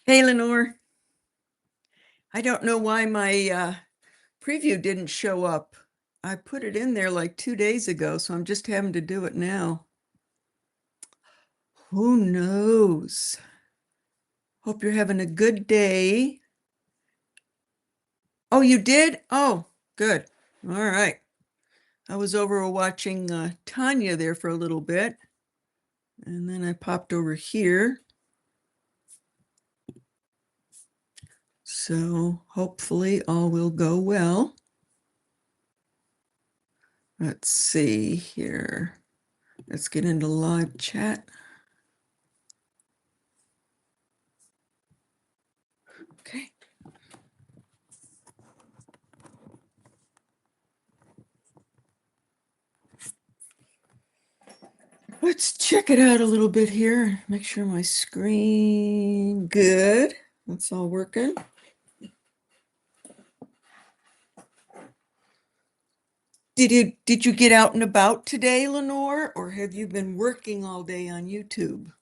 Hey, Lenore. I don't know why my preview didn't show up. I put it in there like 2 days ago, so I'm just having to do it now. Who knows? Hope you're having a good day. Oh, you did? Oh, good. All right. I was over watching Tanya there for a little bit, and then I popped over here. So hopefully all will go well. Let's see here. Let's get into live chat. Okay. Let's check it out a little bit here. Make sure my screen good. That's all working. Did you get out and about today, Lenore, or have you been working all day on YouTube?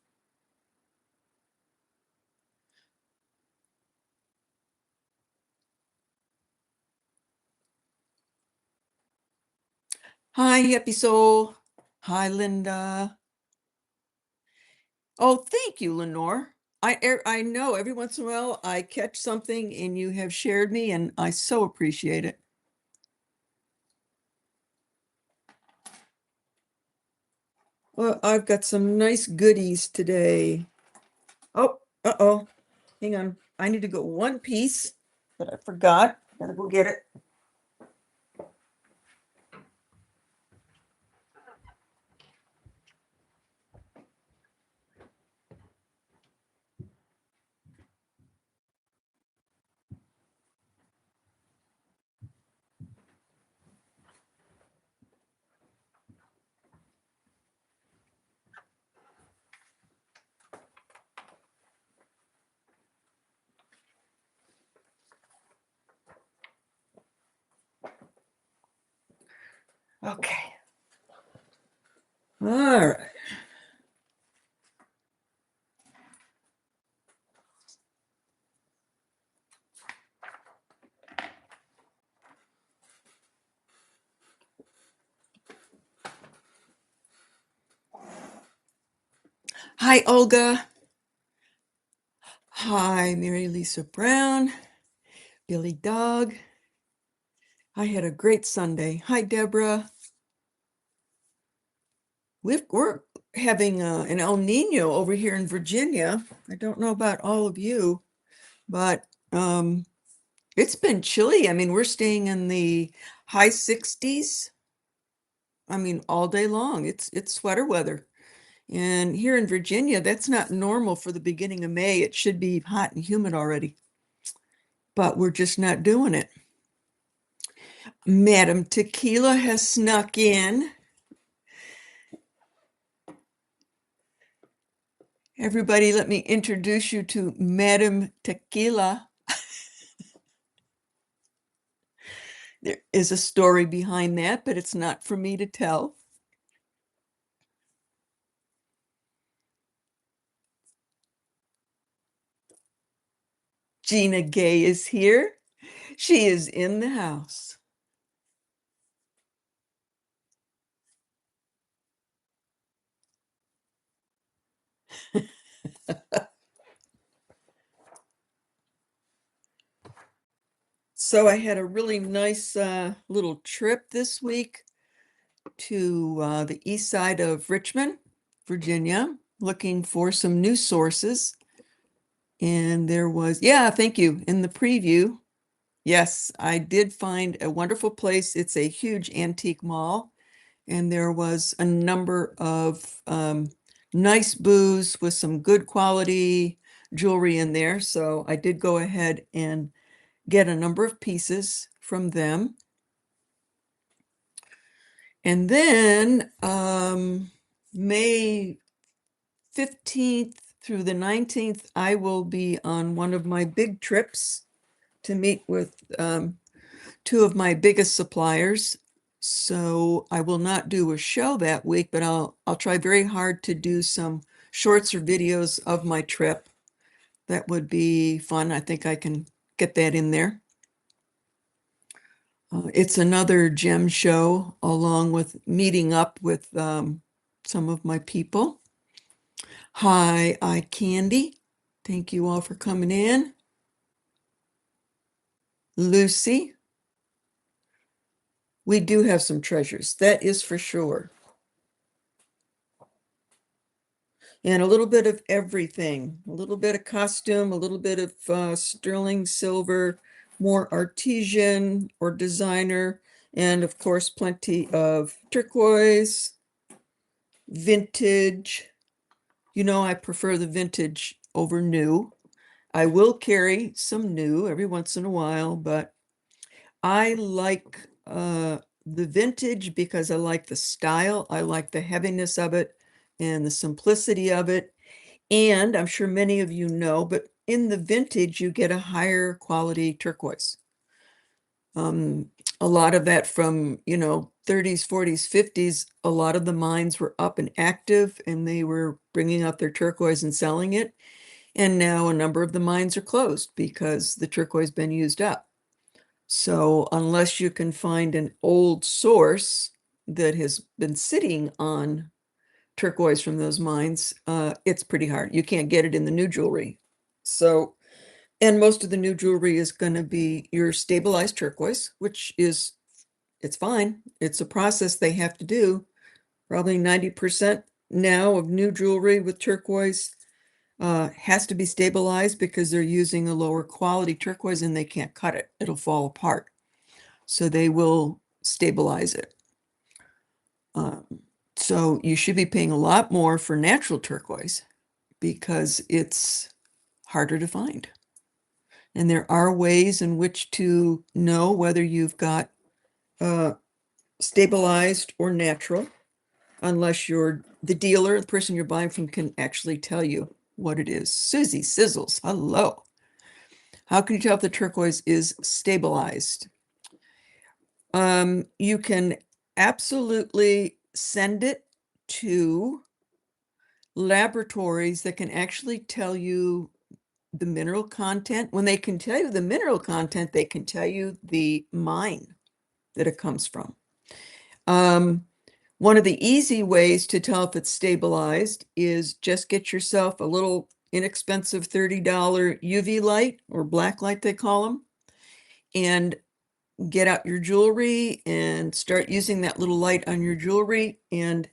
Hi, Happy Soul. Hi, Linda. Oh, thank you, Lenore. I know every once in a while I catch something and you have shared me, and I so appreciate it. Well, I've got some nice goodies today. Oh, uh-oh. Hang on. I need to go one piece that I forgot. Gotta go get it. Okay. All right. Hi, Olga. Hi, Mary Lisa Brown. Billy Dog. I had a great Sunday. Hi, Deborah. We're having an El Nino over here in Virginia. I don't know about all of you, but it's been chilly. I mean, we're staying in the high 60s. I mean, all day long. It's sweater weather. And here in Virginia, that's not normal for the beginning of May. It should be hot and humid already, but we're just not doing it. Madam Tequila has snuck in. Everybody, let me introduce you to Madam Tequila. There is a story behind that, but it's not for me to tell. Gina Gay is here. She is in the house. So I had a really nice little trip this week to the east side of Richmond, Virginia, looking for some new sources. And there was, yeah, thank you. In the preview, yes, I did find a wonderful place. It's a huge antique mall, and there was a number of nice booths with some good quality jewelry in there. So I did go ahead and get a number of pieces from them. And then May 15th through the 19th, I will be on one of my big trips to meet with two of my biggest suppliers. So I will not do a show that week, but I'll try very hard to do some shorts or videos of my trip. That would be fun. I think I can get that in there. It's another gem show, along with meeting up with some of my people. Hi, Eye Candy. Thank you all for coming in. Lucy. We do have some treasures, that is for sure. And a little bit of everything, a little bit of costume, a little bit of sterling silver, more artisan or designer, and of course, plenty of turquoise, vintage. You know, I prefer the vintage over new. I will carry some new every once in a while, but I like the vintage because I like the style. I like the heaviness of it and the simplicity of it. And I'm sure many of you know, but in the vintage, you get a higher quality turquoise. A lot of that from, 30s, 40s, 50s, a lot of the mines were up and active and they were bringing out their turquoise and selling it. And now a number of the mines are closed because the turquoise been used up. So unless you can find an old source that has been sitting on turquoise from those mines, it's pretty hard. You can't get it in the new jewelry. So, and most of the new jewelry is going to be your stabilized turquoise, which is, it's fine. It's a process they have to do. Probably 90% now of new jewelry with turquoise has to be stabilized because they're using a lower quality turquoise and they can't cut it. It'll fall apart. So they will stabilize it. So you should be paying a lot more for natural turquoise because it's harder to find. And there are ways in which to know whether you've got stabilized or natural, unless the dealer, the person you're buying from, can actually tell you what it is. Susie Sizzles, hello. How can you tell if the turquoise is stabilized? You can absolutely send it to laboratories that can actually tell you the mineral content. When they can tell you the mineral content, they can tell you the mine that it comes from. One of the easy ways to tell if it's stabilized is just get yourself a little inexpensive $30 UV light, or black light they call them, and get out your jewelry and start using that little light on your jewelry, and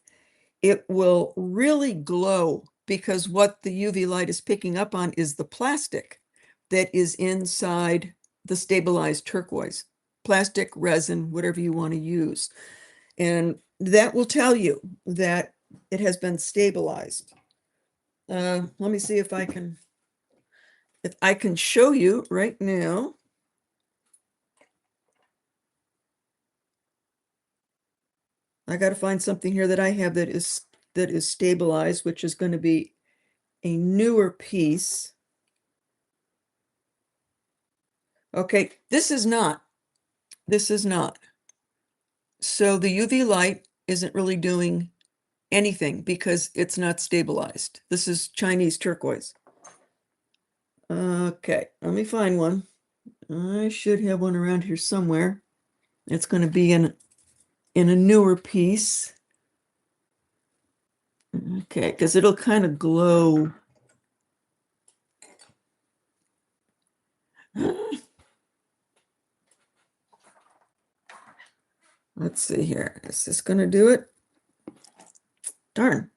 it will really glow, because what the UV light is picking up on is the plastic that is inside the stabilized turquoise. Plastic, resin, whatever you want to use. And that will tell you that it has been stabilized. Let me see if I can show you right now. I got to find something here that I have that is stabilized, which is going to be a newer piece. Okay, this is not. This is not. So the UV light isn't really doing anything because it's not stabilized. This is Chinese turquoise. Okay, let me find one. I should have one around here somewhere. It's going to be in a newer piece. Okay, because it'll kind of glow. Let's see here. Is this going to do it? Darn.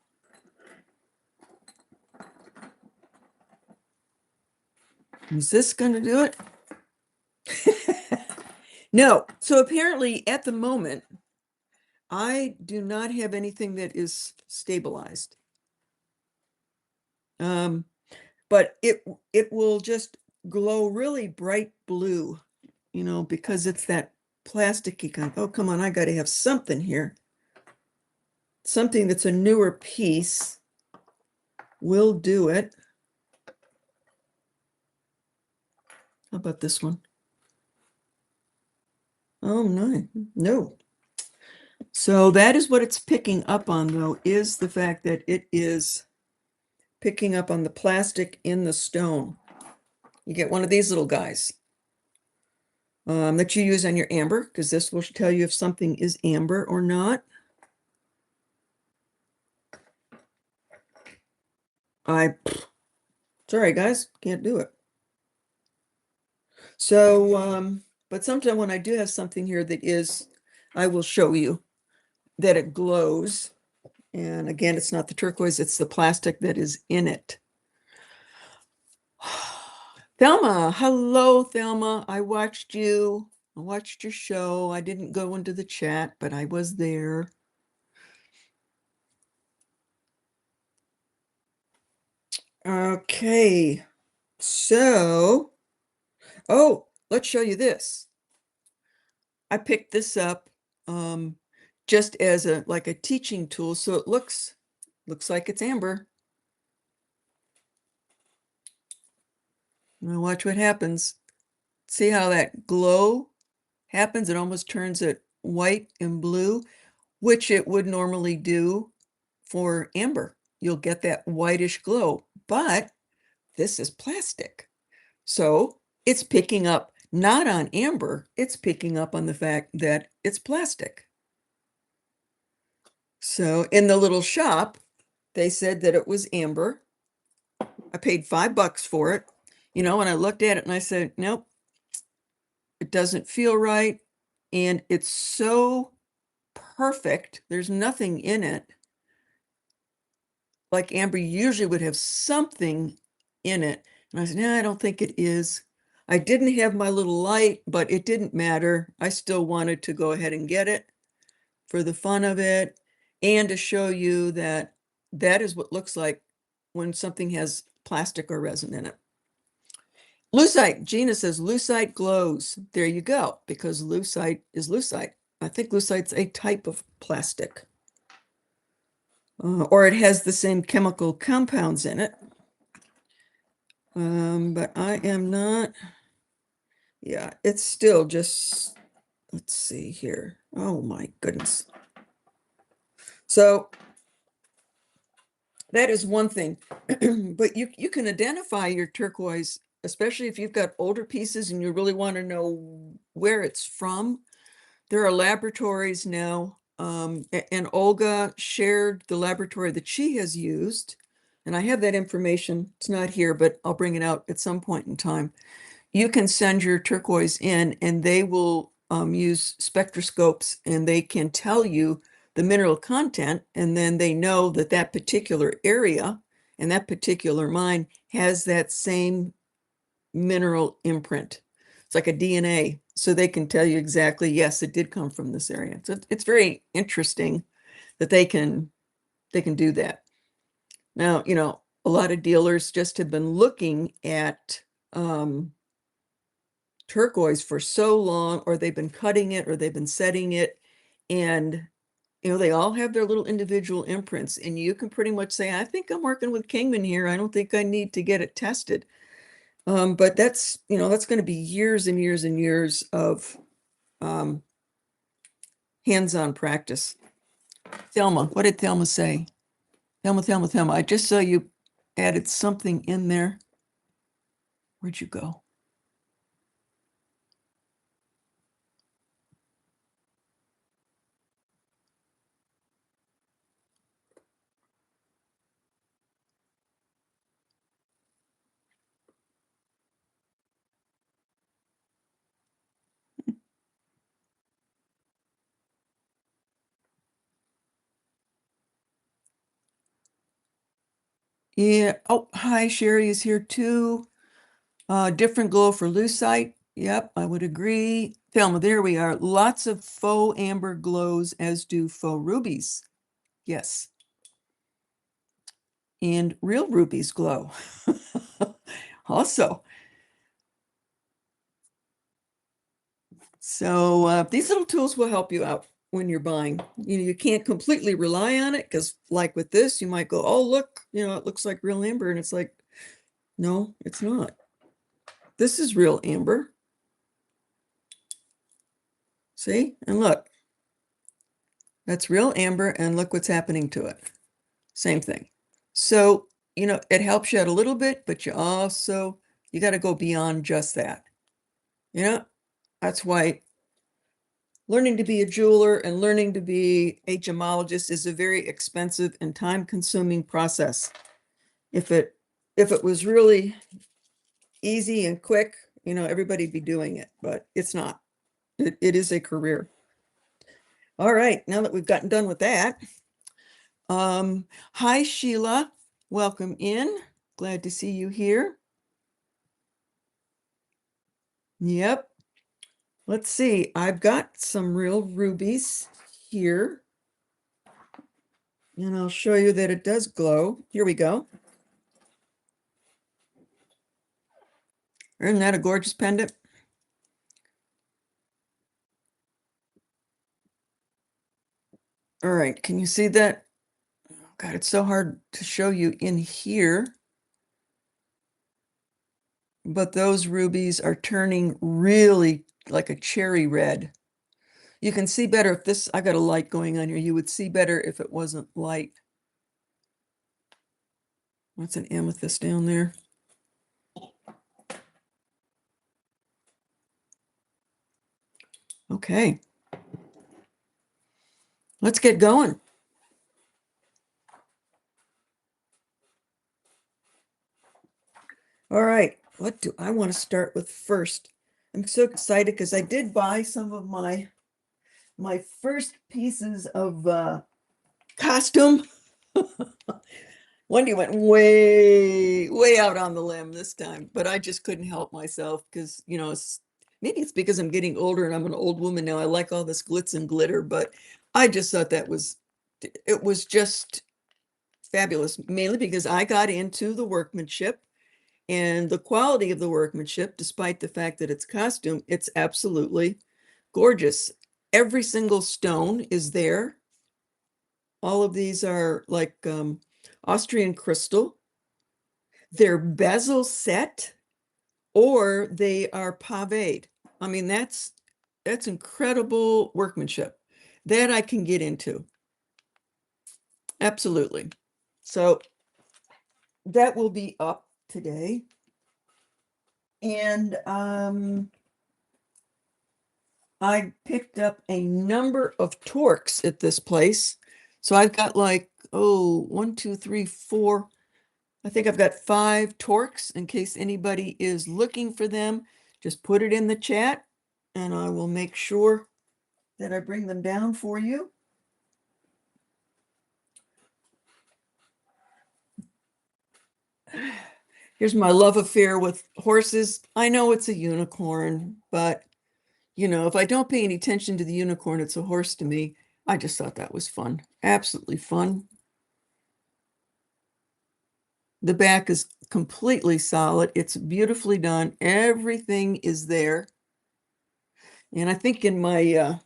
Is this going to do it? No. So apparently at the moment, I do not have anything that is stabilized. But it will just glow really bright blue, because it's that plasticky kind. Oh, come on, I got to have something here. Something that's a newer piece will do it. How about this one? Oh, no, no. So that is what it's picking up on, though, is the fact that it is picking up on the plastic in the stone. You get one of these little guys that you use on your amber, because this will tell you if something is amber or not. Sorry guys, can't do it. So, but sometime when I do have something here that is, I will show you that it glows. And again, it's not the turquoise, it's the plastic that is in it. Thelma, hello, Thelma. I watched you. I watched your show. I didn't go into the chat, but I was there. Okay, so, oh, let's show you this. I picked this up just as a like a teaching tool, so it looks like it's amber. Now watch what happens. See how that glow happens? It almost turns it white and blue, which it would normally do for amber. You'll get that whitish glow, but this is plastic. So it's picking up not on amber, it's picking up on the fact that it's plastic. So in the little shop, they said that it was amber. I paid $5 for it, you know, and I looked at it and I said, nope, it doesn't feel right. And it's so perfect. There's nothing in it. Like amber usually would have something in it. And I said, no, I don't think it is. I didn't have my little light, but it didn't matter. I still wanted to go ahead and get it for the fun of it and to show you that that is what it looks like when something has plastic or resin in it. Lucite, Gina says lucite glows. There you go, because lucite is lucite. I think lucite's a type of plastic. Or it has the same chemical compounds in it. But I am not, yeah, it's still just, let's see here. Oh my goodness. So that is one thing, but you can identify your turquoise, especially if you've got older pieces and you really want to know where it's from. There are laboratories now, and Olga shared the laboratory that she has used, and I have that information. It's not here, but I'll bring it out at some point in time. You can send your turquoise in, and they will use spectroscopes, and they can tell you the mineral content, and then they know that that particular area and that particular mine has that same mineral imprint. It's like a DNA, so they can tell you exactly, yes, it did come from this area. So it's very interesting that they can do that. Now, you know, a lot of dealers just have been looking at turquoise for so long, or they've been cutting it, or they've been setting it, and you know, they all have their little individual imprints, and you can pretty much say, I think I'm working with Kingman here. I don't think I need to get it tested. But that's, you know, that's going to be years and years and years of hands-on practice. Thelma, what did Thelma say? Thelma, I just saw you added something in there. Where'd you go? Yeah. Oh, hi, Sherry is here too. Different glow for lucite. Yep, I would agree. Thelma, there we are. Lots of faux amber glows, as do faux rubies. Yes. And real rubies glow. Also. So these little tools will help you out when you're buying. You know, you can't completely rely on it because, like with this, you might go, "Oh, look, you know, it looks like real amber," and it's like, no, it's not. This is real amber. See, and look, that's real amber, and look what's happening to it. Same thing. So, you know, it helps you out a little bit, but you also You got to go beyond just that. You know, that's why learning to be a jeweler and learning to be a gemologist is a very expensive and time-consuming process. If it was really easy and quick, you know, everybody'd be doing it, but it's not. It is a career. All right, now that we've gotten done with that, hi Sheila, welcome in. Glad to see you here. Yep. Let's see, I've got some real rubies here. And I'll show you that it does glow. Here we go. Isn't that a gorgeous pendant? All right, can you see that? Oh, God, it's so hard to show you in here. But those rubies are turning really like a cherry red. You can see better if this, I got a light going on here. You would see better if it wasn't light. What's an amethyst down there? Okay. Let's get going. All right, what do I want to start with first? I'm so excited because I did buy some of my first pieces of costume. Wendy went way out on the limb this time, but I just couldn't help myself because, you know, maybe it's because I'm getting older and I'm an old woman now. I like all this glitz and glitter, but I just thought it was just fabulous, mainly because I got into the workmanship and the quality of the workmanship, despite the fact that it's costume, it's absolutely gorgeous. Every single stone is there. All of these are like Austrian crystal. They're bezel set or they are paved. I mean, that's incredible workmanship that I can get into. Absolutely. So that will be up today. And I picked up a number of torques at this place. So I've got like, oh, 1, 2, 3, 4. I think I've got 5 torques in case anybody is looking for them. Just put it in the chat and I will make sure that I bring them down for you. Here's my love affair with horses. I know it's a unicorn, but you know, if I don't pay any attention to the unicorn, it's a horse to me. I just thought that was fun. Absolutely fun. The back is completely solid. It's beautifully done. Everything is there. And I think um,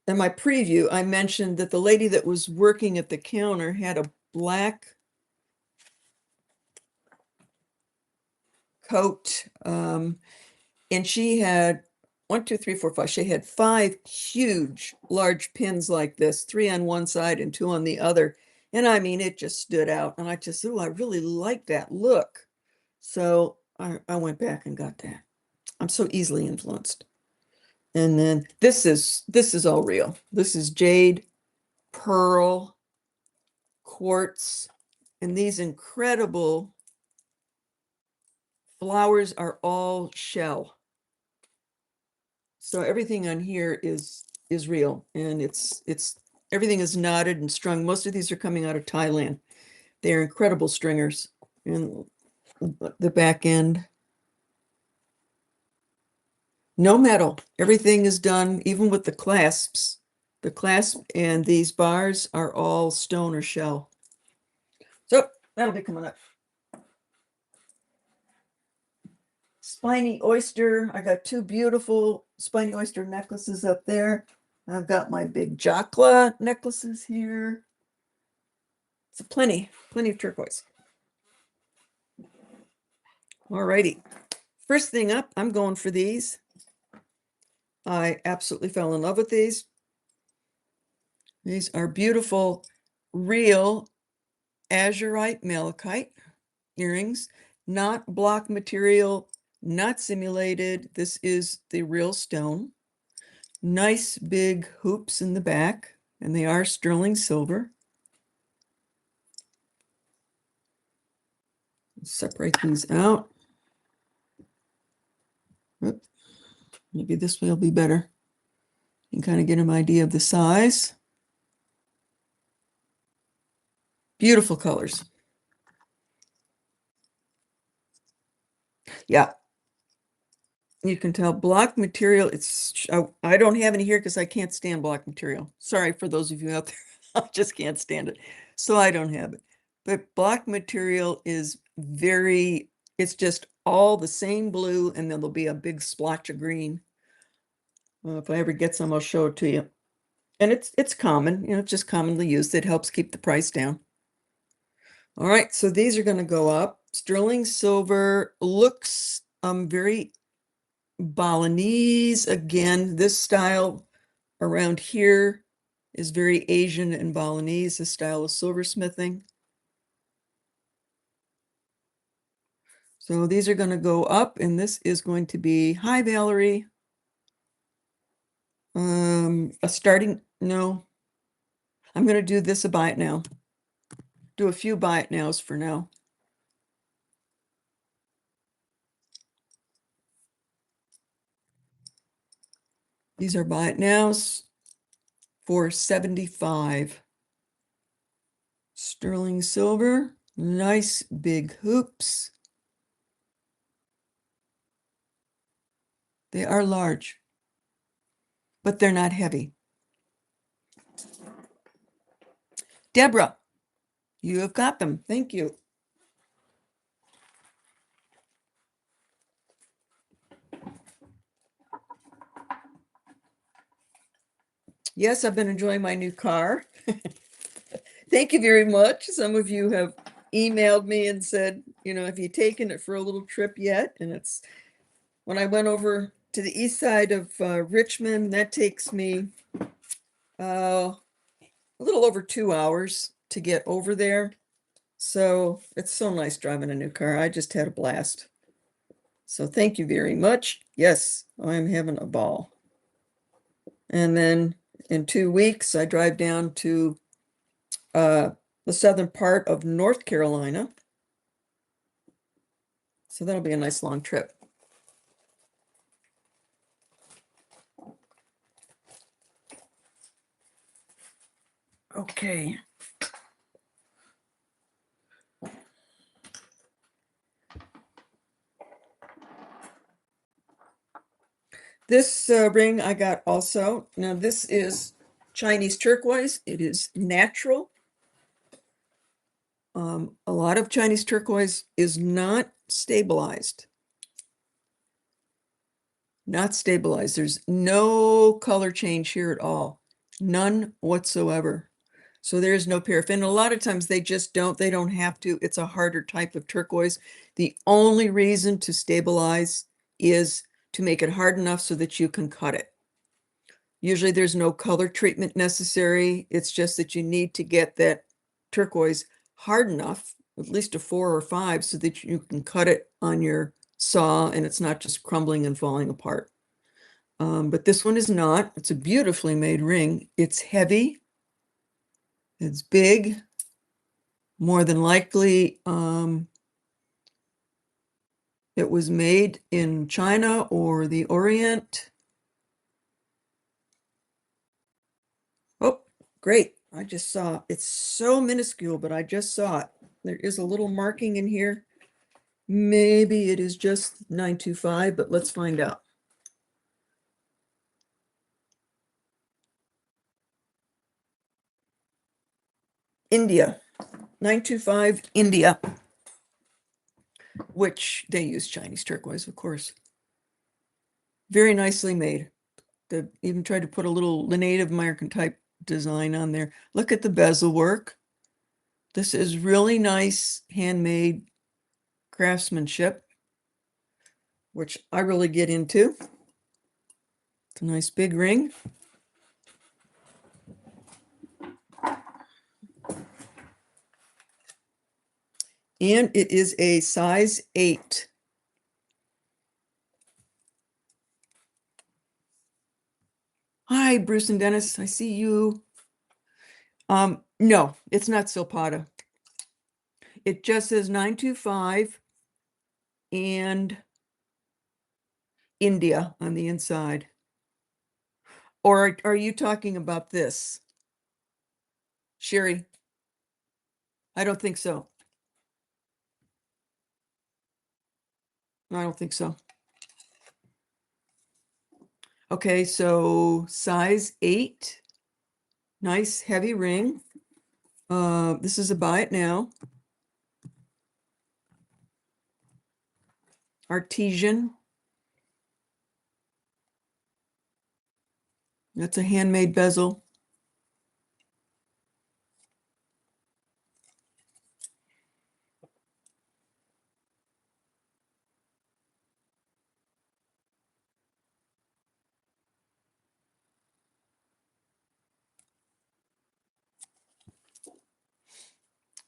in my preview, I mentioned that the lady that was working at the counter had a black coat, and she had 1, 2, 3, 4, 5. She had 5 huge, large pins like this, 3 on one side and 2 on the other. And I mean, it just stood out. And I just, oh, I really like that look. So I went back and got that. I'm so easily influenced. And then this is all real. This is jade, pearl, quartz, and these incredible flowers are all shell. So everything on here is real, and it's everything is knotted and strung. Most of these are coming out of Thailand. They're incredible stringers. And the back end, no metal. Everything is done, even with the clasps. The clasp and these bars are all stone or shell. So that'll be coming up. Spiny oyster. I got 2 beautiful spiny oyster necklaces up there. I've got my big Jaca necklaces here. So plenty of turquoise. All righty. First thing up, I'm going for these. I absolutely fell in love with these. These are beautiful, real azurite malachite. earrings, not block material, not simulated. This is the real stone. Nice big hoops in the back, and they are sterling silver. Separate these out. Oop. Maybe this way will be better. You can kind of get an idea of the size. Beautiful colors. Yeah. You can tell block material, I don't have any here because I can't stand block material. Sorry for those of you out there. I just can't stand it. So I don't have it. But block material is it's just all the same blue, and then there'll be a big splotch of green. If I ever get some, I'll show it to you. And it's common, it's just commonly used. It helps keep the price down. All right, so these are going to go up. Sterling silver looks very Balinese. Again, this style around here is very Asian and Balinese, the style of silversmithing. So these are going to go up, and this is going to be, hi, Valerie. No, I'm going to do this a buy it now. Do a few buy it nows for now. These are buy it nows for $75. Sterling silver, nice big hoops. They are large, but they're not heavy. Deborah, you have got them. Thank you. Yes, I've been enjoying my new car. Thank you very much. Some of you have emailed me and said, have you taken it for a little trip yet? And it's when I went over to the east side of Richmond, that takes me a little over 2 hours to get over there. So it's so nice driving a new car. I just had a blast. So thank you very much. Yes, I'm having a ball. And then in 2 weeks, I drive down to the southern part of North Carolina. So that'll be a nice long trip. Okay. This ring I got also. Now this is Chinese turquoise. It is natural. A lot of Chinese turquoise is not stabilized. Not stabilized. There's no color change here at all. None whatsoever. So there's no paraffin. A lot of times they don't have to. It's a harder type of turquoise. The only reason to stabilize is to make it hard enough so that you can cut it. Usually there's no color treatment necessary. It's just that you need to get that turquoise hard enough, at least a 4 or 5, so that you can cut it on your saw and it's not just crumbling and falling apart. But this one is not. It's a beautifully made ring. It's heavy. It's big. More than likely, it was made in China or the Orient. Oh, great. I just saw, it's so minuscule, but I just saw it. There is a little marking in here. Maybe it is just 925, but let's find out. India, 925 India, which they use Chinese turquoise, of course. Very nicely made. They even tried to put a little Native American type design on there. Look at the bezel work. This is really nice handmade craftsmanship, which I really get into. It's a nice big ring. And it is a size 8. Hi, Bruce and Dennis. I see you. No, it's not Silpata. It just says 925 and India on the inside. Or are you talking about this? Sherry? I don't think so. I don't think so. Okay, so size 8. Nice heavy ring. This is a buy it now. Artisan. That's a handmade bezel.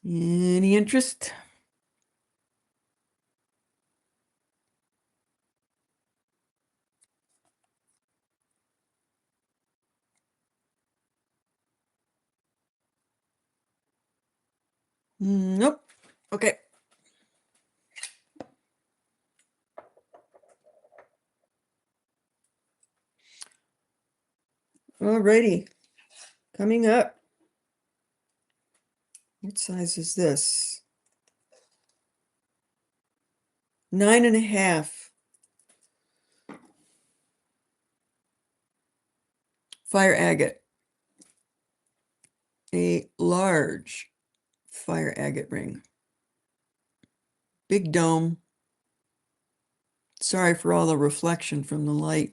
Any interest? Nope. Okay. Alrighty. Coming up. What size is this? 9.5. Fire agate. A large fire agate ring. Big dome. Sorry for all the reflection from the light.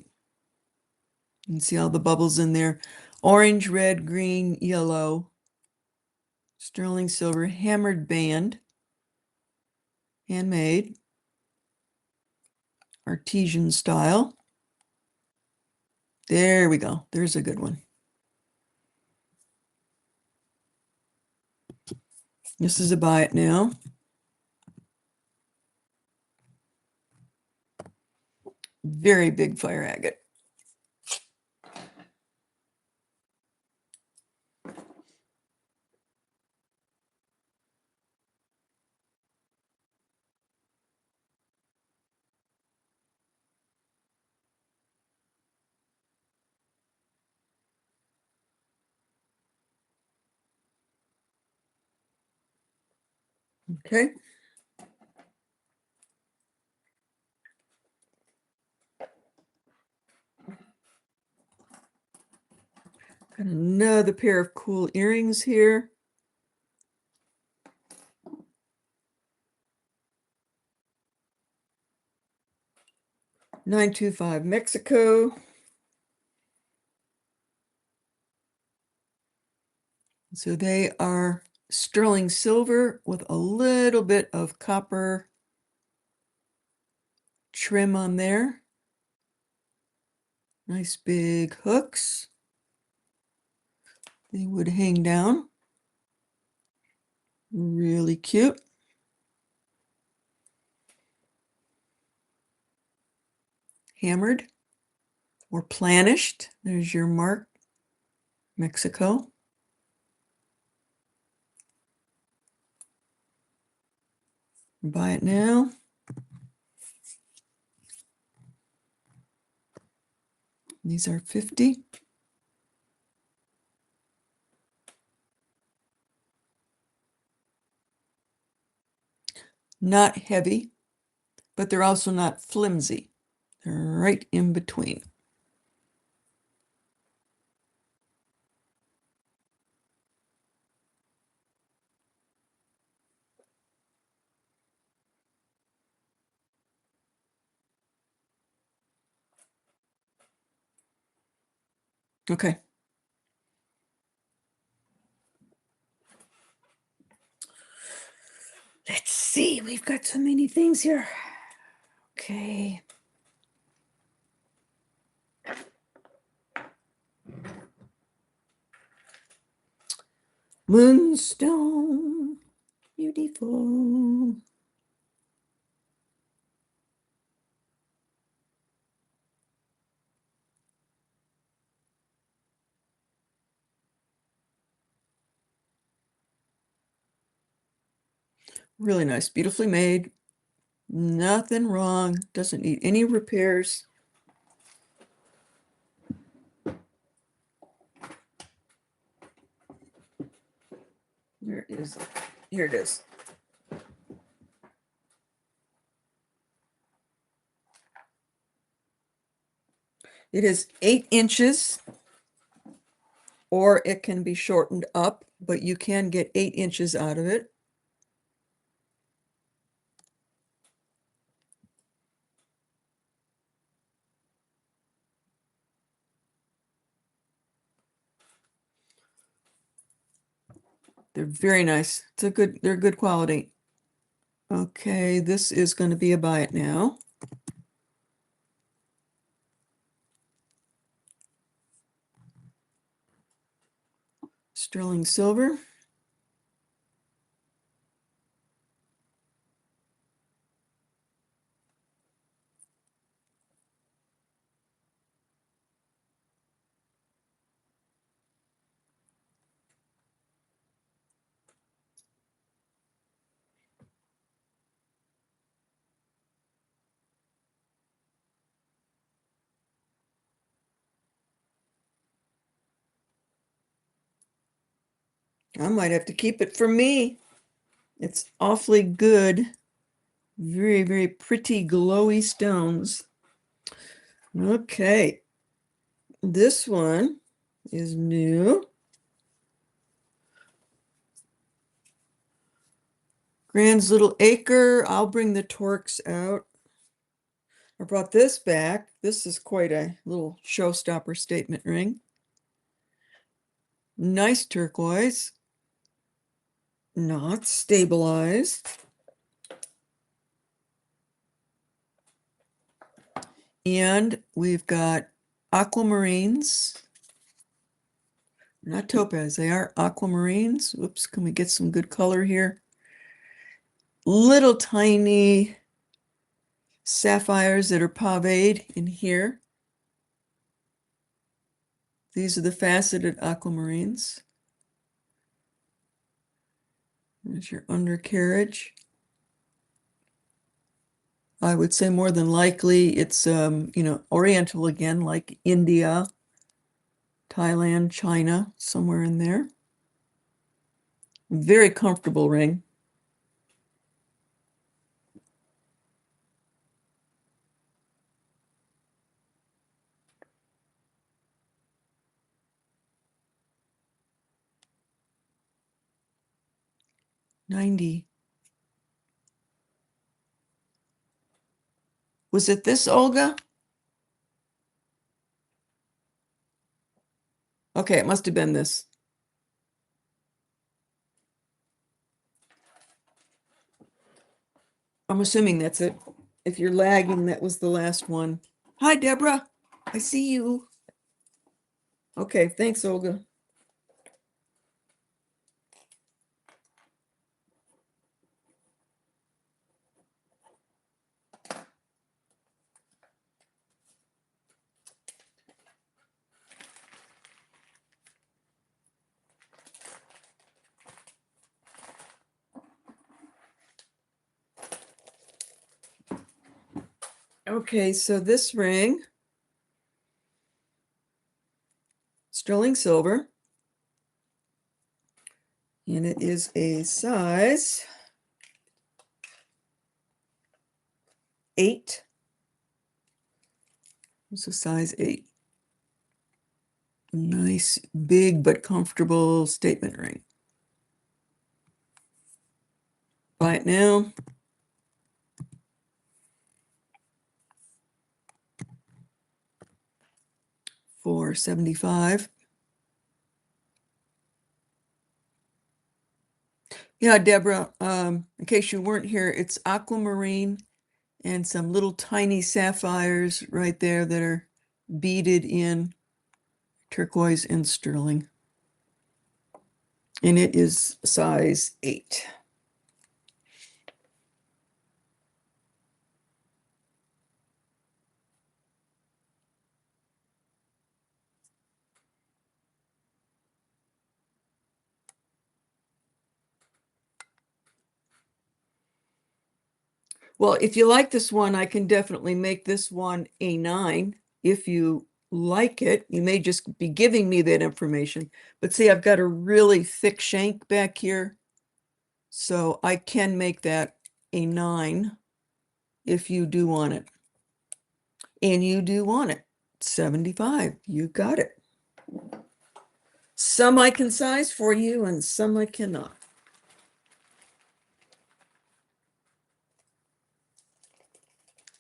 You can see all the bubbles in there. Orange, red, green, yellow. Sterling silver, hammered band. Handmade. Artisan style. There we go. There's a good one. This is a buy it now. Very big fire agate. Okay. Got another pair of cool earrings here. $925 Mexico. So they are sterling silver with a little bit of copper trim on there. Nice big hooks. They would hang down. Really cute. Hammered or planished. There's your mark. Mexico. Buy it now. These are 50. Not heavy, but they're also not flimsy. They're right in between. Okay. Let's see. We've got so many things here. Okay. Moonstone. You Beautiful. Really nice, beautifully made. Nothing wrong. Doesn't need any repairs. Where is it? Here it is. It is 8 inches, or it can be shortened up, but you can get 8 inches out of it. They're very nice. They're good quality. Okay, this is going to be a buy it now. Sterling silver. I might have to keep it for me. It's awfully good. Very, very pretty glowy stones. Okay. This one is new. Grand's Little Acre. I'll bring the Torques out. I brought this back. This is quite a little showstopper statement ring. Nice turquoise. Not stabilized. And we've got aquamarines. Not topaz, they are aquamarines. Oops, can we get some good color here? Little tiny sapphires that are pavéed in here. These are the faceted aquamarines. There's your undercarriage. I would say more than likely it's Oriental again, like India, Thailand, China, somewhere in there. Very comfortable ring. $90. Was it this, Olga? Okay, it must have been this. I'm assuming that's it. If you're lagging, that was the last one. Hi, Deborah. I see you. Okay, thanks, Olga. Okay, so this ring, sterling silver, and it is a size 8. It's a size 8. Nice, big, but comfortable statement ring. Buy it now. $4.75. Yeah, Deborah, in case you weren't here, it's aquamarine and some little tiny sapphires right there that are beaded in turquoise and sterling. And it is size 8. Well, if you like this one, I can definitely make this one a 9. If you like it, you may just be giving me that information. But see, I've got a really thick shank back here, so I can make that a 9 if you do want it. And you do want it. 75. You got it. Some I can size for you and some I cannot.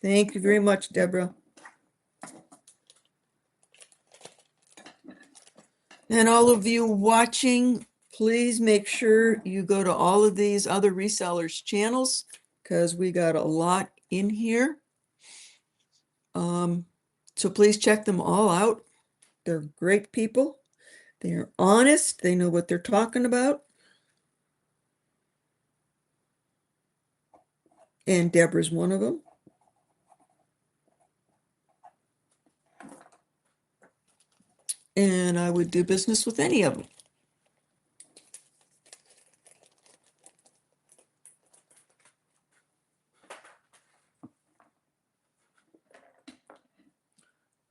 Thank you very much, Deborah. And all of you watching, please make sure you go to all of these other resellers' channels because we got a lot in here. So please check them all out. They're great people. They're honest. They know what they're talking about. And Deborah's one of them. And I would do business with any of them.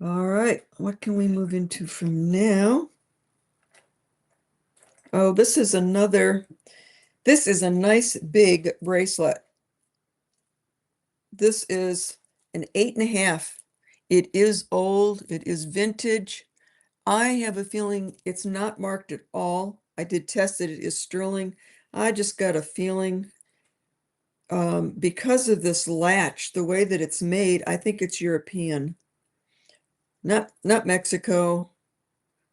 All right, what can we move into from now? Oh, this is a nice big bracelet. This is an 8.5. It is old, it is vintage. I have a feeling it's not marked at all. I did test it, it is sterling. I just got a feeling because of this latch, the way that it's made, I think it's European. Not Mexico.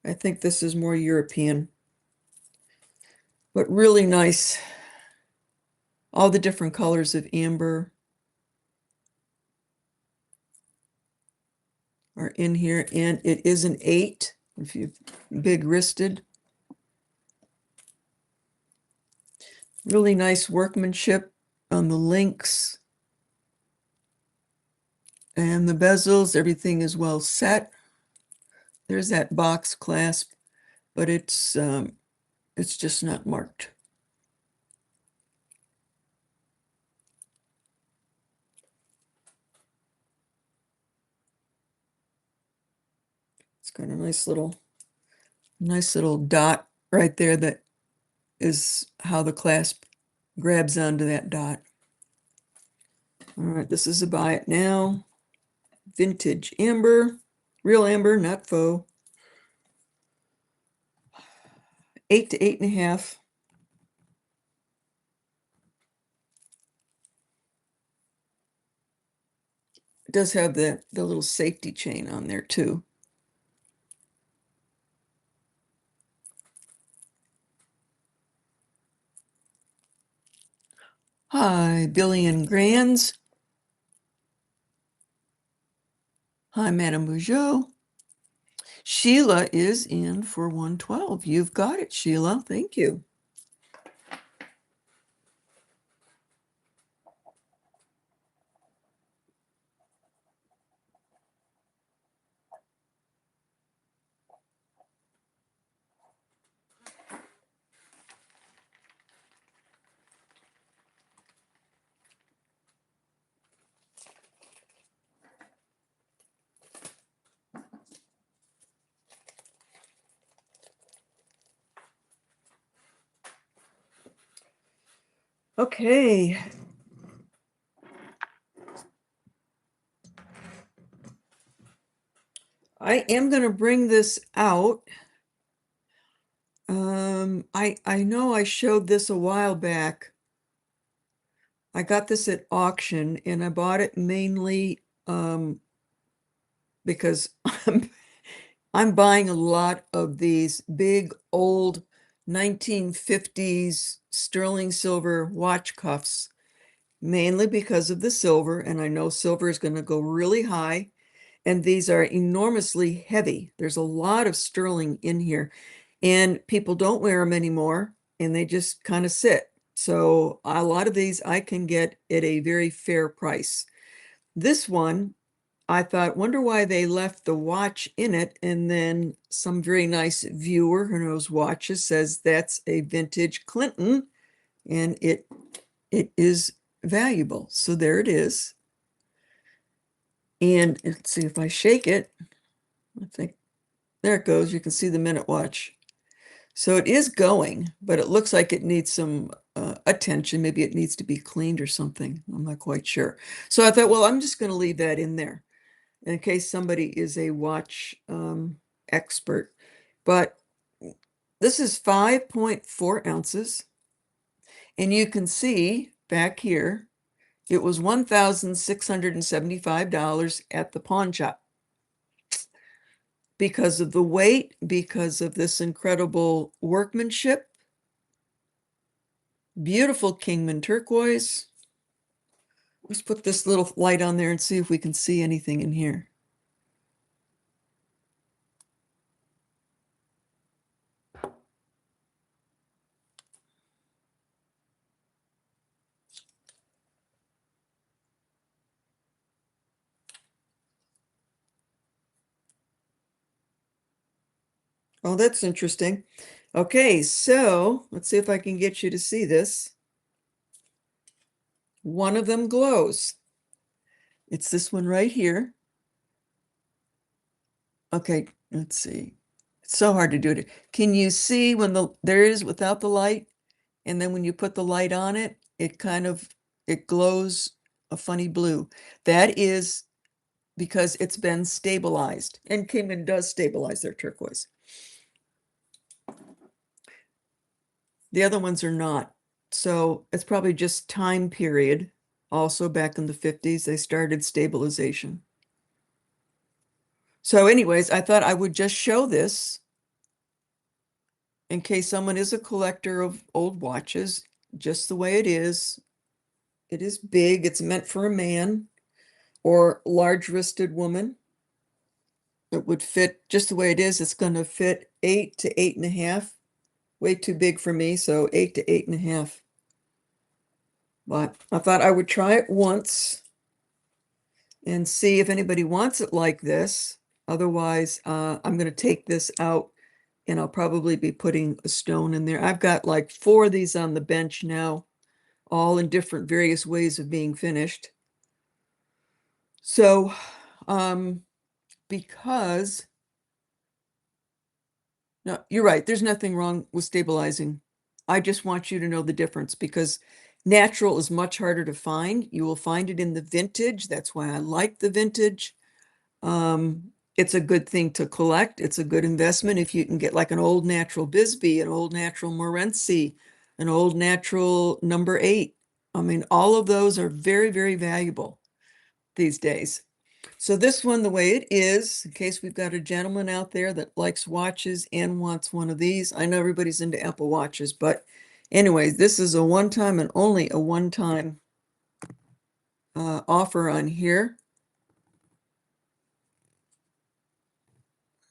I think this is more European. But really nice. All the different colors of amber are in here, and it is an 8 if you big wristed. Really nice workmanship on the links and the bezels. Everything is well set. There's that box clasp, but it's just not marked. It's got a nice little dot right there. That is how the clasp grabs onto that dot. All right, this is a buy it now. Vintage amber, real amber, not faux. 8 to 8.5. It does have the little safety chain on there too. Hi, Billion Grands. Hi, Madame Bougeot. Sheila is in for 112. You've got it, Sheila. Thank you. Okay. I am going to bring this out. I know I showed this a while back. I got this at auction and I bought it mainly because I'm buying a lot of these big old 1950s sterling silver watch cuffs, mainly because of the silver, and I know silver is going to go really high, and these are enormously heavy. There's a lot of sterling in here, and people don't wear them anymore, and they just kind of sit. So a lot of these I can get at a very fair price. This one, I thought, wonder why they left the watch in it. And then some very nice viewer who knows watches says that's a vintage Clinton. And it is valuable. So there it is. And let's see if I shake it. I think there it goes. You can see the minute watch. So it is going, but it looks like it needs some attention. Maybe it needs to be cleaned or something. I'm not quite sure. So I thought, well, I'm just going to leave that in there in case somebody is a watch expert. But this is 5.4 ounces. And you can see back here, it was $1,675 at the pawn shop. Because of the weight, because of this incredible workmanship. Beautiful Kingman turquoise. Let's put this little light on there and see if we can see anything in here. Oh, that's interesting. Okay, so let's see if I can get you to see this. One of them glows. It's this one right here. Okay, let's see. It's so hard to do it. Can you see when there is without the light? And then when you put the light on it, it glows a funny blue. That is because it's been stabilized. And Kingman does stabilize their turquoise. The other ones are not. So it's probably just time period. Also back in the 50s, they started stabilization. So anyways, I thought I would just show this in case someone is a collector of old watches, just the way it is. It is big. It's meant for a man or large-wristed woman. It would fit just the way it is. It's going to fit 8 to 8.5. Way too big for me, so 8 to 8.5. But I thought I would try it once and see if anybody wants it like this. Otherwise, I'm going to take this out and I'll probably be putting a stone in there. I've got like 4 of these on the bench now, all in different various ways of being finished. So, because, no, you're right, there's nothing wrong with stabilizing. I just want you to know the difference because natural is much harder to find. You will find it in the vintage. That's why I like the vintage. It's a good thing to collect. It's a good investment if you can get like an old natural Bisbee, an old natural Morenci, an old natural number 8. I mean, all of those are very, very valuable these days. So this one, the way it is, in case we've got a gentleman out there that likes watches and wants one of these. I know everybody's into Apple Watches, but anyways, this is a one-time and only a one-time offer on here.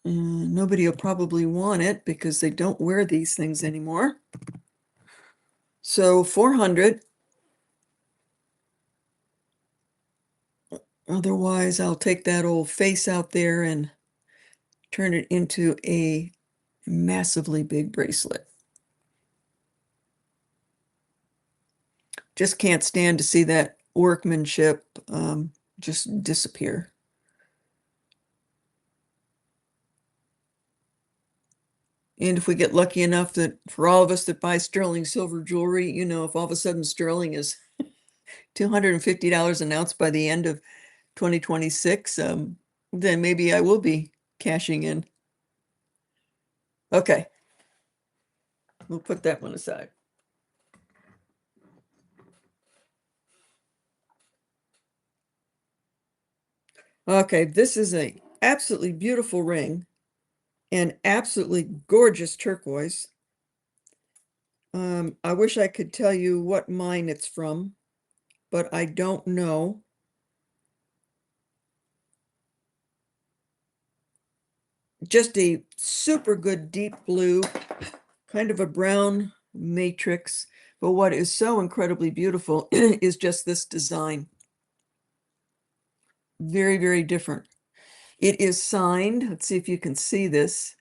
Nobody will probably want it because they don't wear these things anymore. So 400. Otherwise, I'll take that old face out there and turn it into a massively big bracelet. Just can't stand to see that workmanship just disappear. And if we get lucky enough that for all of us that buy sterling silver jewelry, you know, if all of a sudden sterling is $250 an ounce by the end of 2026, then maybe I will be cashing in. Okay, we'll put that one aside. Okay, this is a absolutely beautiful ring and absolutely gorgeous turquoise. I wish I could tell you what mine it's from, but I don't know. Just a super good deep blue, kind of a brown matrix. But what is so incredibly beautiful is just this design. Very, very different. It is signed. Let's see if you can see this.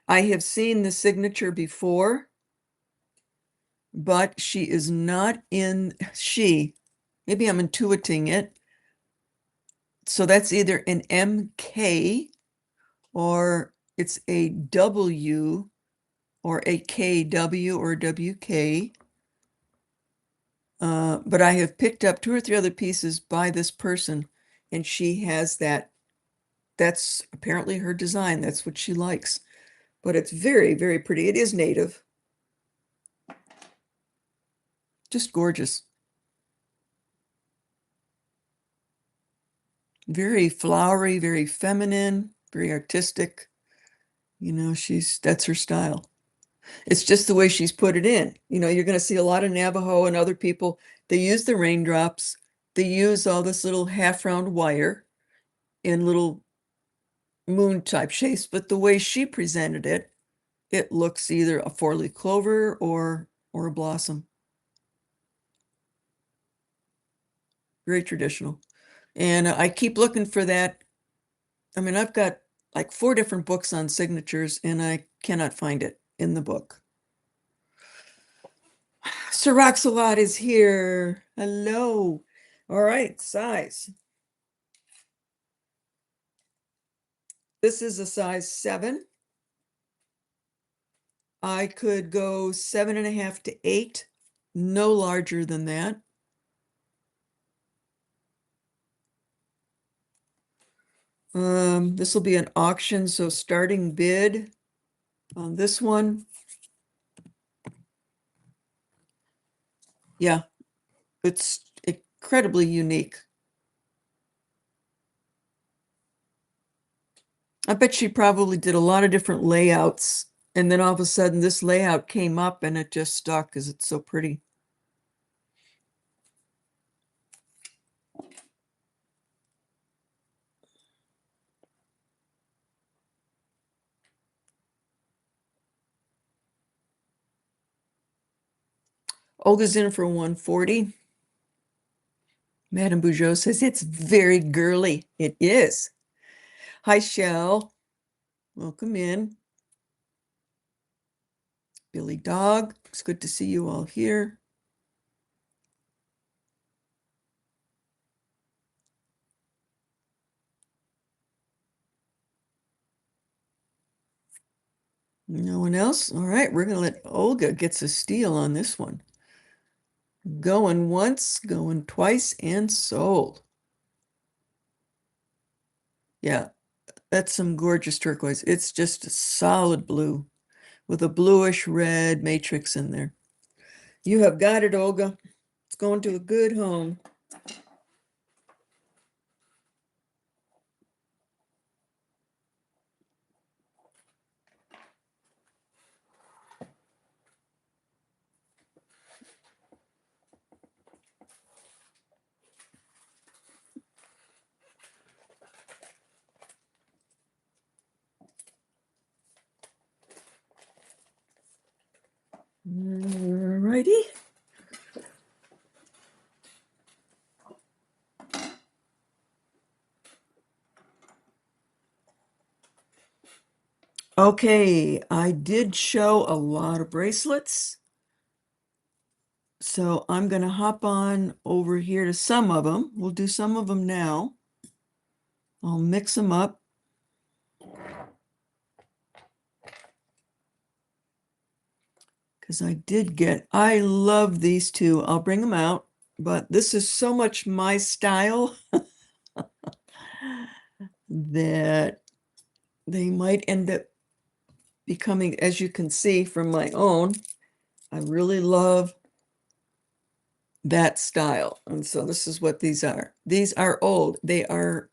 I have seen the signature before, but she is not in, Maybe I'm intuiting it. So that's either an MK or it's a W or a KW or WK. But I have picked up 2 or 3 other pieces by this person, and she has that. That's apparently her design. That's what she likes. But it's very, very pretty. It is native. Just gorgeous. Very flowery, very feminine, very artistic. You know, that's her style. It's just the way she's put it in. You know, you're going to see a lot of Navajo and other people. They use the raindrops. They use all this little half round wire in little moon type shapes. But the way she presented it, it looks either a 4-leaf clover or a blossom. Very traditional. And I keep looking for that. I mean, I've got like 4 different books on signatures, and I cannot find it in the book. Siraxalot is here. Hello. All right, size. This is a size 7. I could go 7.5 to 8, no larger than that. This will be an auction, so starting bid on this one. Yeah, it's incredibly unique. I bet she probably did a lot of different layouts, and then all of a sudden this layout came up and it just stuck because it's so pretty. Olga's in for 140. Madame Bougeot says it's very girly. It is. Hi, Shell. Welcome in. Billy Dog. It's good to see you all here. No one else? All right, we're going to let Olga get a steal on this one. Going once, going twice, and sold. Yeah, that's some gorgeous turquoise. It's just a solid blue with a bluish red matrix in there. You have got it, Olga. It's going to a good home. All righty. Okay, I did show a lot of bracelets. So I'm going to hop on over here to some of them. We'll do some of them now. I'll mix them up. Because I love these 2. I'll bring them out, but this is so much my style that they might end up becoming, as you can see from my own, I really love that style. And so this is what these are. These are old. They are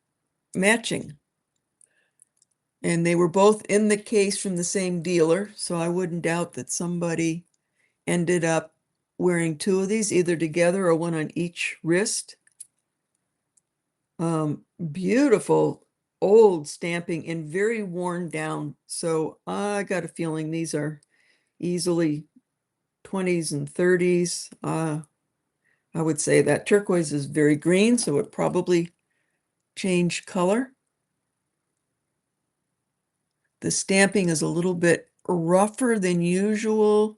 matching. And they were both in the case from the same dealer, so I wouldn't doubt that somebody ended up wearing 2 of these, either together or one on each wrist. Beautiful old stamping and very worn down. So I got a feeling these are easily 20s and 30s. I would say that turquoise is very green, so it probably changed color. The stamping is a little bit rougher than usual.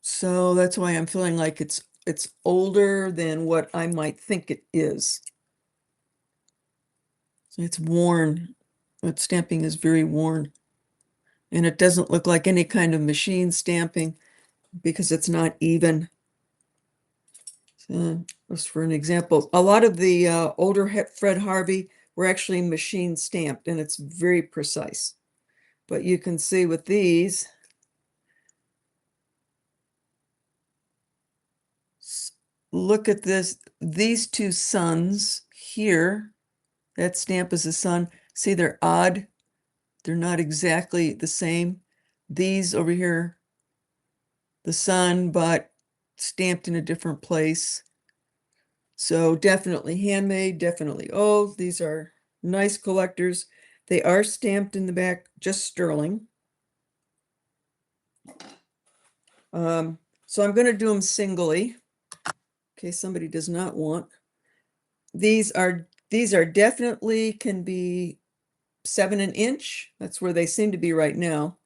So that's why I'm feeling like it's it's older than what I might think it is. So it's worn. That stamping is very worn. And it doesn't look like any kind of machine stamping because it's not even. So, just for an example, a lot of the older Fred Harvey were actually machine stamped, and it's very precise. But you can see with these, look at this, these two suns here, that stamp is a sun. See, they're odd. They're not exactly the same. These over here, the sun, but stamped in a different place. So definitely handmade, definitely old. These are nice collectors. They are stamped in the back, just sterling. So I'm going to do them singly in case somebody does not want. These are definitely can be 7 an inch. That's where they seem to be right now.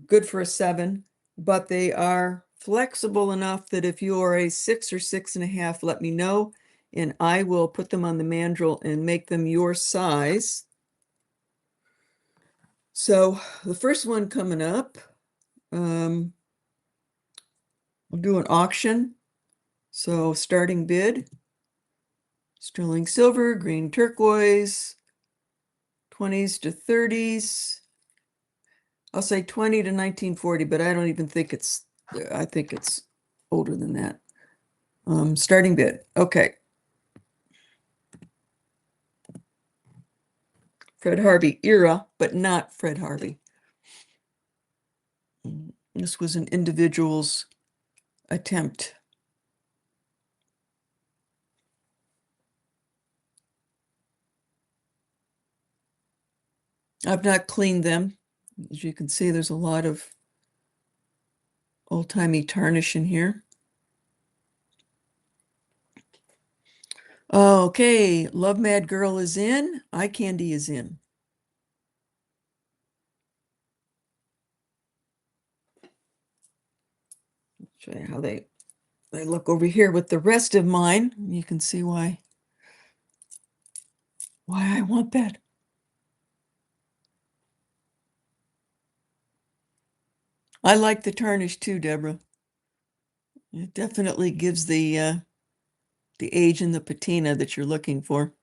Good for a 7, but they are flexible enough that if you are a 6 or 6.5, let me know, and I will put them on the mandrel and make them your size. So the first one coming up, we'll do an auction. So starting bid, sterling silver, green turquoise, 20s to 30s. I'll say 20 to 1940, but I don't even think it's, I think it's older than that. Starting bid, okay. Fred Harvey era, but not Fred Harvey. This was an individual's attempt. I've not cleaned them. As you can see, there's a lot of old-timey tarnish in here. Okay, Love Mad Girl is in. Eye Candy is in. Show you how they look over here with the rest of mine. You can see why I want that. I like the tarnish too, Deborah. It definitely gives the age and the patina that you're looking for.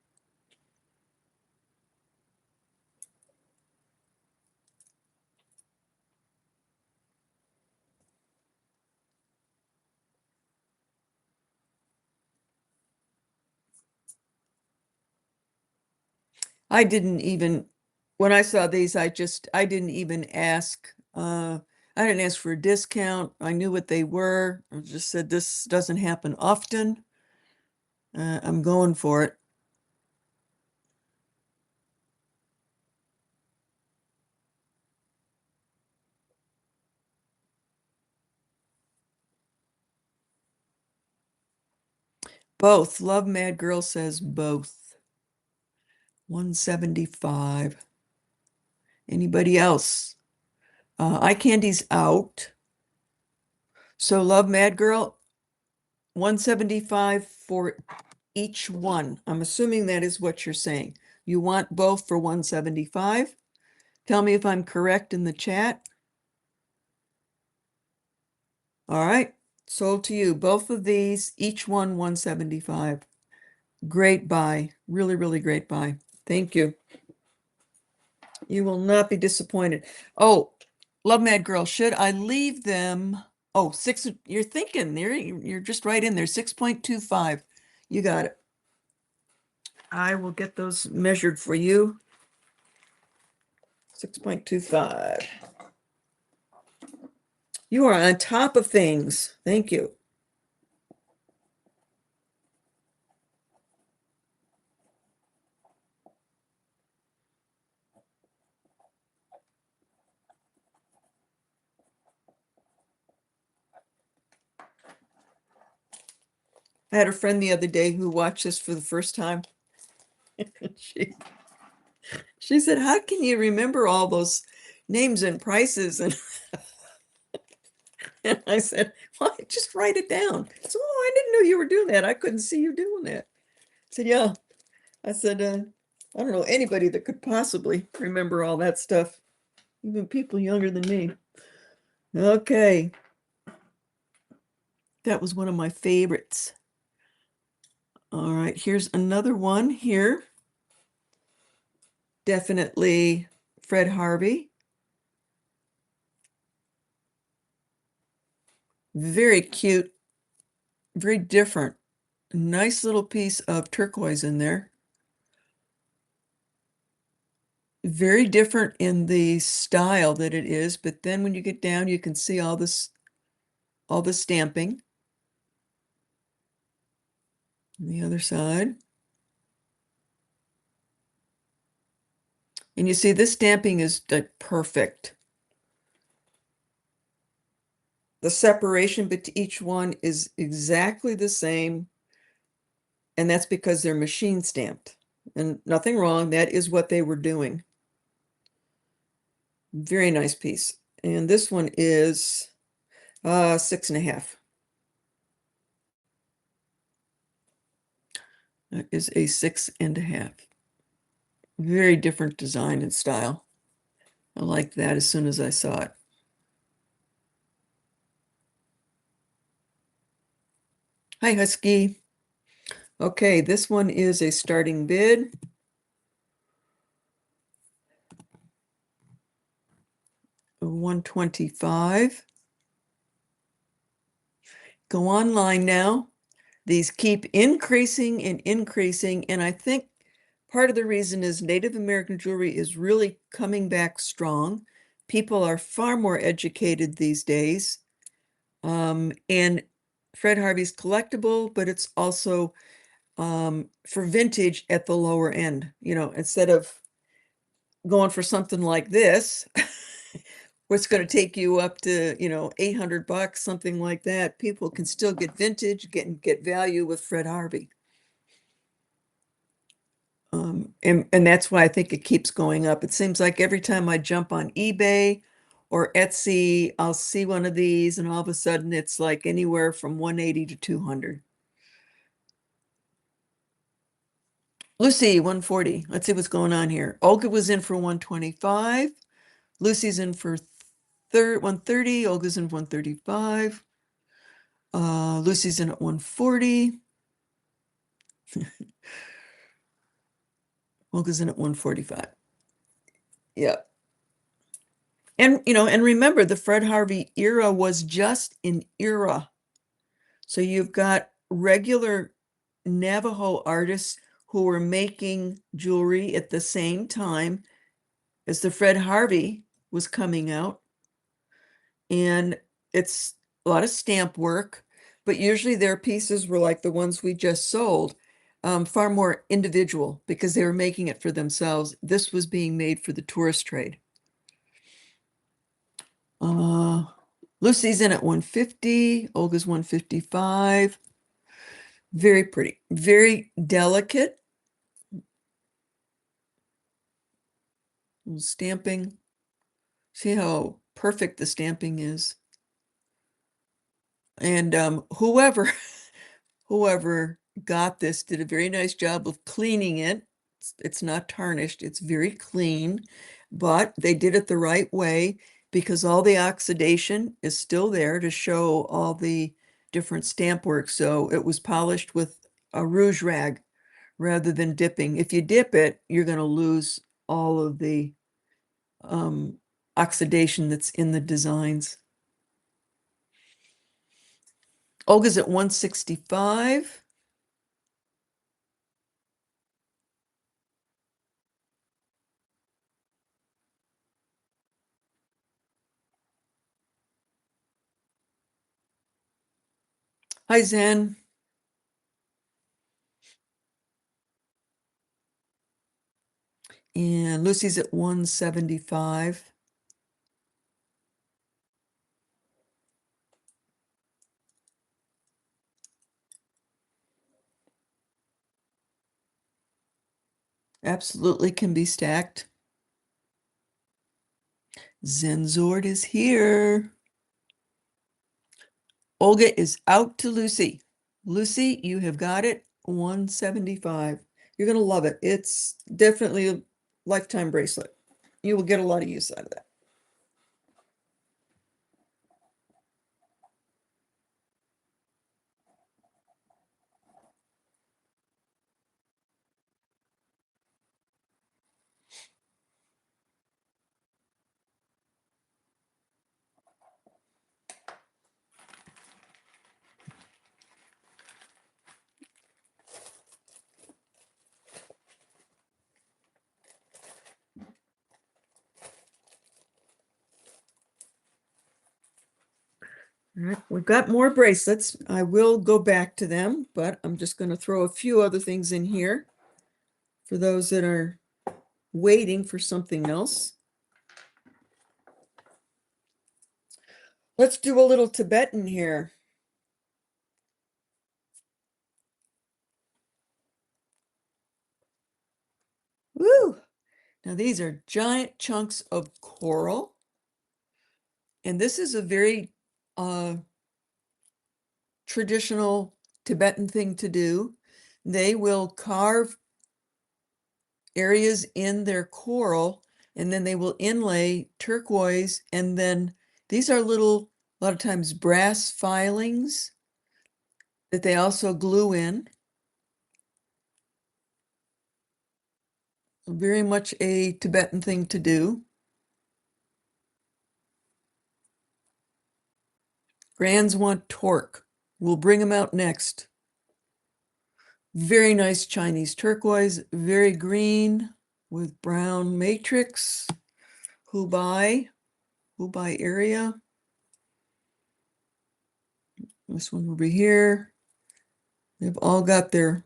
I didn't even, when I saw these, I didn't even ask. I didn't ask for a discount. I knew what they were. I just said, this doesn't happen often. I'm going for it. Both. Love Mad Girl says both. 175. Anybody else? Eye Candy's out. So Love Mad Girl, 175 for each one. I'm assuming that is what you're saying. You want both for 175? Tell me if I'm correct in the chat. All right, sold to you. Both of these, each one 175. Great buy. Really, really great buy. Thank you. You will not be disappointed. Oh, Love Mad Girl, should I leave them? Oh, six, you're thinking there, you're just right in there, 6.25. You got it. I will get those measured for you. 6.25. You are on top of things. Thank you. I had a friend the other day who watched this for the first time. She said, how can you remember all those names and prices? And And I said, well, just write it down. So, oh, I didn't know you were doing that. I couldn't see you doing that. I said, yeah. I said, I don't know anybody that could possibly remember all that stuff, even people younger than me. Okay. That was one of my favorites. All right, here's another one here. Definitely Fred Harvey. Very cute, very different. Nice little piece of turquoise in there. Very different in the style that it is, but then when you get down, you can see all the stamping. On the other side. And you see this stamping is like perfect. The separation between each one is exactly the same, and that's because they're machine stamped. And nothing wrong, that is what they were doing. Very nice piece. And this one is 6.5. That is a 6.5. Very different design and style. I liked that as soon as I saw it. Hi, Husky. Okay, this one is a starting bid. $125. Go online now. These keep increasing and increasing, and I think part of the reason is Native American jewelry is really coming back strong. People are far more educated these days. And Fred Harvey's collectible, but it's also for vintage at the lower end. You know, instead of going for something like this, what's going to take you up to, you know, $800, something like that, people can still get vintage, get value with Fred Harvey. And that's why I think it keeps going up. It seems like every time I jump on eBay or Etsy, I'll see one of these, and all of a sudden it's like anywhere from 180 to 200. Lucy, 140. Let's see what's going on here. Olga was in for 125. Lucy's in for 130. Olga's in 135. Lucy's in at 140. Olga's in at 145. Yeah. And, you know, and remember, the Fred Harvey era was just an era. So you've got regular Navajo artists who were making jewelry at the same time as the Fred Harvey was coming out. And it's a lot of stamp work, but usually their pieces were like the ones we just sold, far more individual because they were making it for themselves. This was being made for the tourist trade. Lucy's in at 150. Olga's 155. Very pretty, very delicate. Stamping. See how perfect the stamping is. And whoever got this did a very nice job of cleaning it. It's not tarnished, it's very clean, but they did it the right way because all the oxidation is still there to show all the different stamp work. So it was polished with a rouge rag rather than dipping. If you dip it, you're going to lose all of the oxidation that's in the designs. Olga's at 165. Hi, Zen. And Lucy's at 175. Absolutely can be stacked. Zenzord is here. Olga is out to Lucy. Lucy, you have got it, 175. You're gonna love it. It's definitely a lifetime bracelet. You will get a lot of use out of that. All right, we've got more bracelets. I will go back to them, but I'm just going to throw a few other things in here for those that are waiting for something else. Let's do a little Tibetan here. Woo! Now these are giant chunks of coral. And this is a very traditional Tibetan thing to do. They will carve areas in their coral and then they will inlay turquoise. And then these are little, a lot of times brass filings that they also glue in. Very much a Tibetan thing to do. Grands want torque. We'll bring them out next. Very nice Chinese turquoise, very green with brown matrix. Hubei area. This one will be here. They've all got their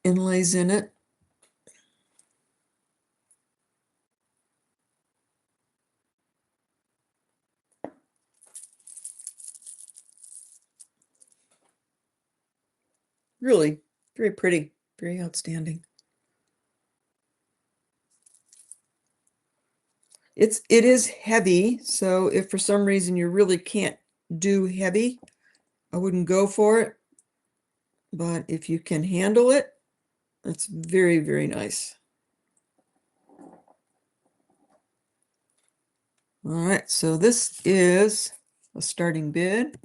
inlays in it. Really, very pretty, very outstanding. It is heavy, so if for some reason you really can't do heavy, I wouldn't go for it. But if you can handle it, it's very, very nice. All right, so this is a starting bid.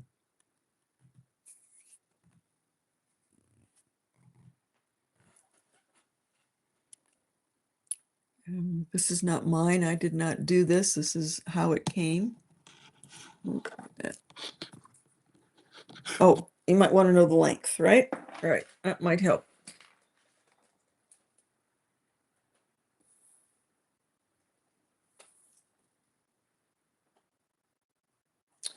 This is not mine. I did not do this. This is how it came. Oh, you might want to know the length, right? All right, that might help.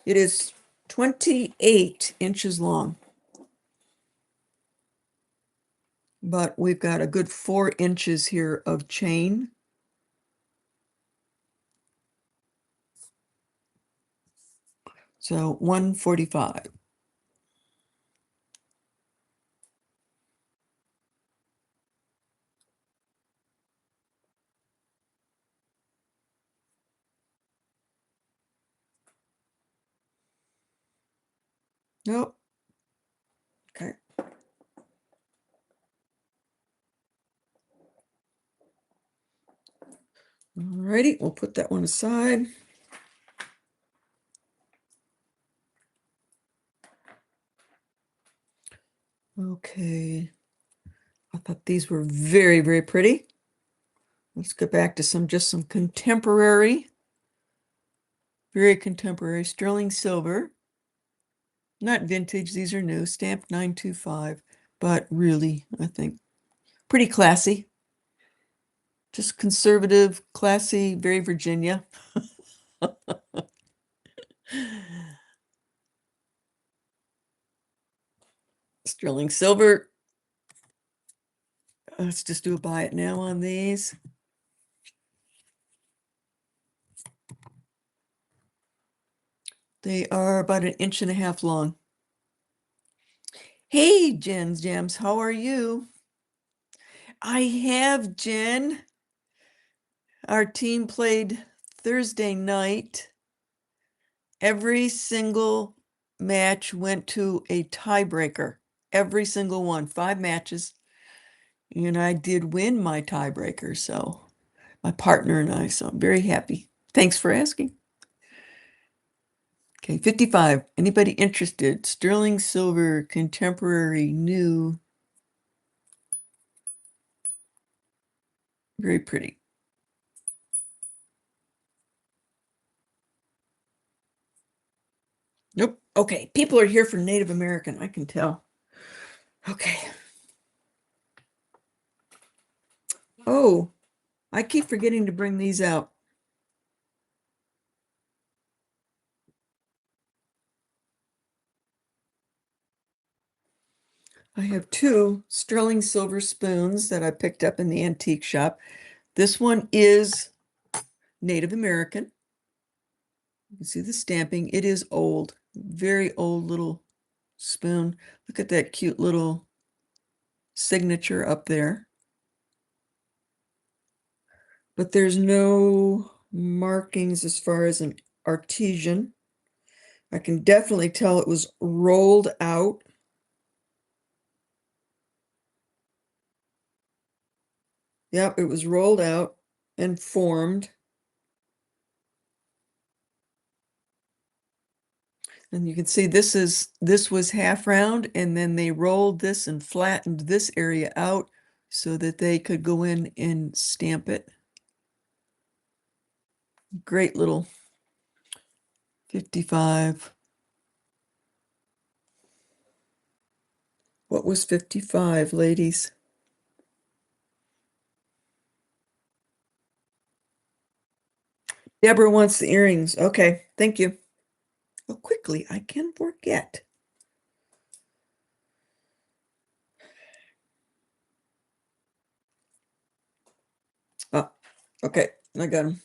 It is 28 inches long. But we've got a good 4 inches here of chain. So 145. Nope. Okay. Alrighty, we'll put that one aside. Okay. I thought these were very, very pretty. Let's go back to just some contemporary, very contemporary sterling silver. Not vintage, these are new, stamped 925, but really, I think, pretty classy. Just conservative, classy, very Virginia. Sterling silver. Let's just do a buy it now on these. They are about 1.5 inches long. Hey, Jen's Gems, how are you? I have, Jen. Our team played Thursday night. Every single match went to a tiebreaker. Every single one, 5 matches. And I did win my tiebreaker, so my partner and I, so I'm very happy. Thanks for asking. Okay, 55. Anybody interested? Sterling silver, contemporary, new. Very pretty. Nope. Okay, people are here for Native American, I can tell. Okay. Oh, I keep forgetting to bring these out. I have 2 sterling silver spoons that I picked up in the antique shop. This one is Native American. You can see the stamping. It is old, very old little spoon. Look at that cute little signature up there. But there's no markings as far as an artesian. I can definitely tell it was rolled out. Yep, it was rolled out and formed. And you can see this was half round, and then they rolled this and flattened this area out so that they could go in and stamp it. Great little 55. What was 55, ladies? Deborah wants the earrings. Okay, thank you. Well, quickly, I can forget. Oh, okay, I got them.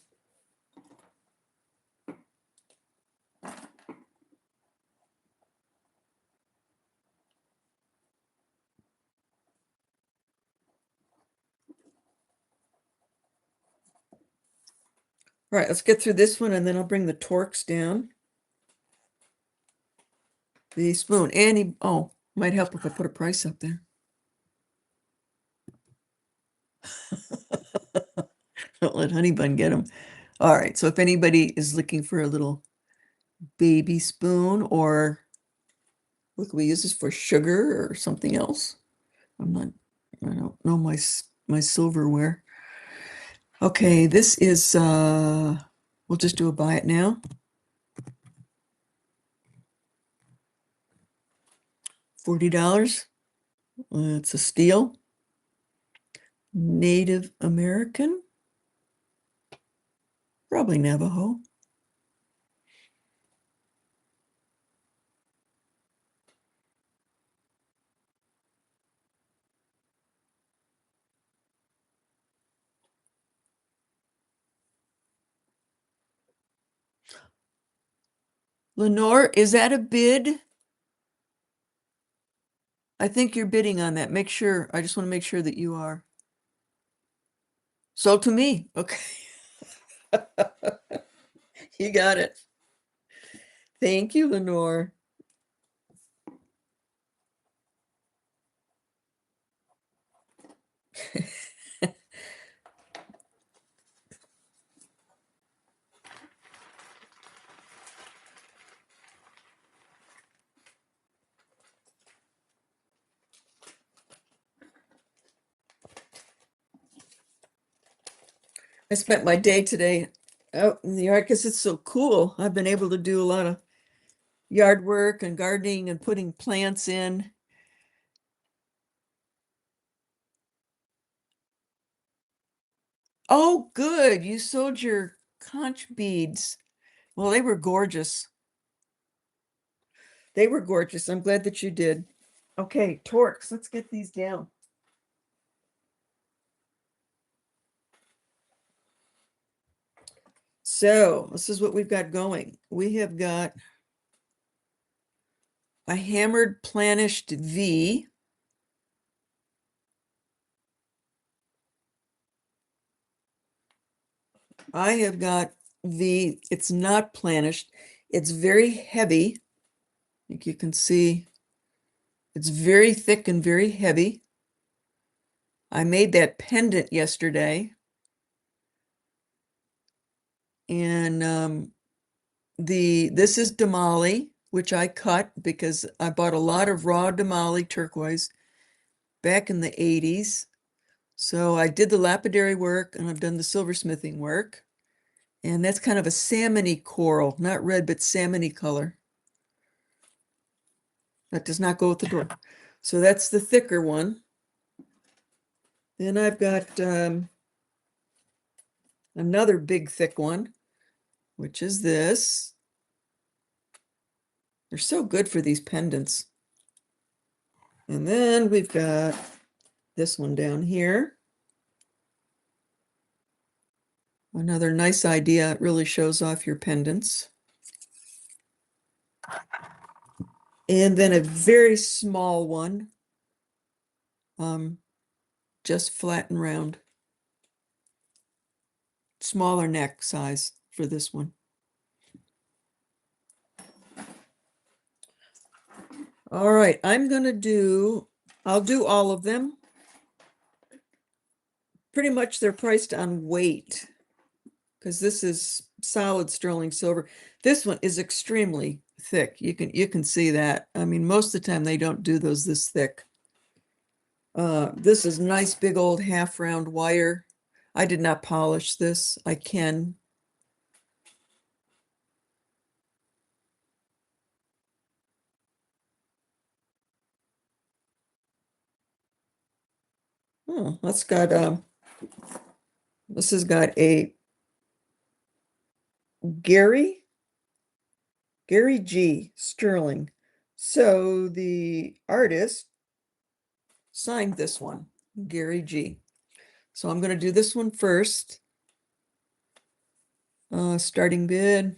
All right, let's get through this one and then I'll bring the torques down. The spoon. Annie, oh, might help if I put a price up there. Don't let Honeybun get them. All right, so if anybody is looking for a little baby spoon, or what can we use this for, sugar or something else? I don't know my silverware. Okay, this is we'll just do a buy it now. $40. It's a steel. Native American. Probably Navajo. Lenore, is that a bid? I think you're bidding on that. Make sure. I just want to make sure that you are. Sold to me. Okay. You got it. Thank you, Lenore. I spent my day today out in the yard because it's so cool. I've been able to do a lot of yard work and gardening and putting plants in. Oh, good. You sold your conch beads. Well, they were gorgeous. They were gorgeous. I'm glad that you did. Okay, torques. Let's get these down. So this is what we've got going. We have got a hammered planished V. I have got V. It's not planished. It's very heavy. I think you can see it's very thick and very heavy. I made that pendant yesterday. And this is Damali, which I cut because I bought a lot of raw Damali turquoise back in the 80s. So I did the lapidary work and I've done the silversmithing work. And that's kind of a salmony coral, not red, but salmony color. That does not go with the door. So that's the thicker one. Then I've got another big thick one, which is this. They're so good for these pendants. And then we've got this one down here. Another nice idea. It really shows off your pendants. And then a very small one, just flat and round. Smaller neck size for this one. All right, I'll do all of them. Pretty much they're priced on weight because this is solid sterling silver. This one is extremely thick. You can see that. I mean, most of the time they don't do those this thick. This is nice big old half round wire. I did not polish this. I can. Oh, that's got this has got a Gary G. Sterling. So the artist signed this one, Gary G. So I'm going to do this one first. Starting bid.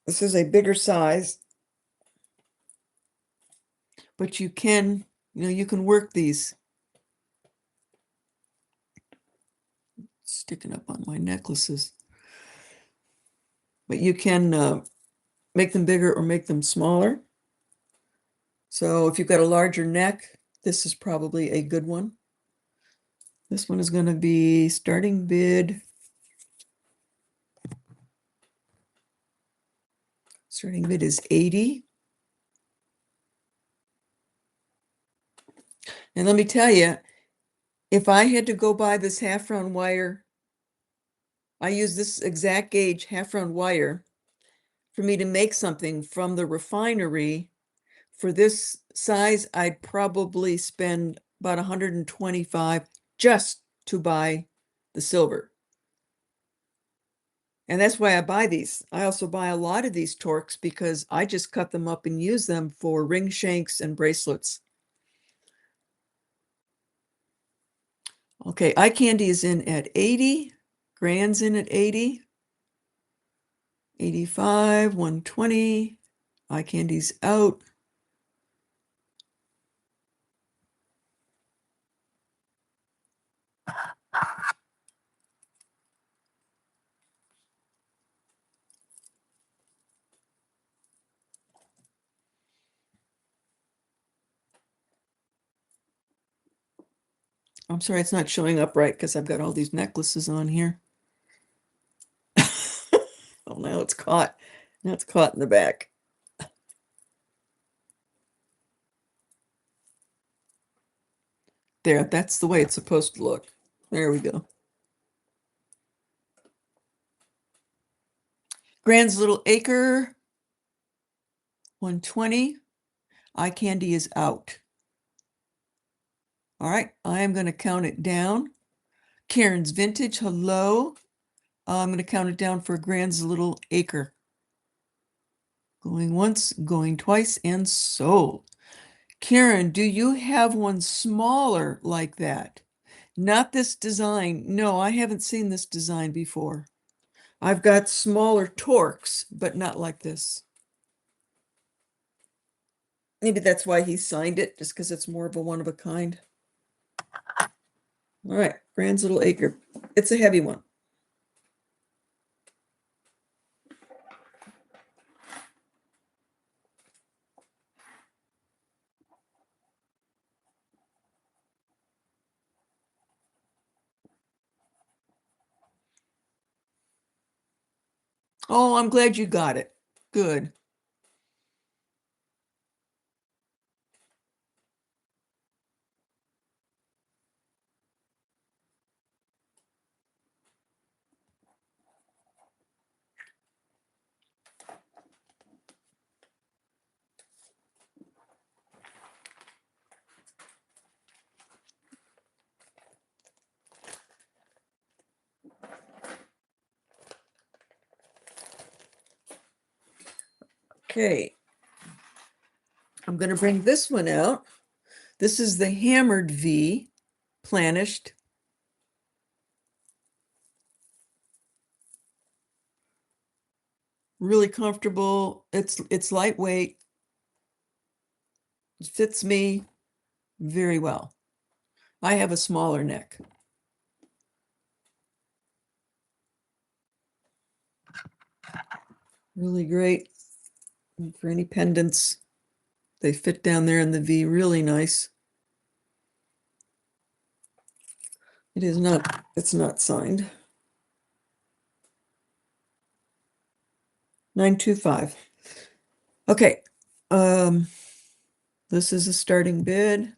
This is a bigger size, but you can work these. Sticking up on my necklaces. But you can make them bigger or make them smaller. So if you've got a larger neck, this is probably a good one. This one is going to be starting bid. Starting bid is 80. And let me tell you, if I had to go buy this half round wire, I use this exact gauge half round wire for me to make something from the refinery. For this size, I'd probably spend about 125 just to buy the silver. And that's why I buy these. I also buy a lot of these torques because I just cut them up and use them for ring shanks and bracelets. Okay, eye candy is in at 80. Grand's in at 80. 85, 120. Eye candy's out. I'm sorry, it's not showing up right because I've got all these necklaces on here. Oh, now it's caught. Now it's caught in the back. There, that's the way it's supposed to look. There we go. Grand's Little Acre, 120. Eye candy is out. All right, I am going to count it down. Karen's Vintage, hello. I'm going to count it down for Grand's Little Acre. Going once, going twice, and sold. Karen, do you have one smaller like that? Not this design. No, I haven't seen this design before. I've got smaller torques, but not like this. Maybe that's why he signed it, just because it's more of a one of a kind. All right, Grand's little acre. It's a heavy one. Oh, I'm glad you got it. Good. Okay. I'm going to bring this one out. This is the hammered V, planished. Really comfortable. It's lightweight. It fits me very well. I have a smaller neck. Really great for any pendants. They fit down there in the V really nice. It's not signed. 925. Okay. This is a starting bid.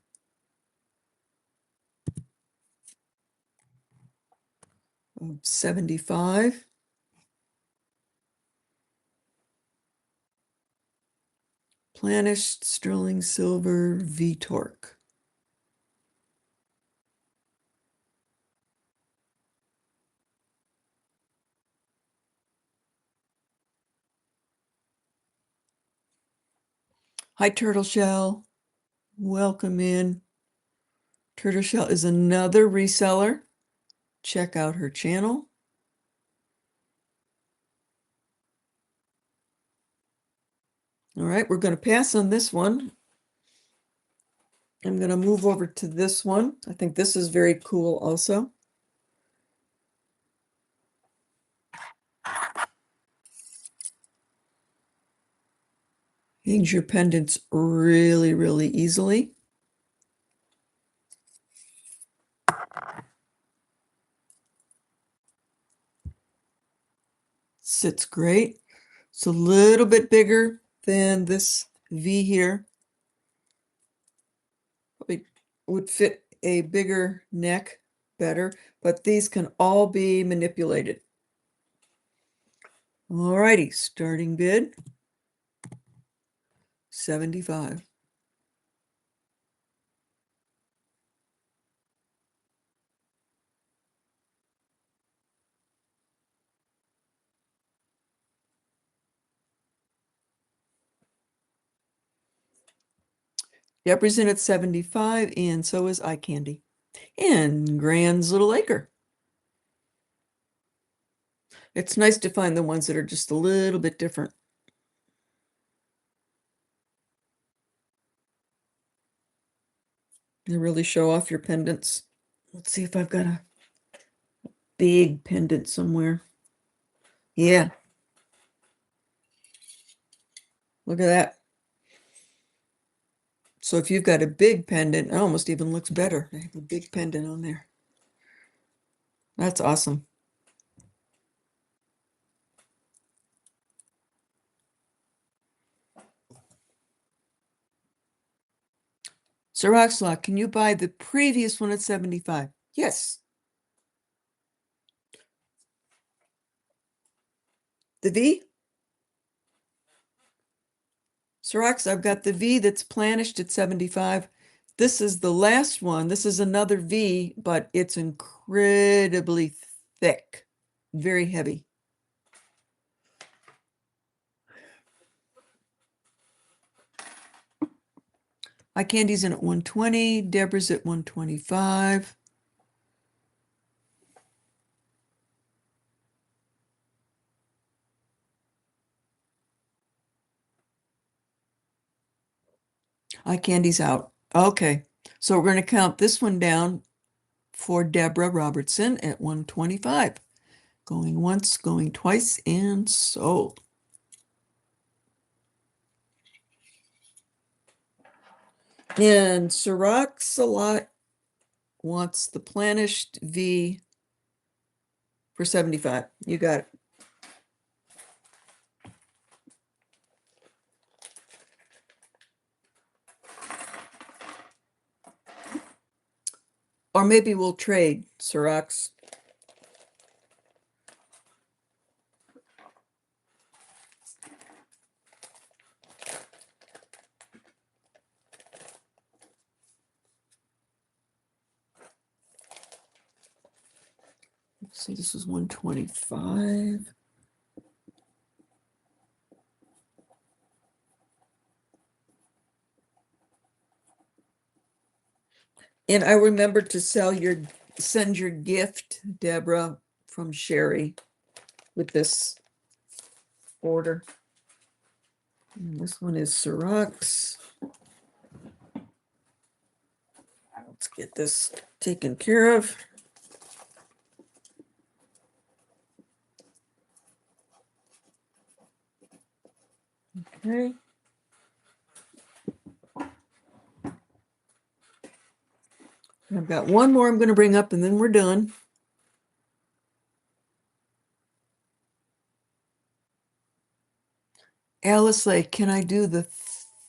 Of 75. Planished sterling silver V torque. Hi, Turtle Shell. Welcome in. Turtle Shell is another reseller. Check out her channel. All right, we're going to pass on this one. I'm going to move over to this one. I think this is very cool also. Hangs your pendants really, really easily. Sits great. It's a little bit bigger than this V here. Probably would fit a bigger neck better, but these can all be manipulated. All righty, starting bid, 75. Represented 75, and so is eye candy. And Grand's Little Acre. It's nice to find the ones that are just a little bit different. They really show off your pendants. Let's see if I've got a big pendant somewhere. Yeah. Look at that. So if you've got a big pendant, it almost even looks better. I have a big pendant on there. That's awesome. Sir Oxlock, can you buy the previous one at 75? Yes. The V? Sir Ox, I've got the V that's planished at 75. This is the last one. This is another V, but it's incredibly thick, very heavy. Eye candy's in at 120. Deborah's at 125. Eye candy's out. Okay, so we're going to count this one down for Deborah Robertson at 125. Going once, going twice, and sold. And Sirach Salat wants the Planished V for 75. You got it. Or maybe we'll trade, Sirach's. Let's see, this is 125. And I remembered to send your gift, Deborah, from Sherry with this order. And this one is Sirach's. Let's get this taken care of. Okay. I've got one more I'm going to bring up and then we're done. Alice Lake, can I do the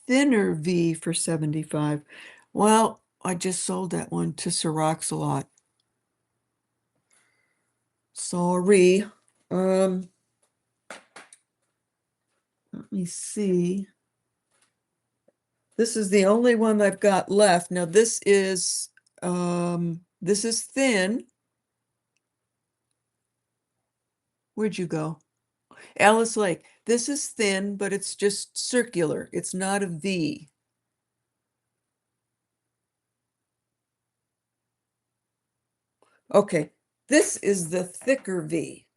thinner V for 75? Well, I just sold that one to Sirach's a lot. Sorry. Let me see. This is the only one I've got left. Now this is thin. Where'd you go? Alice Lake. This is thin, but it's just circular. It's not a V. Okay, this is the thicker V.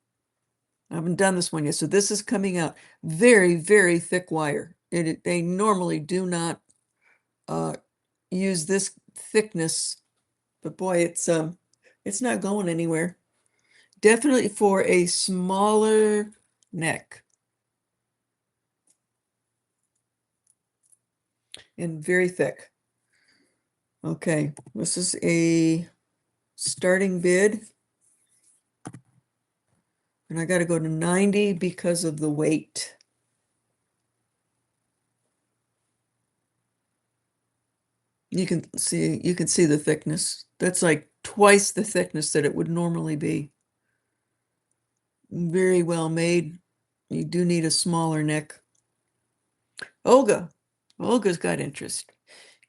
I haven't done this one yet, so this is coming out very, very thick wire. They normally do not use this thickness, but boy, it's not going anywhere. Definitely for a smaller neck. And very thick. Okay, this is a starting bid. And I got to go to 90 because of the weight. You can see the thickness. That's like twice the thickness that it would normally be. Very well made. You do need a smaller neck. Olga's got interest.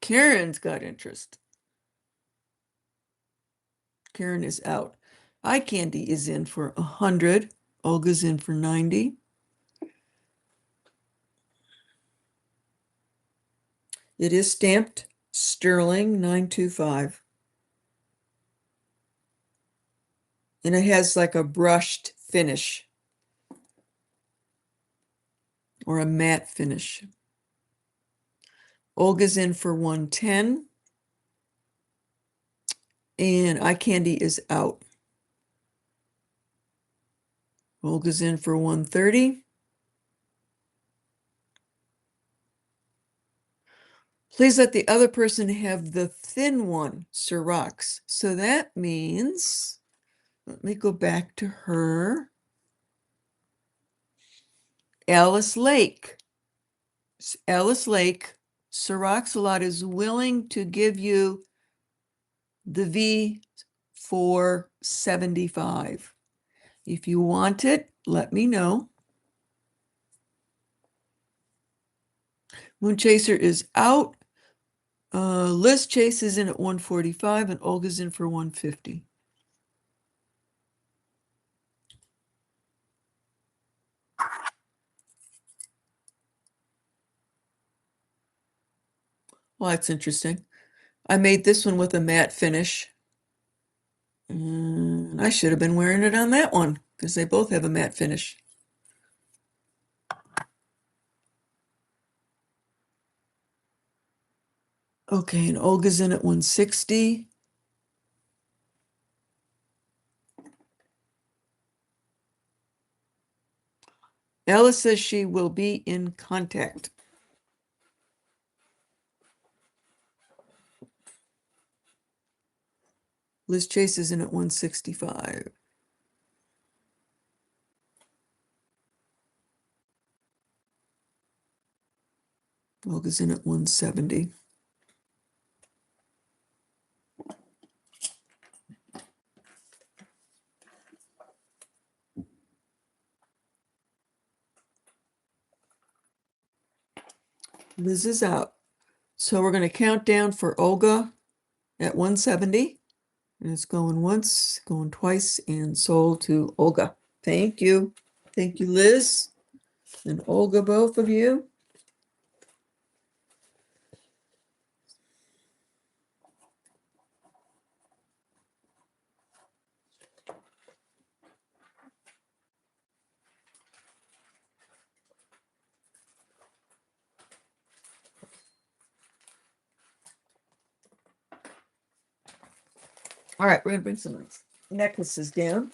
Karen's got interest. Karen is out. Eye Candy is in for 100. Olga's in for 90. It is stamped Sterling 925. And it has like a brushed finish or a matte finish. Olga's in for 110. And Eye Candy is out. Olga's in for 130. Please let the other person have the thin one, Sirach's. So that means, let me go back to her. Alice Lake. Alice Lake, Sirach's a lot is willing to give you the V for 75. If you want it, let me know. Moon Chaser is out. Liz Chase is in at 145 and Olga's in for 150. Well, that's interesting. I made this one with a matte finish. I should have been wearing it on that one because they both have a matte finish. Okay, and Olga's in at 160. Ella says she will be in contact. Liz Chase is in at 165. Olga's in at 170. Liz is out. So we're going to count down for Olga at 170. And it's going once, going twice, and sold to Olga. Thank you. Thank you, Liz and Olga, both of you. All right, we're going to bring some necklaces down.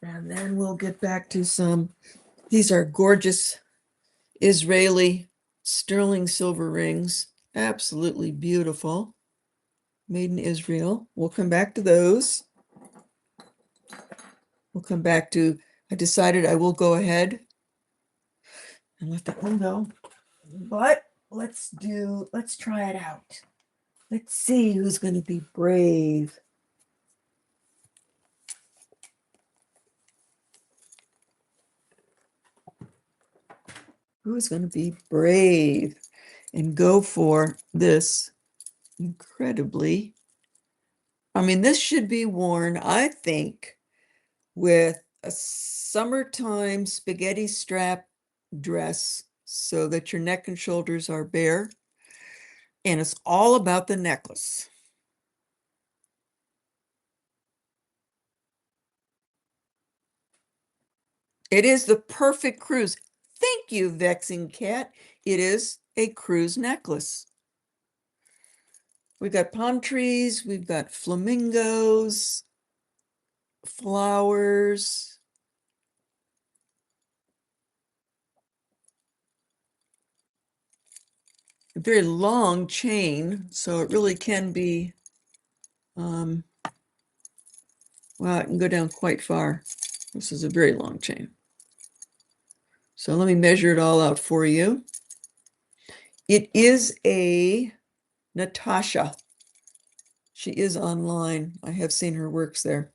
And then we'll get back to some. These are gorgeous Israeli sterling silver rings. Absolutely beautiful. Made in Israel. We'll come back to those. We'll come back to, I decided I will go ahead and let that one go. But let's try it out. Let's see who's going to be brave. Who's going to be brave and go for this incredibly, I mean, this should be worn, I think, with a summertime spaghetti strap dress so that your neck and shoulders are bare. And it's all about the necklace. It is the perfect cruise. Thank you, Vexing Cat. It is a cruise necklace. We've got palm trees, we've got flamingos, flowers. A very long chain, so it really can be, well, it can go down quite far. This is a very long chain. So let me measure it all out for you. It is a Natasha. She is online. I have seen her works there.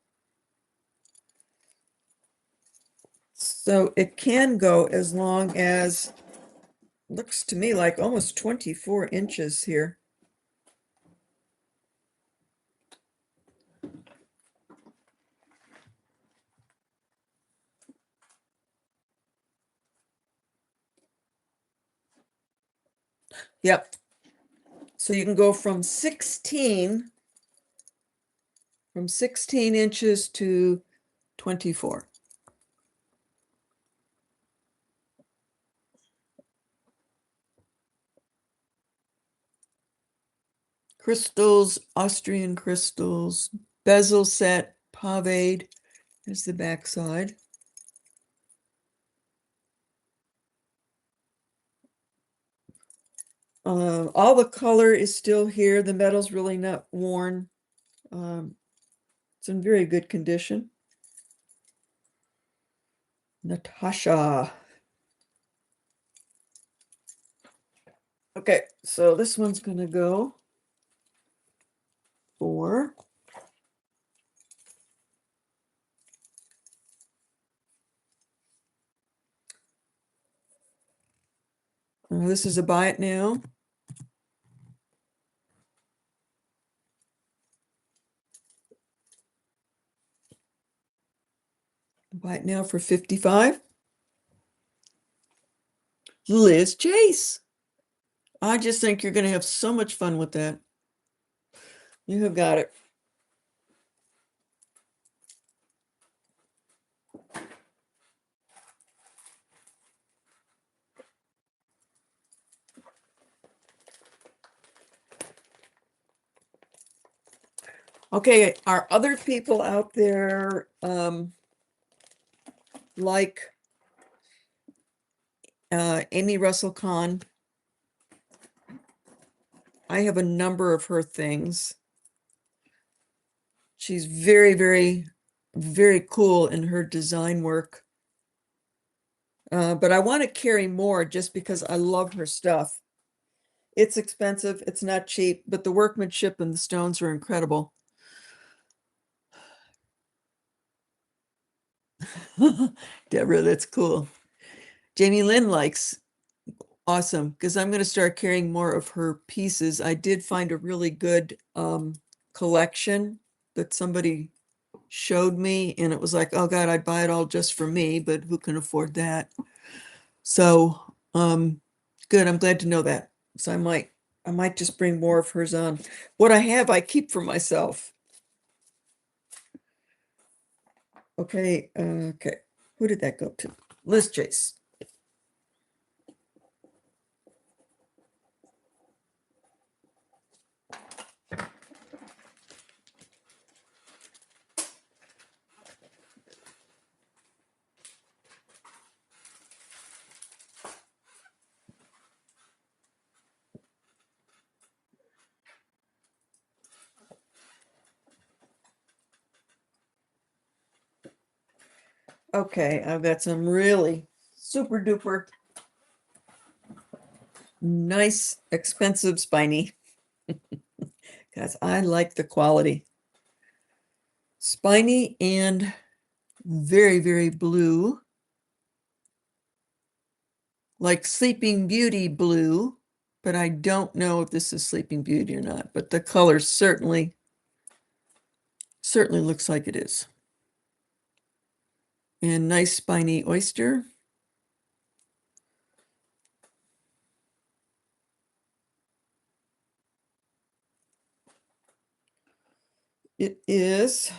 So it can go as long as, looks to me like almost 24 inches here. Yep. So you can go from 16 inches to 24. Crystals, Austrian crystals, bezel set, paved. There's the back side. All the color is still here. The metal's really not worn. It's in very good condition. Natasha. Okay, so this one's going to go for this is a buy it now. Buy it now for 55. Liz Chase. I just think you're going to have so much fun with that. You have got it. Okay, are other people out there like Amy Russell Kahn? I have a number of her things. She's very, very, very cool in her design work. But I want to carry more just because I love her stuff. It's expensive, it's not cheap, but the workmanship and the stones are incredible. Deborah, that's cool. Jamie Lynn likes. Awesome, because I'm going to start carrying more of her pieces. I did find a really good collection that somebody showed me, and it was like, oh God, I'd buy it all just for me, but who can afford that? So, good. I'm glad to know that. So I might just bring more of hers on. What I have, I keep for myself. Okay, okay. Who did that go to? Liz Chase. Okay, I've got some really super duper nice, expensive Spiny. Because I like the quality. Spiny and very, very blue. Like Sleeping Beauty blue, but I don't know if this is Sleeping Beauty or not, but the color certainly looks like it is. And nice spiny oyster. It is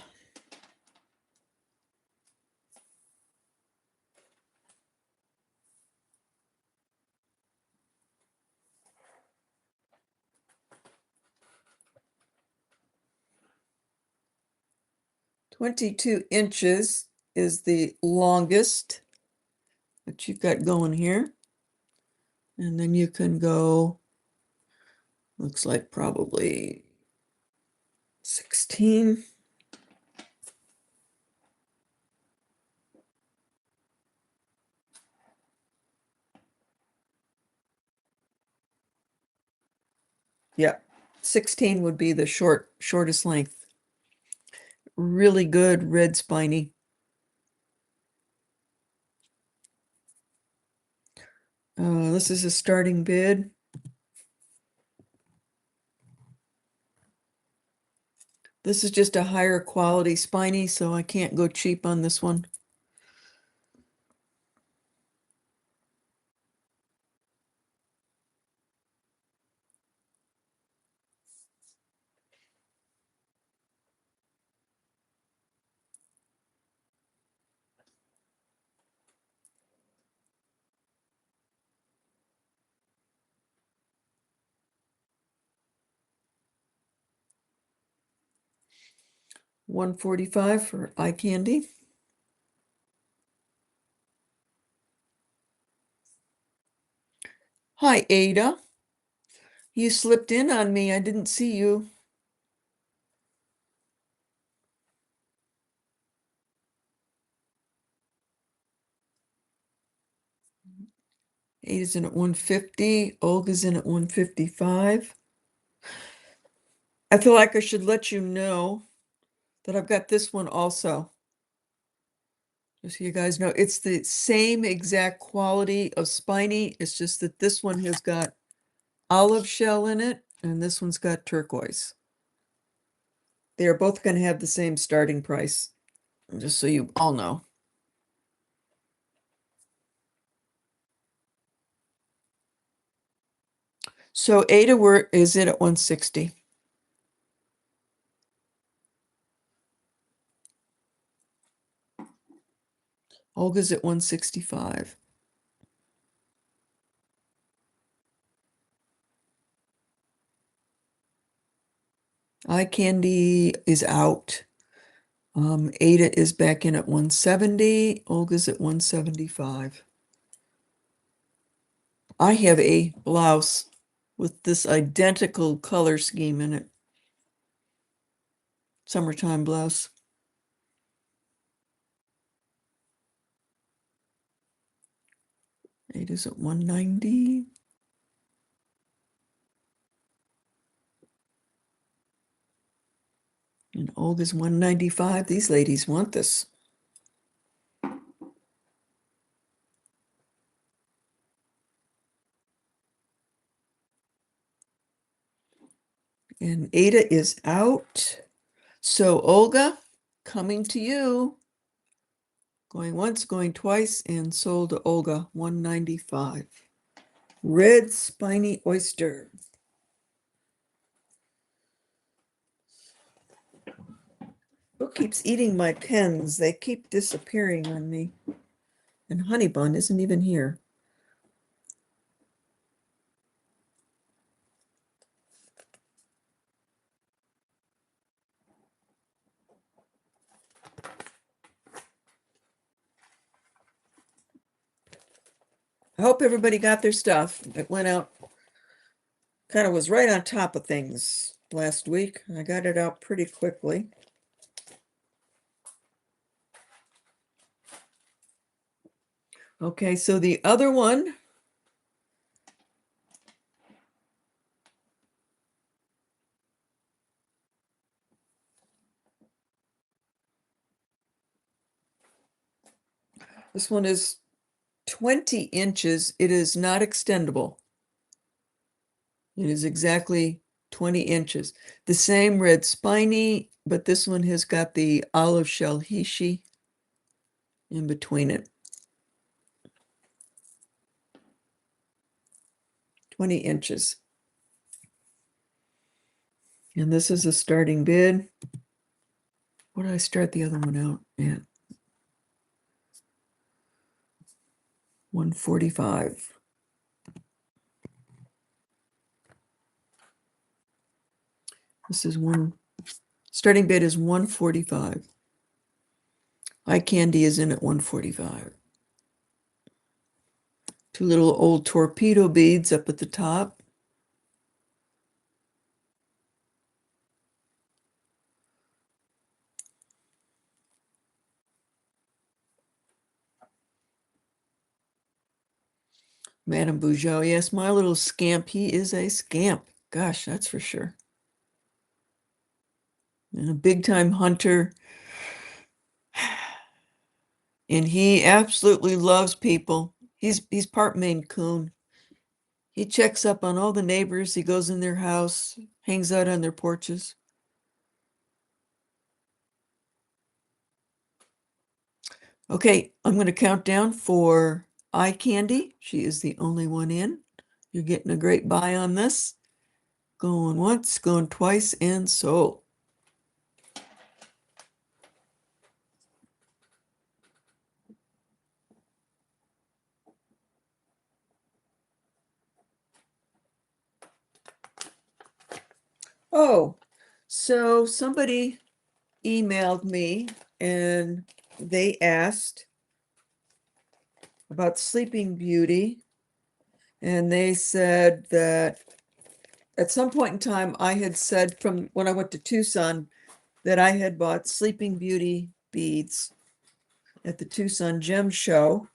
22 inches is the longest that you've got going here. And then you can go, looks like probably 16. Yeah, 16 would be the shortest length. Really good red spiny. This is a starting bid. This is just a higher quality spiny, so I can't go cheap on this one. $145 for eye candy. Hi, Ada. You slipped in on me. I didn't see you. Ada's in at 150. Olga's in at 155. I feel like I should let you know that I've got this one also. Just so you guys know, it's the same exact quality of spiny. It's just that this one has got olive shell in it, and this one's got turquoise. They are both going to have the same starting price, just so you all know. So Ada, where is it at 160? Olga's at 165. Eye Candy is out. Ada is back in at 170. Olga's at 175. I have a blouse with this identical color scheme in it. Summertime blouse. Ada's at 190. And Olga's 195. These ladies want this. And Ada is out. So Olga, coming to you. Going once, going twice, and sold to Olga, 195. Red spiny oyster. Who keeps eating my pens? They keep disappearing on me. And Honey Bun isn't even here. I hope everybody got their stuff. It went out, kind of was right on top of things last week. I got it out pretty quickly. Okay, so the other one, this one is 20 inches. It is not extendable. It is exactly 20 inches. The same red spiny, but this one has got the olive shell hishi in between it. 20 inches. And this is a starting bid. What did I start the other one out at? 145. This is starting bid is 145. Eye Candy is in at 145. Two little old torpedo beads up at the top. Madame Bougeot, yes, my little scamp, he is a scamp. Gosh, that's for sure. And a big-time hunter. And he absolutely loves people. He's part Maine Coon. He checks up on all the neighbors. He goes in their house, hangs out on their porches. Okay, I'm going to count down for Eye Candy. She is the only one in. You're getting a great buy on this. Going once, going twice, and sold. Oh, so somebody emailed me and they asked about Sleeping Beauty. And they said that at some point in time, I had said from when I went to Tucson that I had bought Sleeping Beauty beads at the Tucson Gem Show.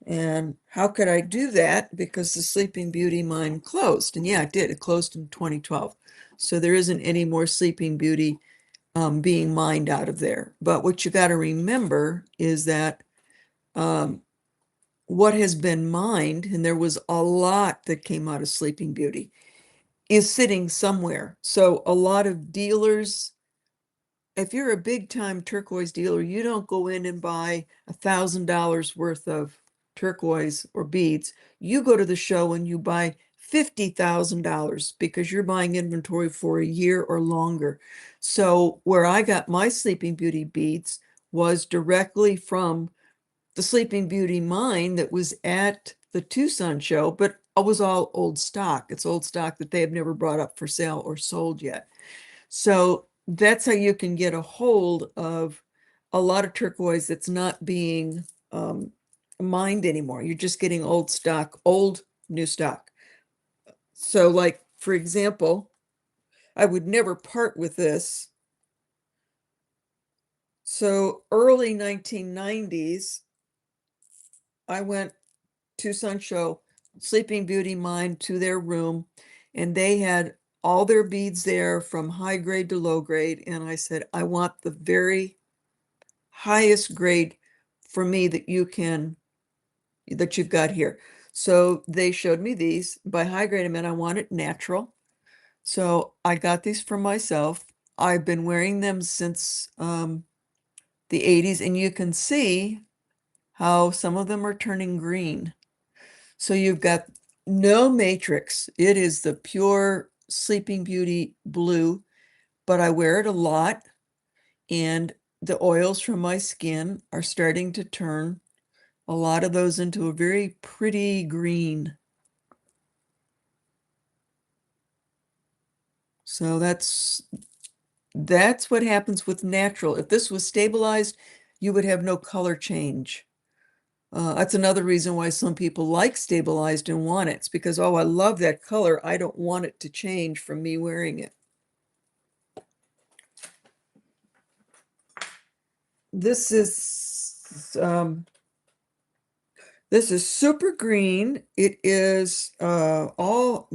And how could I do that? Because the Sleeping Beauty mine closed. And yeah, it did. It closed in 2012. So there isn't any more Sleeping Beauty being mined out of there. But what you got to remember is that what has been mined, and there was a lot that came out of Sleeping Beauty, is sitting somewhere. So a lot of dealers, if you're a big time turquoise dealer, you don't go in and buy $1,000 worth of turquoise or beads. You go to the show and you buy $50,000 because you're buying inventory for a year or longer. So where I got my Sleeping Beauty beads was directly from the Sleeping Beauty mine that was at the Tucson show, but it was all old stock. It's old stock that they have never brought up for sale or sold yet. So that's how you can get a hold of a lot of turquoise that's not being mined anymore. You're just getting old stock, old new stock. So like, for example, I would never part with this. So early 1990s, I went to Show, Sleeping Beauty mine to their room, and they had all their beads there from high grade to low grade. And I said, I want the very highest grade for me that you've got here. So they showed me these. By high grade, I meant I want it natural. So I got these for myself. I've been wearing them since the 80s, and you can see how some of them are turning green. So you've got no matrix. It is the pure Sleeping Beauty blue, but I wear it a lot, and the oils from my skin are starting to turn a lot of those into a very pretty green. So that's what happens with natural. If this was stabilized, you would have no color change. That's another reason why some people like stabilized and want it. It's because, oh, I love that color. I don't want it to change from me wearing it. This is super green. It is all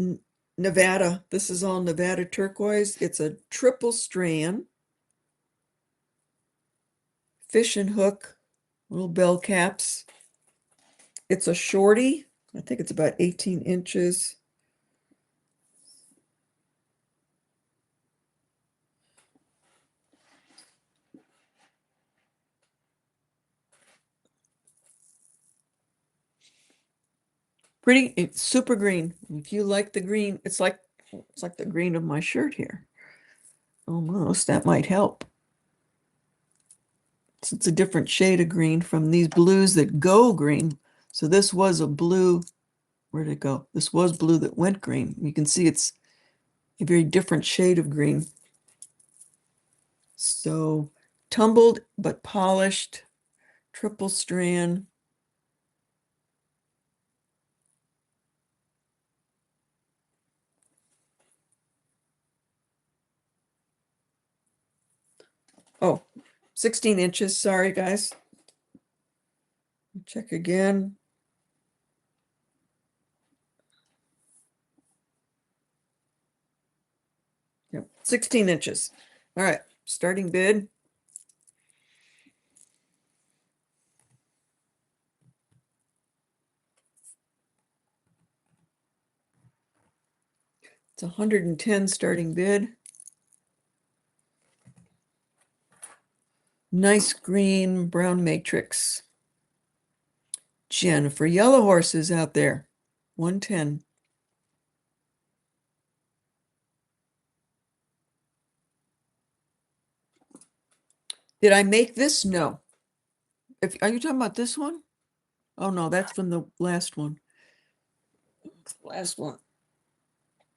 Nevada. This is all Nevada turquoise. It's a triple strand. Fish and hook, little bell caps. It's a shorty. I think it's about 18 inches. Pretty, it's super green. If you like the green, it's like the green of my shirt here. Almost, that might help. So it's a different shade of green from these blues that go green. So this was a blue. Where'd it go? This was blue that went green. You can see it's a very different shade of green. So tumbled but polished, triple strand. Oh, 16 inches. Sorry, guys. Check again. Yep, 16 inches. All right, starting bid. It's 110 starting bid. Nice green brown matrix. Jennifer Yellow Horses out there. 110. Did I make this? No. Are you talking about this one? Oh no, that's from the last one. Last one.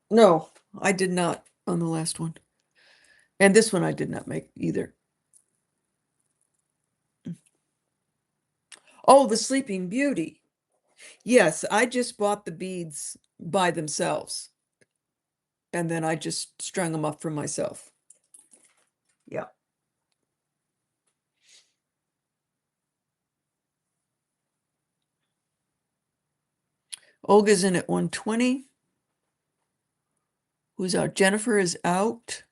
No, I did not on the last one. And this one I did not make either. Oh, the Sleeping Beauty. Yes, I just bought the beads by themselves. And then I just strung them up for myself. Yeah. Olga's in at 120. Who's out? Jennifer is out.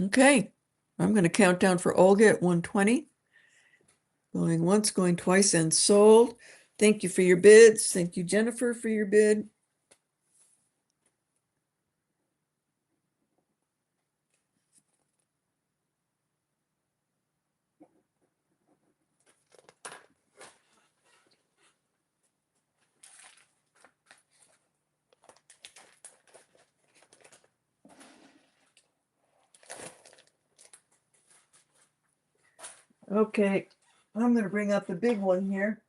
Okay. I'm going to count down for Olga at 120. Going once, going twice, and sold. Thank you for your bids. Thank you, Jennifer, for your bid. Okay. I'm going to bring up the big one here.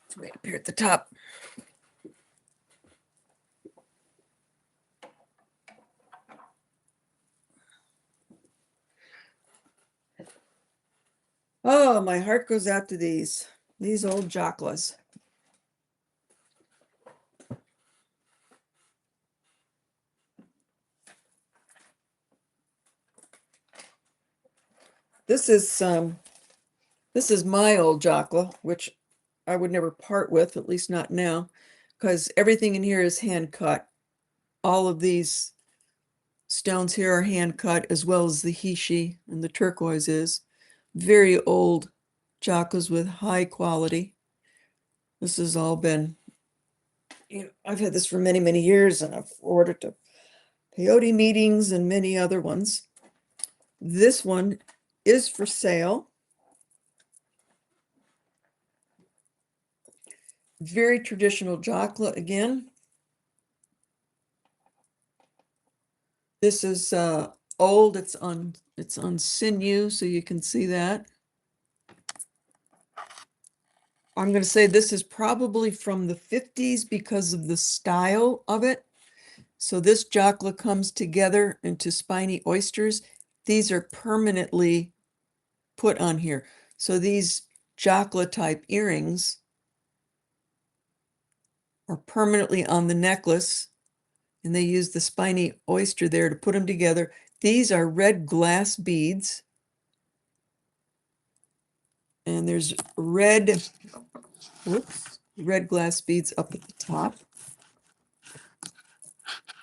It's right up here at the top. Oh, my heart goes out to these old Jacas. This is my old Jaca, which I would never part with, at least not now, because everything in here is hand cut. All of these stones here are hand cut, as well as the Hishi and the turquoise is. Very old Jacas with high quality. This has all been, I've had this for many, many years, and I've ordered to peyote meetings and many other ones. This one is for sale. Very traditional Jaca again. This is old. It's on sinew, so you can see that. I'm going to say this is probably from the 50s because of the style of it. So this Jaca comes together into spiny oysters. These are permanently put on here. So these Jaca type earrings are permanently on the necklace, and they use the spiny oyster there to put them together. These are red glass beads, and there's red glass beads up at the top.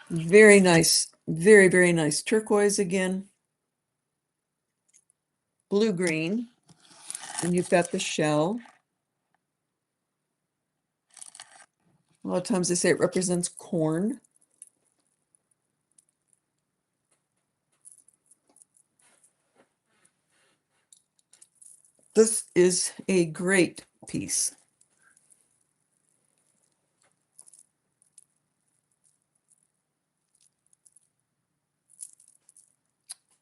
Very nice, very, very nice. Turquoise again, blue-green, and you've got the shell. A lot of times they say it represents corn. This is a great piece.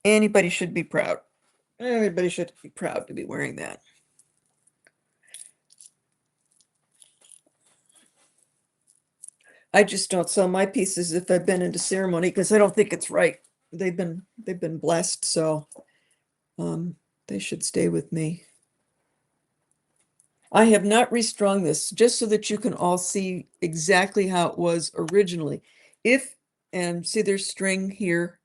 Anybody should be proud. Everybody should be proud to be wearing that. I just don't sell my pieces if I've been into ceremony because I don't think it's right. They've been blessed, so they should stay with me. I have not restrung this, just so that you can all see exactly how it was originally. And see there's string here.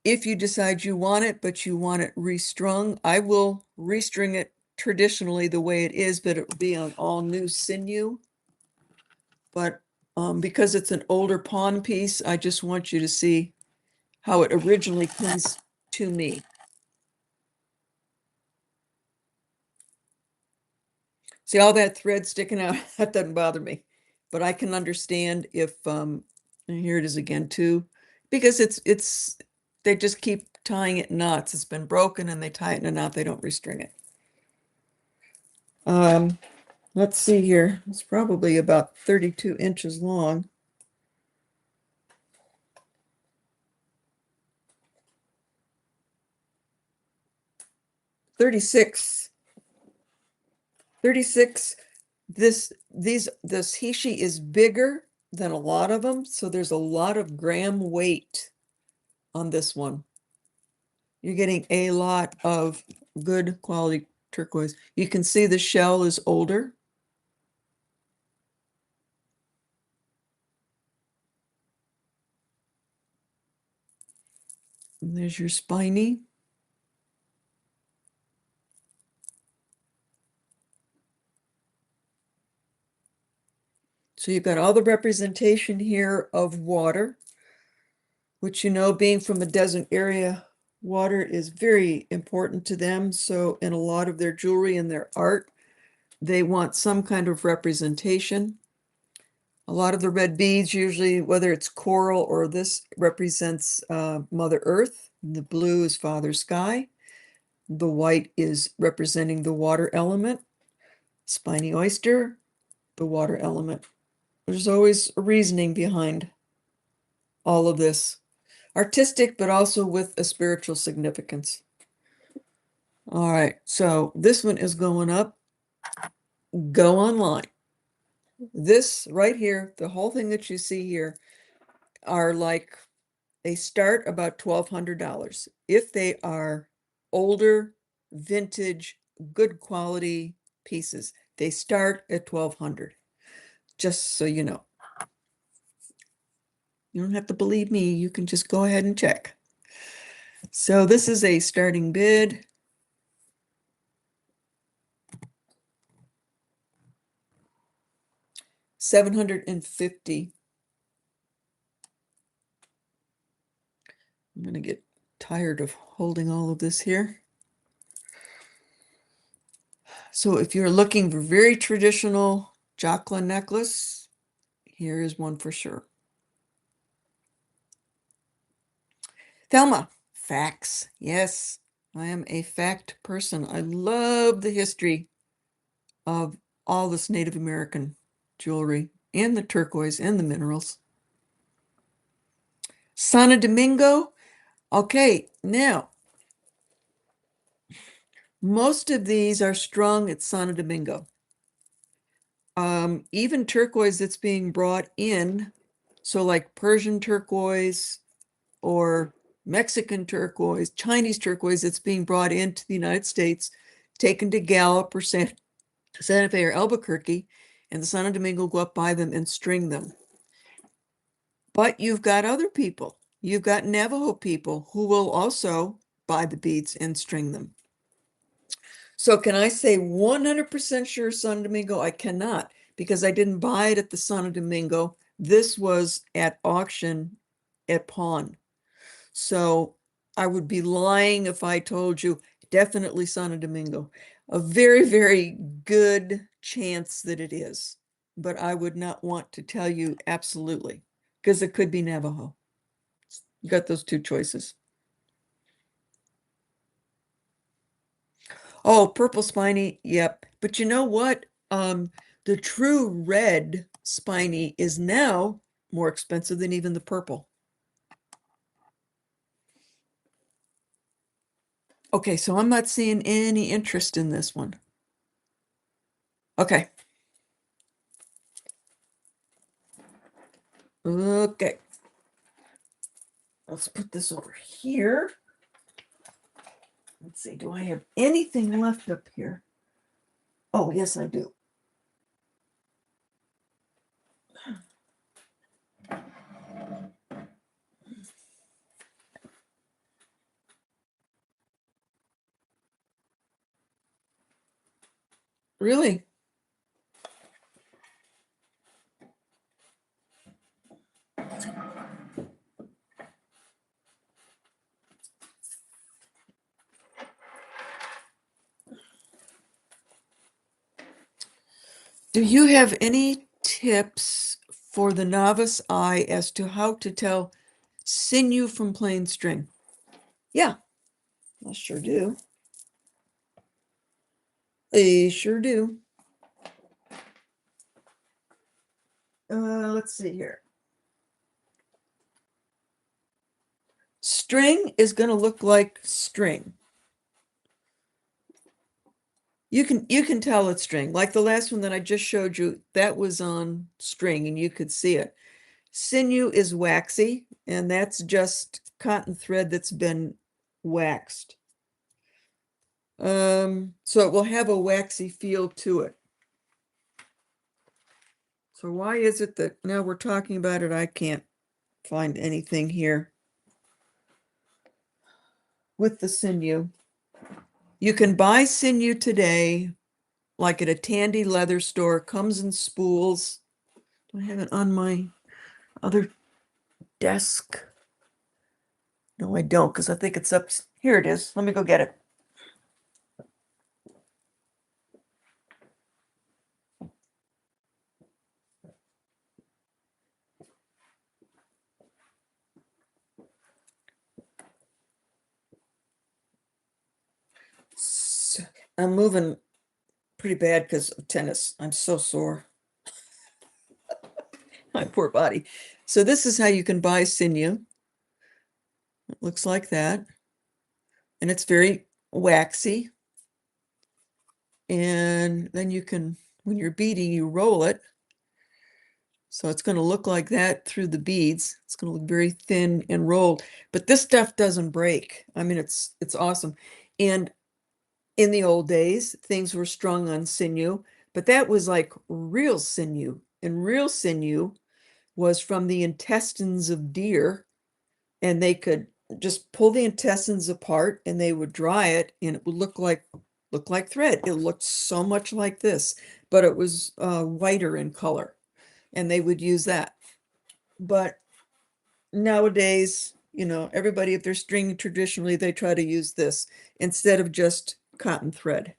If you decide you want it, but you want it restrung, I will restring it traditionally the way it is, but it will be on all new sinew. But because it's an older pawn piece, I just want you to see how it originally comes to me. See all that thread sticking out? That doesn't bother me, but I can understand if, and here it is again too, because they just keep tying it in knots. It's been broken and they tie it in a knot. They don't restring it. Let's see here. It's probably about 32 inches long. 36. 36. This Hishi is bigger than a lot of them, so there's a lot of gram weight on this one. You're getting a lot of good quality turquoise. You can see the shell is older. And there's your spiny. So you've got all the representation here of water, which, being from a desert area, water is very important to them. So in a lot of their jewelry and their art, they want some kind of representation. A lot of the red beads, usually, whether it's coral or this, represents Mother Earth. The blue is Father Sky. The white is representing the water element. Spiny oyster, the water element. There's always a reasoning behind all of this. Artistic, but also with a spiritual significance. All right, so this one is going up. Go online. This right here, the whole thing that you see here are like, they start about $1,200. If they are older, vintage, good quality pieces, they start at 1,200. Just so you know. You don't have to believe me, you can just go ahead and check. So this is a starting bid. $750. I'm gonna get tired of holding all of this here. So if you're looking for very traditional Jaca necklace, here is one for sure. Thelma, facts. Yes, I am a fact person. I love the history of all this Native American jewelry and the turquoise and the minerals. Santo Domingo. Okay, now, most of these are strung at Santo Domingo. Even turquoise that's being brought in, so like Persian turquoise or Mexican turquoise, Chinese turquoise that's being brought into the United States, taken to Gallup or Santa Fe or Albuquerque, and the Santo Domingo go up by them and string them. But you've got other people. You've got Navajo people who will also buy the beads and string them. So can I say 100% sure Santo Domingo? I cannot, because I didn't buy it at the Santo Domingo. This was at auction at pawn. So I would be lying if I told you definitely Santo Domingo. A very, very good chance that it is, but I would not want to tell you absolutely, because it could be Navajo. You got those two choices. Oh, purple spiny, yep. But you know what? The true red spiny is now more expensive than even the purple. Okay, so I'm not seeing any interest in this one. Okay. Okay. Let's put this over here. Let's see, do I have anything left up here? Oh, yes, I do. Really? Do you have any tips for the novice eye as to how to tell sinew from plain string? Yeah, I sure do. I sure do. Let's see here. String is going to look like string. You can tell it's string. Like the last one that I just showed you, that was on string and you could see it. Sinew is waxy, and that's just cotton thread that's been waxed. So it will have a waxy feel to it. So why is it that now we're talking about it, I can't find anything here with the sinew? You can buy sinew today, like at a Tandy leather store, comes in spools. Do I have it on my other desk? No, I don't, because I think it's up. Here it is. Let me go get it. So, I'm moving pretty bad because of tennis. I'm so sore. My poor body. So this is how you can buy sinew. It looks like that. And it's very waxy. And then you can, when you're beading, you roll it. So it's going to look like that through the beads. It's going to look very thin and rolled, but this stuff doesn't break. I mean, it's awesome. And in the old days, things were strung on sinew, but that was like real sinew. And real sinew was from the intestines of deer, and they could just pull the intestines apart and they would dry it, and it would look like thread. It looked so much like this, but it was whiter in color, and they would use that. But nowadays, you know, everybody, if they're stringing traditionally, they try to use this instead of just cotton thread.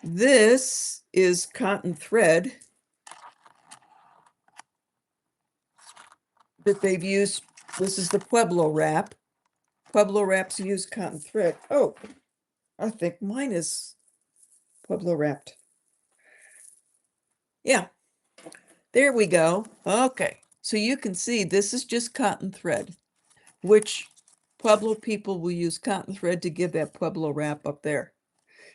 This is cotton thread that they've used. This is the Pueblo wrap. Pueblo wraps use cotton thread. Oh, I think mine is Pueblo wrapped. Yeah, there we go. Okay, so you can see this is just cotton thread, which Pueblo people will use cotton thread to give that Pueblo wrap up there.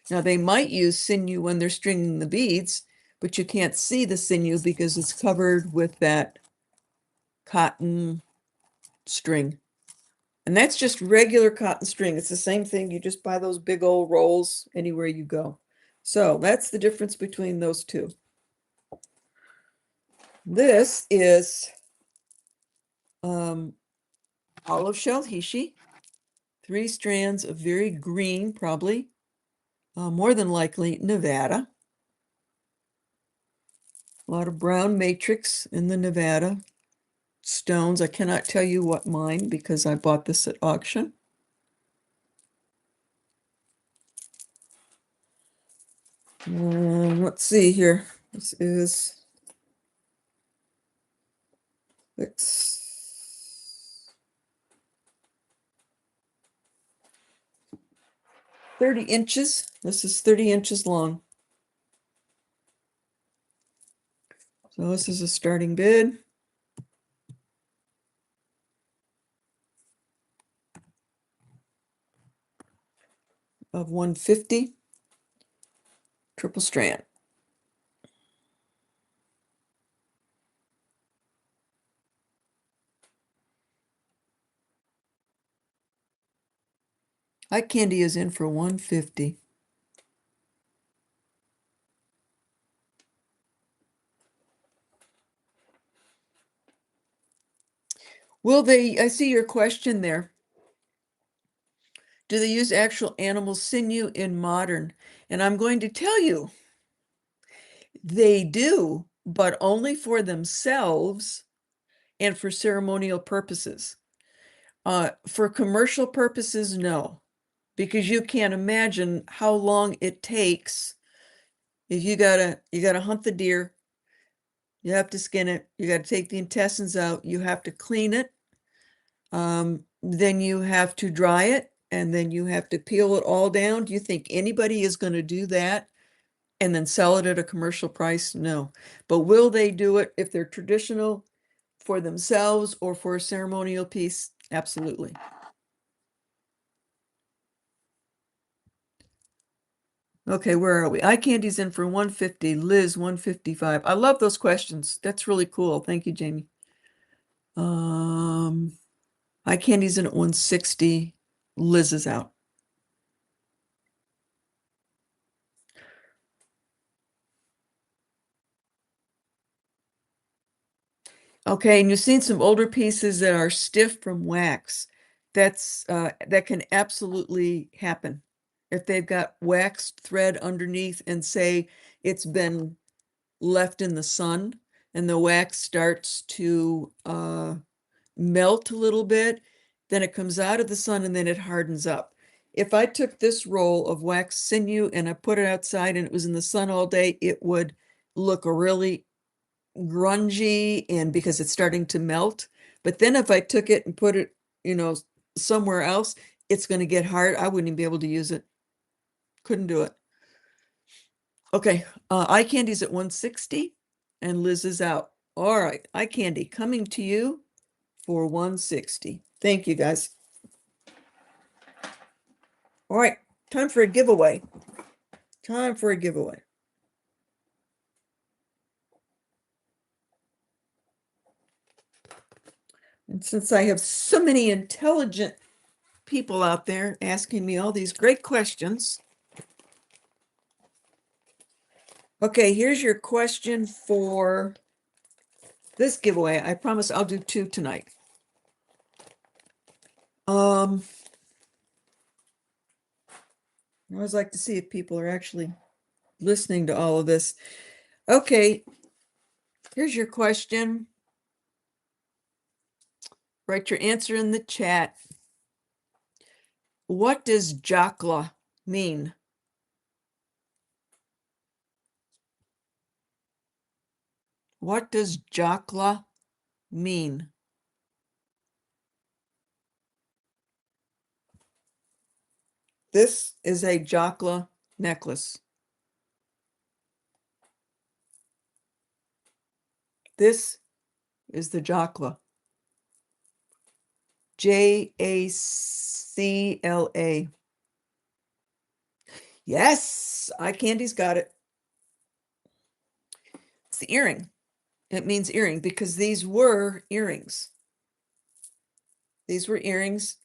Now they might use sinew when they're stringing the beads, but you can't see the sinew because it's covered with that cotton string. And that's just regular cotton string. It's the same thing. You just buy those big old rolls anywhere you go. So that's the difference between those two. This is olive shell hishi, 3 strands of very green, probably, more than likely Nevada. A lot of brown matrix in the Nevada stones. I cannot tell you what mine because I bought this at auction. Let's see here. This is it's 30 inches. This is 30 inches long. So this is a starting bid. Of 150, triple strand. Eye candy is in for 150. Will they, I see your question there. Do they use actual animal sinew in modern? And I'm going to tell you, they do, but only for themselves and for ceremonial purposes. For commercial purposes, no, because you can't imagine how long it takes. If you gotta hunt the deer, you have to skin it, you got to take the intestines out, you have to clean it, then you have to dry it, and then you have to peel it all down. Do you think anybody is going to do that and then sell it at a commercial price? No. But will they do it if they're traditional for themselves or for a ceremonial piece? Absolutely. Okay, where are we? Eye candy's in for 150, Liz 155. I love those questions. That's really cool. Thank you, Jamie. Eye candy's in at 160. Liz is out. Okay, and you've seen some older pieces that are stiff from wax. That can absolutely happen. If they've got waxed thread underneath and say it's been left in the sun and the wax starts to melt a little bit, then it comes out of the sun and then it hardens up. If I took this roll of wax sinew and I put it outside and it was in the sun all day, it would look really grungy and because it's starting to melt. But then if I took it and put it, you know, somewhere else, it's going to get hard. I wouldn't even be able to use it. Couldn't do it. Okay, eye candy's at 160 and Liz is out. All right, eye candy coming to you for 160. Thank you, guys. All right, time for a giveaway. Time for a giveaway. And since I have so many intelligent people out there asking me all these great questions. Okay, here's your question for this giveaway. I promise I'll do 2 tonight. I always like to see if people are actually listening to all of this. Okay, here's your question. Write your answer in the chat. What does Jaca mean? What does Jaca mean? This is a Jaca necklace. This is the Jaca. Jacla. Yes, eye candy's got it. It's the earring. It means earring because these were earrings. These were earrings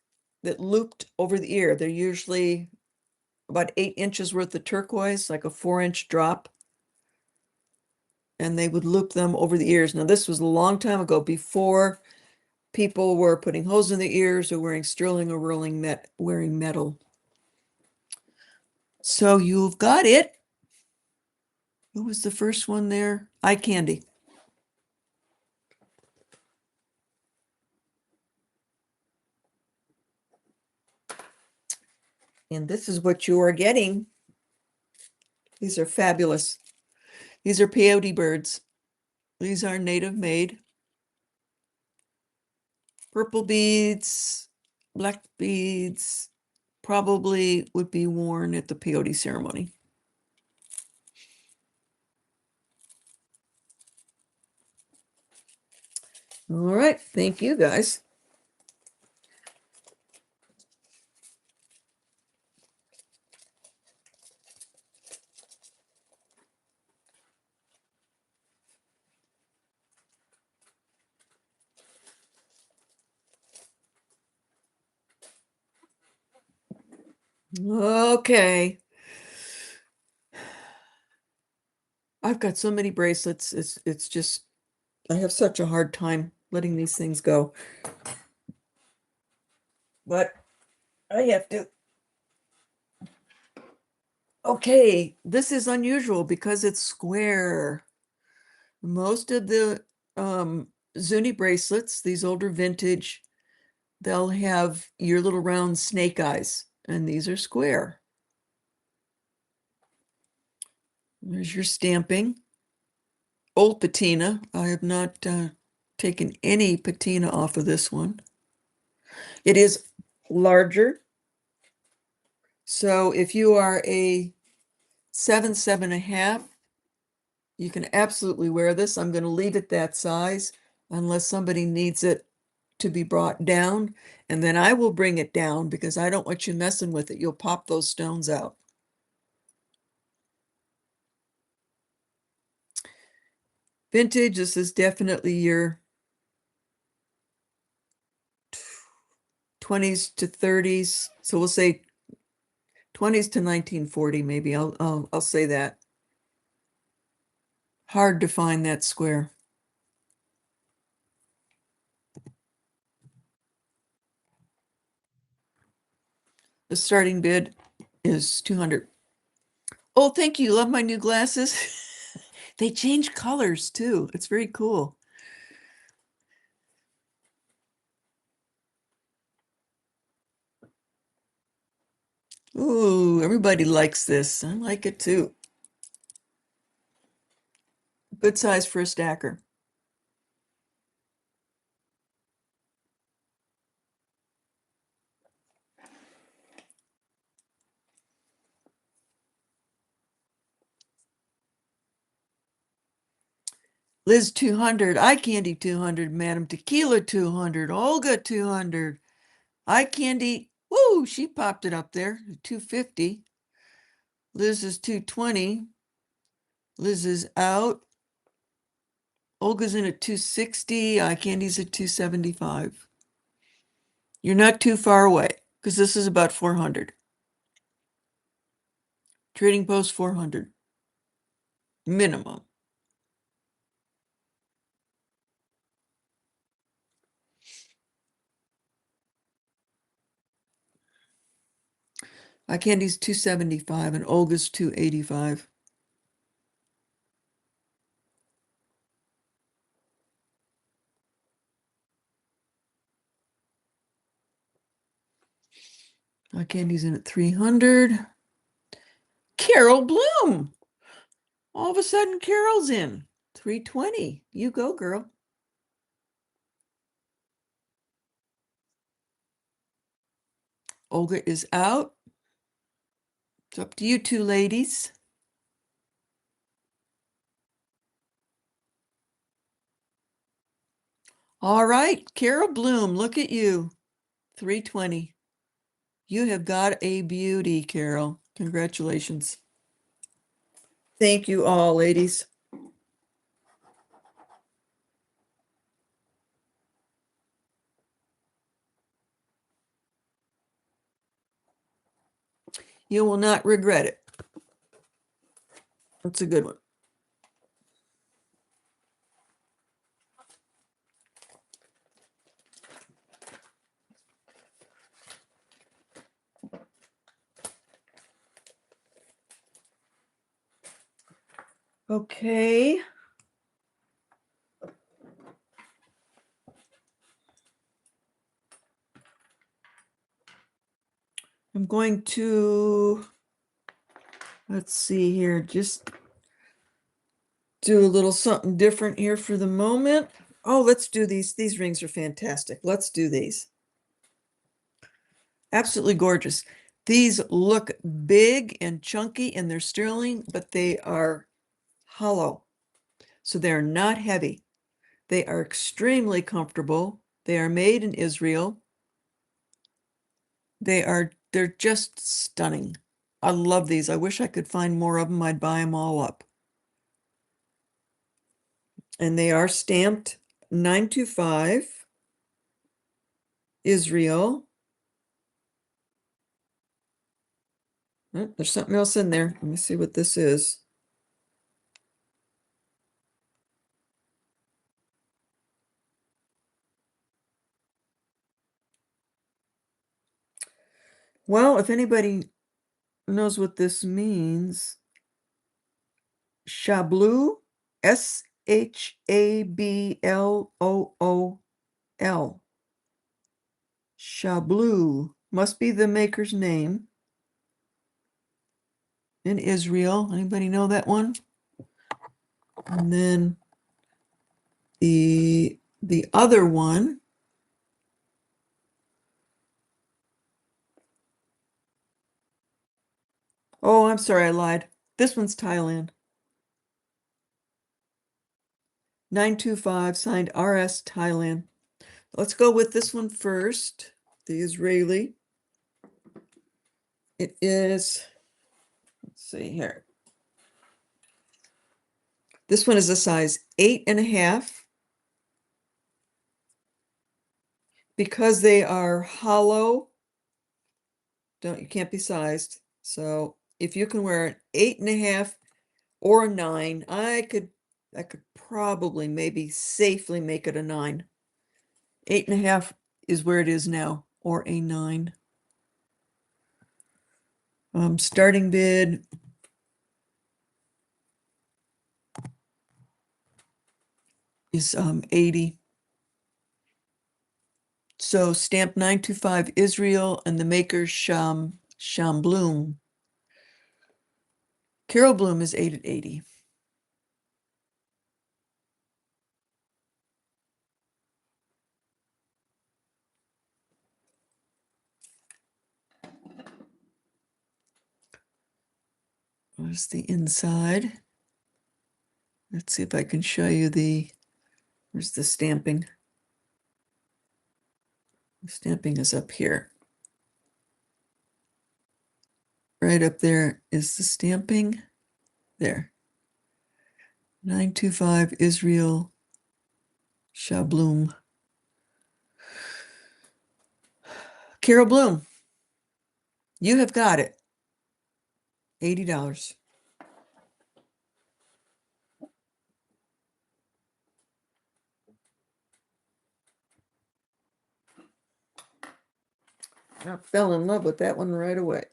that looped over the ear. They're usually about 8 inches worth of turquoise, like a 4-inch drop. And they would loop them over the ears. Now, this was a long time ago, before people were putting holes in their ears or wearing sterling or wearing metal. So you've got it. Who was the first one there? Eye candy. And this is what you are getting. These are fabulous. These are peyote birds. These are native made. Purple beads, black beads, probably would be worn at the peyote ceremony. All right, thank you guys. Okay. I've got so many bracelets. It's just, I have such a hard time letting these things go. But I have to. Okay, this is unusual because it's square. Most of the Zuni bracelets, these older vintage, they'll have your little round snake eyes, and these are square. There's your stamping. Old patina. I have not taken any patina off of this one. It is larger. So if you are a 7, 7.5, you can absolutely wear this. I'm going to leave it that size unless somebody needs it to be brought down. And then I will bring it down because I don't want you messing with it. You'll pop those stones out. Vintage, this is definitely your 20s to 30s. So we'll say 20s to 1940, maybe. I'll say that. Hard to find that square. The starting bid is 200. Oh, thank you. Love my new glasses. They change colors too. It's very cool. Ooh, everybody likes this. I like it too. Good size for a stacker. Liz 200, Eye Candy 200, Madam Tequila 200, Olga 200, Eye Candy, woo, she popped it up there, 250. Liz is 220. Liz is out. Olga's in at 260. Eye candy's at 275. You're not too far away because this is about 400. Trading post 400 minimum. Eye candy's 275 and Olga's 285. Eye candy's in at 300. Carol Bloom. All of a sudden, Carol's in. 320. You go, girl. Olga is out. It's up to you two ladies. All right, Carol Bloom, look at you. 320. You have got a beauty, Carol. Congratulations. Thank you all, ladies. You will not regret it. That's a good one. Okay. I'm going to, let's see here, just do a little something different here for the moment. Oh, let's do these. These rings are fantastic. Let's do these. Absolutely gorgeous. These look big and chunky and they're sterling, but they are hollow. So they're not heavy. They are extremely comfortable. They are made in Israel. They're just stunning. I love these. I wish I could find more of them. I'd buy them all up. And they are stamped 925 Israel. Oh, there's something else in there. Let me see what this is. Well, if anybody knows what this means, Shablool, Shablool. Shablool must be the maker's name in Israel. Anybody know that one? And then the other one, oh, I'm sorry, I lied. This one's Thailand. 925 signed RS Thailand. Let's go with this one first, the Israeli. It is, let's see here. This one is a size 8.5. Because they are hollow, you can't be sized. So if you can wear an 8.5 or a 9, I could probably maybe safely make it a 9. 8.5 is where it is now, or a 9. Starting bid is 80. So stamp 925 Israel and the maker Bloom. Carol Bloom is 8 at 80. Where's the inside? Let's see if I can show you where's the stamping? The stamping is up here. right up there is the stamping. There. 925 Israel Shabloom. Carol Bloom, you have got it. $80. I fell in love with that one right away.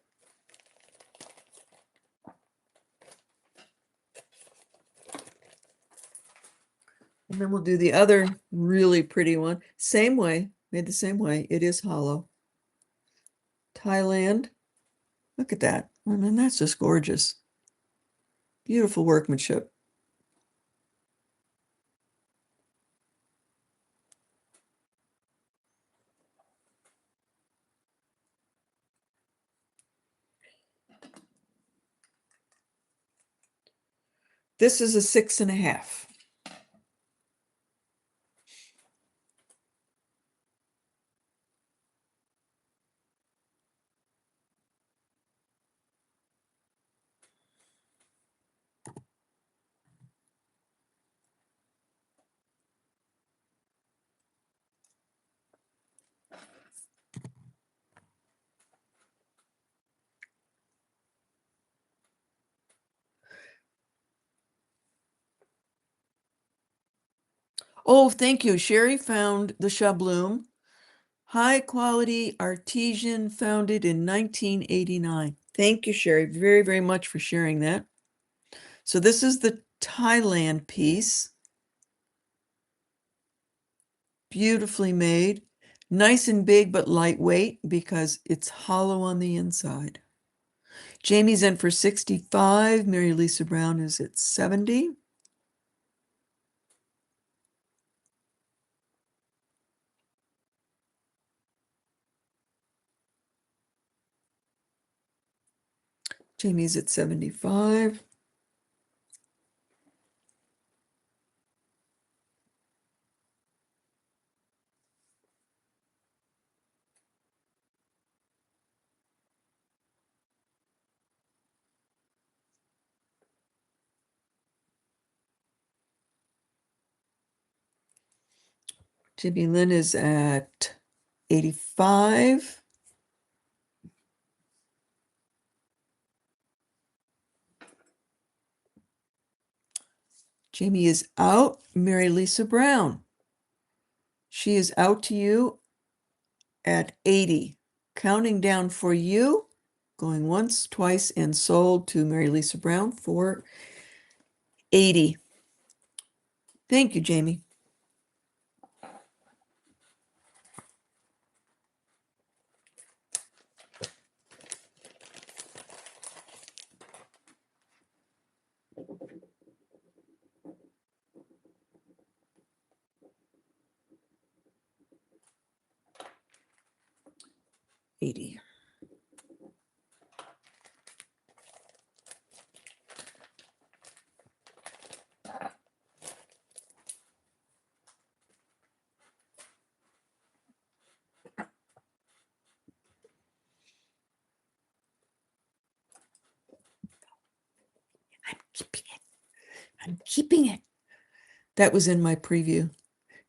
And then we'll do the other really pretty one. Same way, made the same way. It is hollow. Thailand. Look at that. I mean, that's just gorgeous. Beautiful workmanship. This is a 6.5. Oh, thank you. Sherry found the Shabloom. High quality artisan, founded in 1989. Thank you, Sherry, very, very much for sharing that. So this is the Thailand piece. Beautifully made. Nice and big, but lightweight because it's hollow on the inside. Jamie's in for 65. Mary Lisa Brown is at 70. Jamie's at 75. Jimmy Lynn is at 85. Jamie is out. Mary Lisa Brown. She is out to you at 80. Counting down for you, going once, twice, and sold to Mary Lisa Brown for 80. Thank you, Jamie. $80. I'm keeping it. That was in my preview.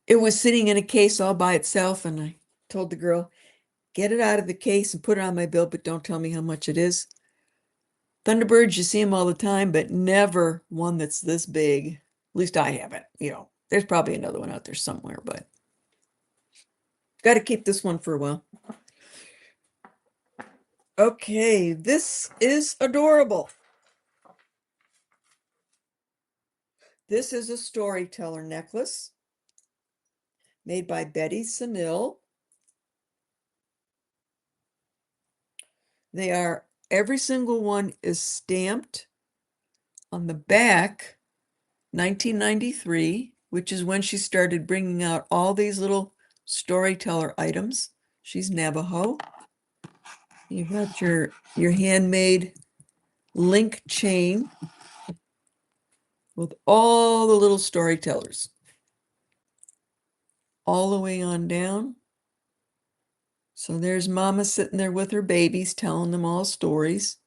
It was sitting in a case all by itself, and I told the girl, get it out of the case and put it on my bill, but don't tell me how much it is. Thunderbirds, you see them all the time, but never one that's this big. At least I haven't. There's probably another one out there somewhere, but got to keep this one for a while. Okay, this is adorable. This is a Storyteller necklace made by Betty Sanil. Every single one is stamped on the back, 1993, which is when she started bringing out all these little Storyteller items. She's Navajo. You've got your handmade link chain with all the little storytellers all the way on down. So there's Mama sitting there with her babies, telling them all stories.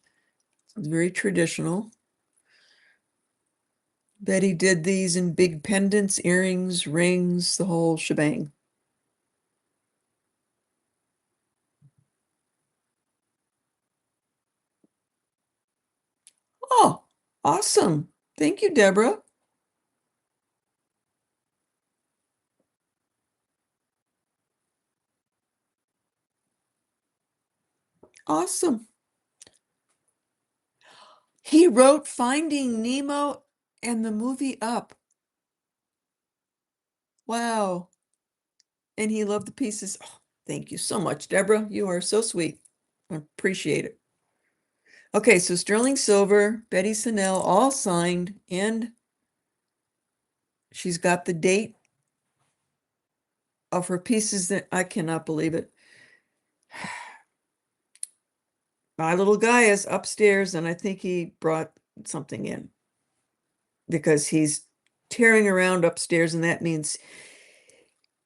It's very traditional. Betty did these in big pendants, earrings, rings, the whole shebang. Oh, awesome. Thank you, Deborah. Awesome. He wrote Finding Nemo and the movie Up. Wow. And he loved the pieces. Oh, thank you so much, Deborah. You are so sweet. I appreciate it. Okay, so sterling silver, Betty Sonnell, all signed, and she's got the date of her pieces that I cannot believe it. My little guy is upstairs, and I think he brought something in because he's tearing around upstairs, and that means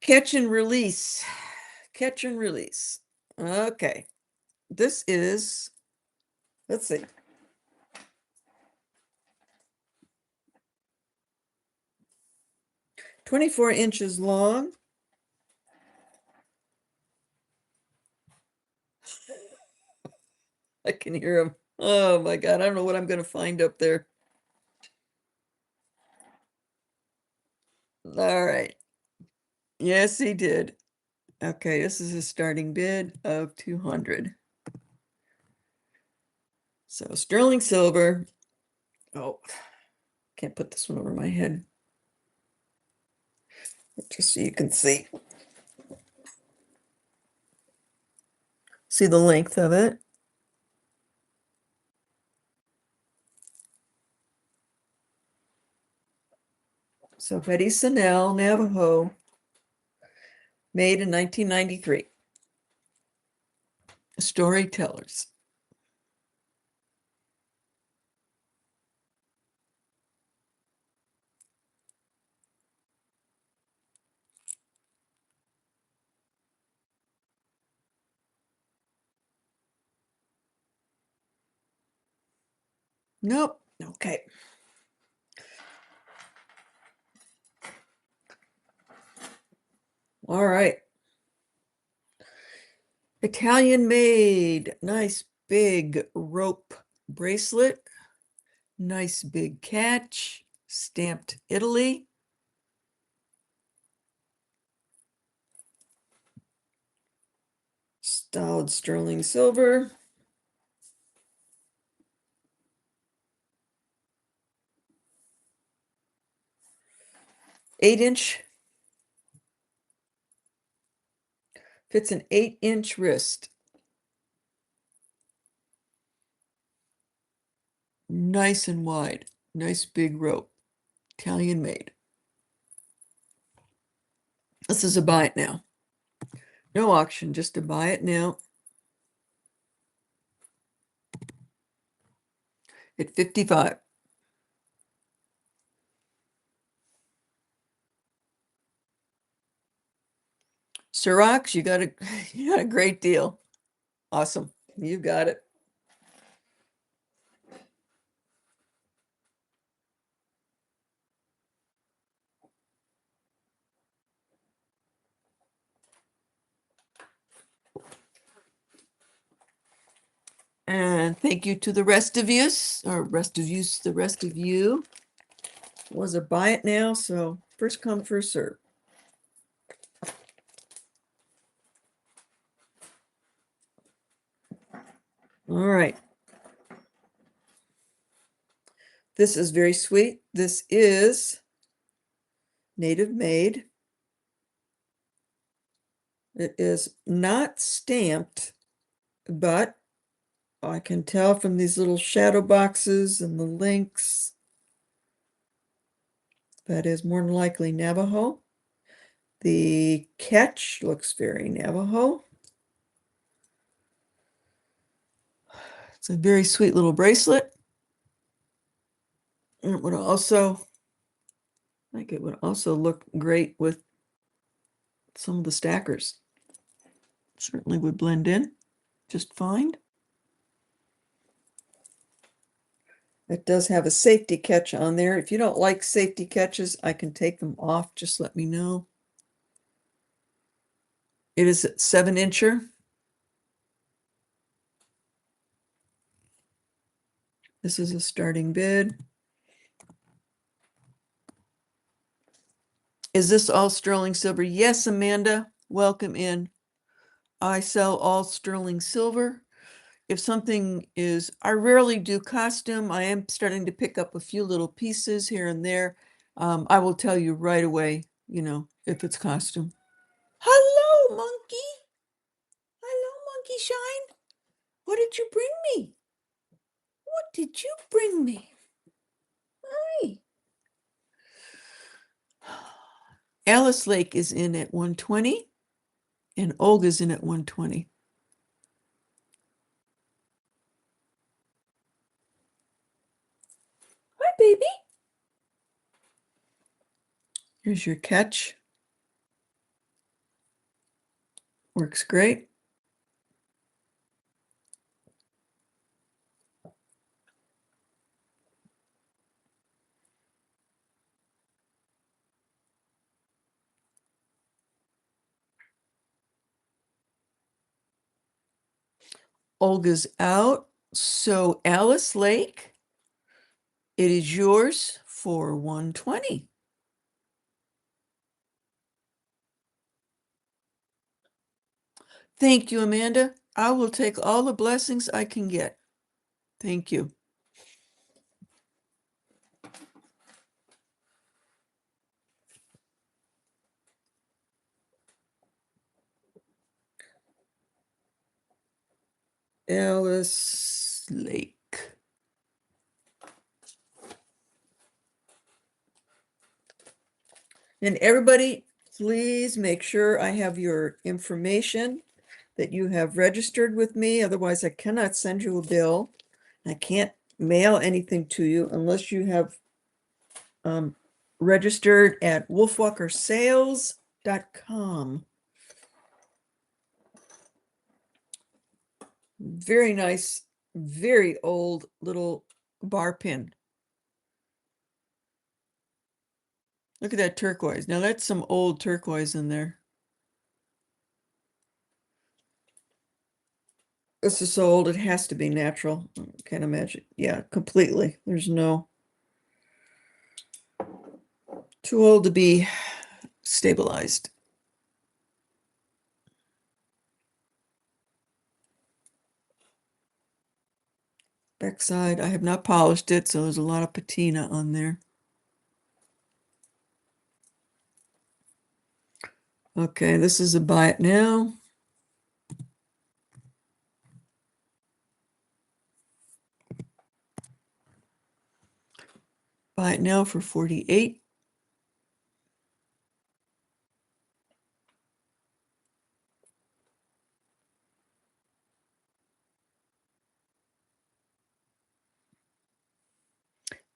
catch and release. Catch and release. Okay. This is, let's see, 24 inches long. I can hear him. Oh my God, I don't know what I'm going to find up there. All right. Yes, he did. Okay, this is a starting bid of 200. So sterling silver. Oh, can't put this one over my head. Just so you can see. See the length of it. So Betty Sonnell, Navajo, made in 1993. Storytellers. Nope. Okay. All right. Italian made. Nice big rope bracelet. Nice big catch. Stamped Italy. Styled sterling silver. Eight-inch. Fits an 8-inch wrist. Nice and wide. Nice big rope. Italian made. This is a buy it now. No auction, just to buy it now. At 55. Sirach, you got a you got a great deal. Awesome. You got it. And thank you to the rest of you, or the rest of you. Was a buy it now, so first come, first serve. All right. This is very sweet. This is native made. It is not stamped, but I can tell from these little shadow boxes and the links that is more than likely Navajo. The catch looks very Navajo. It's a very sweet little bracelet. And it would also, like it would also look great with some of the stackers. Certainly would blend in just fine. It does have a safety catch on there. If you don't like safety catches, I can take them off. Just let me know. It is a 7-incher. This is a starting bid. Is this all sterling silver? Yes, Amanda, welcome in. I sell all sterling silver. If something is, I rarely do costume. I am starting to pick up a few little pieces here and there. I will tell you right away, if it's costume. Hello, monkey. Hello, monkey shine. What did you bring me? What did you bring me? Hi. Alice Lake is in at 120 and Olga's in at 120. Hi, baby. Here's your catch. Works great. Olga's out. So Alice Lake, it is yours for 120. Thank you, Amanda. I will take all the blessings I can get. Thank you. Alice Lake. And everybody, please make sure I have your information that you have registered with me. Otherwise, I cannot send you a bill. I can't mail anything to you unless you have registered at wolfwalkersales.com. Very nice, very old little bar pin. Look at that turquoise. Now that's some old turquoise in there. This is so old, it has to be natural. I can't imagine. Yeah, completely. There's no too old to be stabilized. Backside, I have not polished it, so there's a lot of patina on there. Okay, this is a buy it now. Buy it now for 48.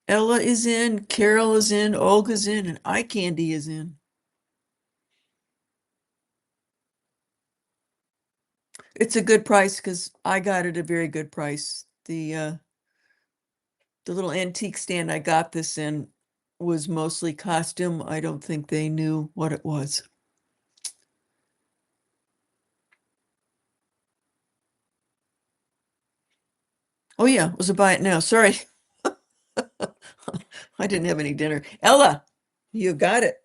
Ella is in, Carol is in, Olga's in, and Eye Candy is in. It's a good price because I got it a very good price. The little antique stand I got this in was mostly costume. I don't think they knew what it was. Oh yeah, it was a buy it now. Sorry. I didn't have any dinner. Ella, you got it.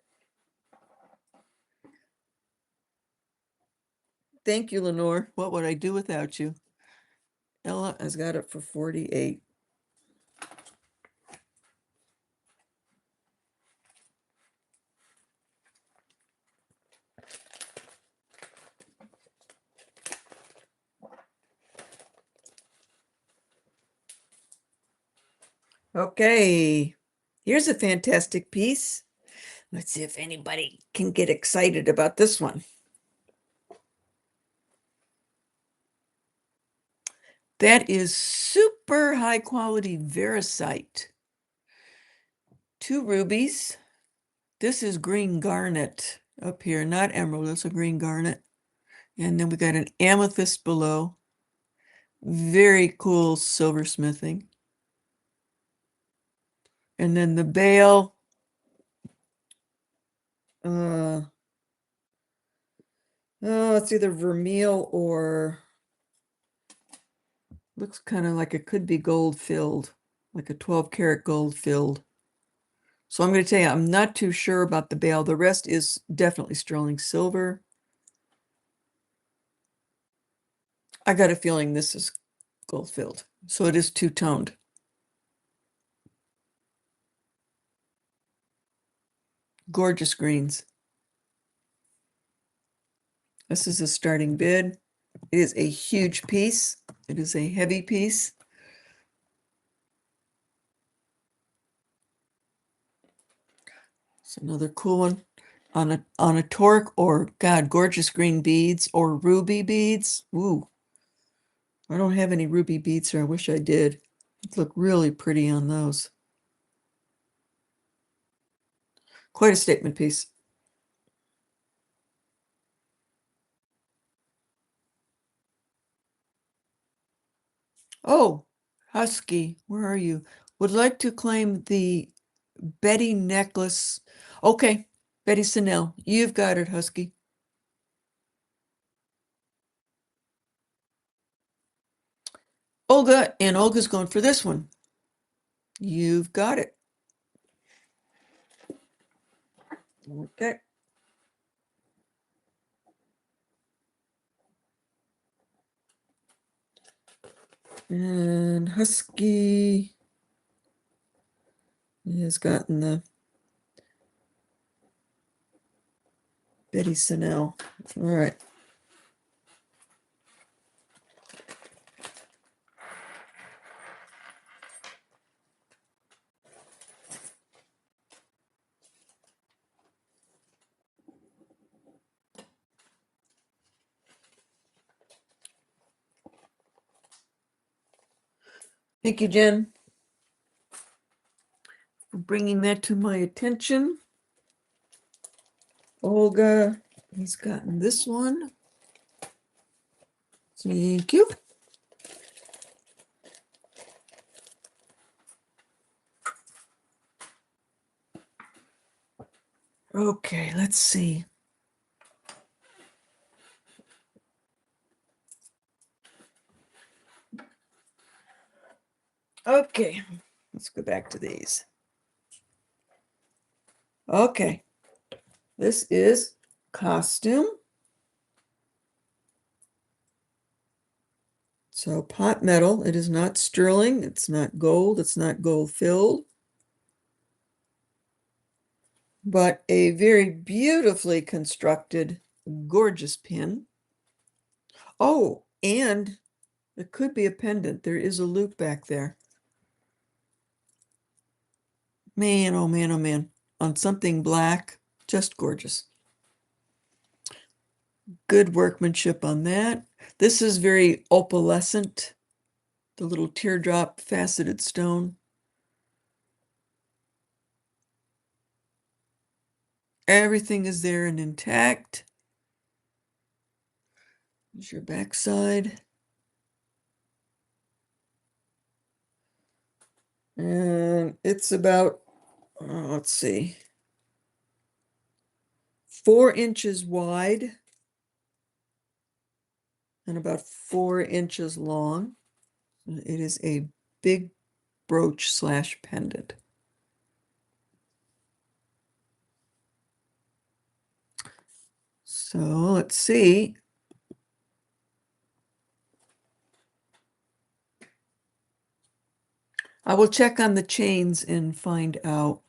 Thank you, Lenore. What would I do without you? Ella has got it for 48. Okay, here's a fantastic piece. Let's see if anybody can get excited about this one. That is super high quality Veracite. 2 rubies. This is green garnet up here, not emerald, that's a green garnet. And then we got an amethyst below. Very cool silversmithing. And then the bail, it's either vermeil or looks kind of like it could be gold filled, like a 12 karat gold filled. So I'm going to tell you, I'm not too sure about the bail. The rest is definitely sterling silver. I got a feeling this is gold filled. So it is two-toned. Gorgeous greens. This is a starting bid. It is a huge piece. It is a heavy piece. It's another cool one on a torque, or God, gorgeous green beads or ruby beads. Ooh, I don't have any ruby beads here. I wish I did. It look really pretty on those. Quite a statement piece. Oh, Husky, where are you? Would like to claim the Betty necklace. Okay, Betty Sennell, you've got it, Husky. Olga, and Olga's going for this one. You've got it. Okay. And Husky has gotten the Betty Sennell. All right. Thank you, Jen, for bringing that to my attention. Olga has gotten this one. Thank you. Okay, let's see. Okay, let's go back to these. Okay, this is costume. So pot metal, it is not sterling, it's not gold, it's not gold filled, but a very beautifully constructed, gorgeous pin. Oh, and it could be a pendant. There is a loop back there. Man, oh man, oh man. On something black, just gorgeous. Good workmanship on that. This is very opalescent, the little teardrop faceted stone. Everything is there and intact. Here's your backside. And it's about, let's see, 4 inches wide and about 4 inches long. It is a big brooch slash pendant. So let's see. I will check on the chains and find out.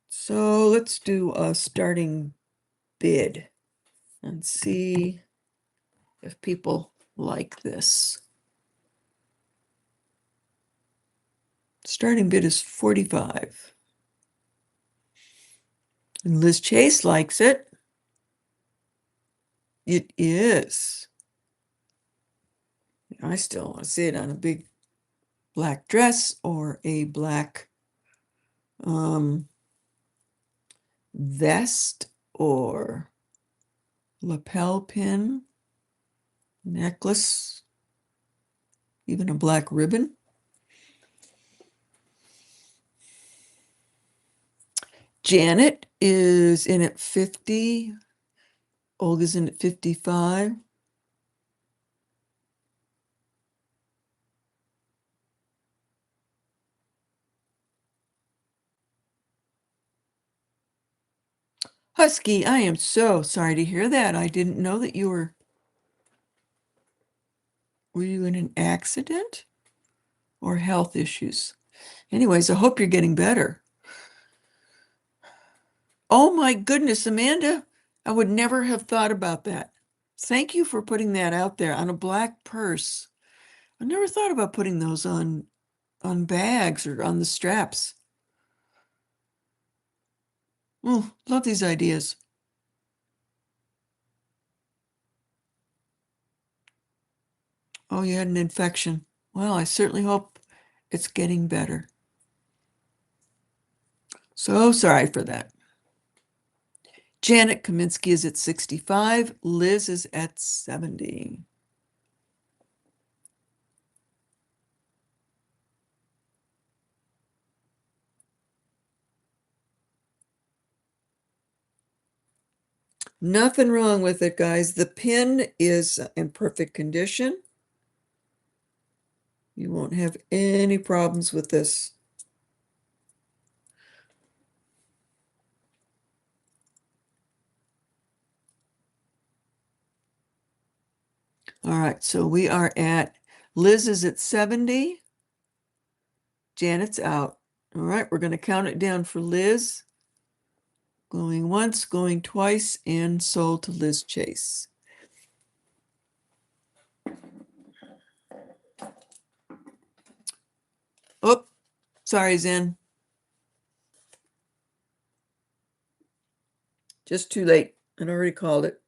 So let's do a starting bid and see if people like this. Starting bid is 45. And Liz Chase likes it. It is. I still want to see it on a big black dress or a black vest or lapel pin. necklace, even a black ribbon. Janet is in at 50. Olga's in at 55. Husky, I am so sorry to hear that. I didn't know that you were you in an accident or health issues? Anyways, I hope you're getting better. Oh my goodness, Amanda, I would never have thought about that. Thank you for putting that out there on a black purse. I never thought about putting those on bags or on the straps. Oh, love these ideas. Oh, you had an infection. Well, I certainly hope it's getting better. So sorry for that. Janet Kaminsky is at 65. Liz is at 70. Nothing wrong with it, guys. The pin is in perfect condition. You won't have any problems with this. All right, so we are at, Liz is at 70. Janet's out. All right, we're going to count it down for Liz. Going once, going twice, and sold to Liz Chase. Oh, sorry, Zen. Just too late. I'd already called it.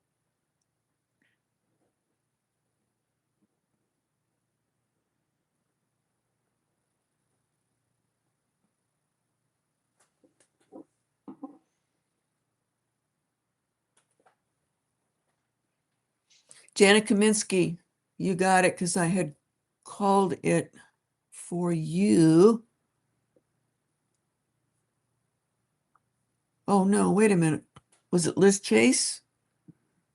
Janet Kaminsky, you got it because I had called it for you. Oh no, wait a minute. Was it Liz Chase?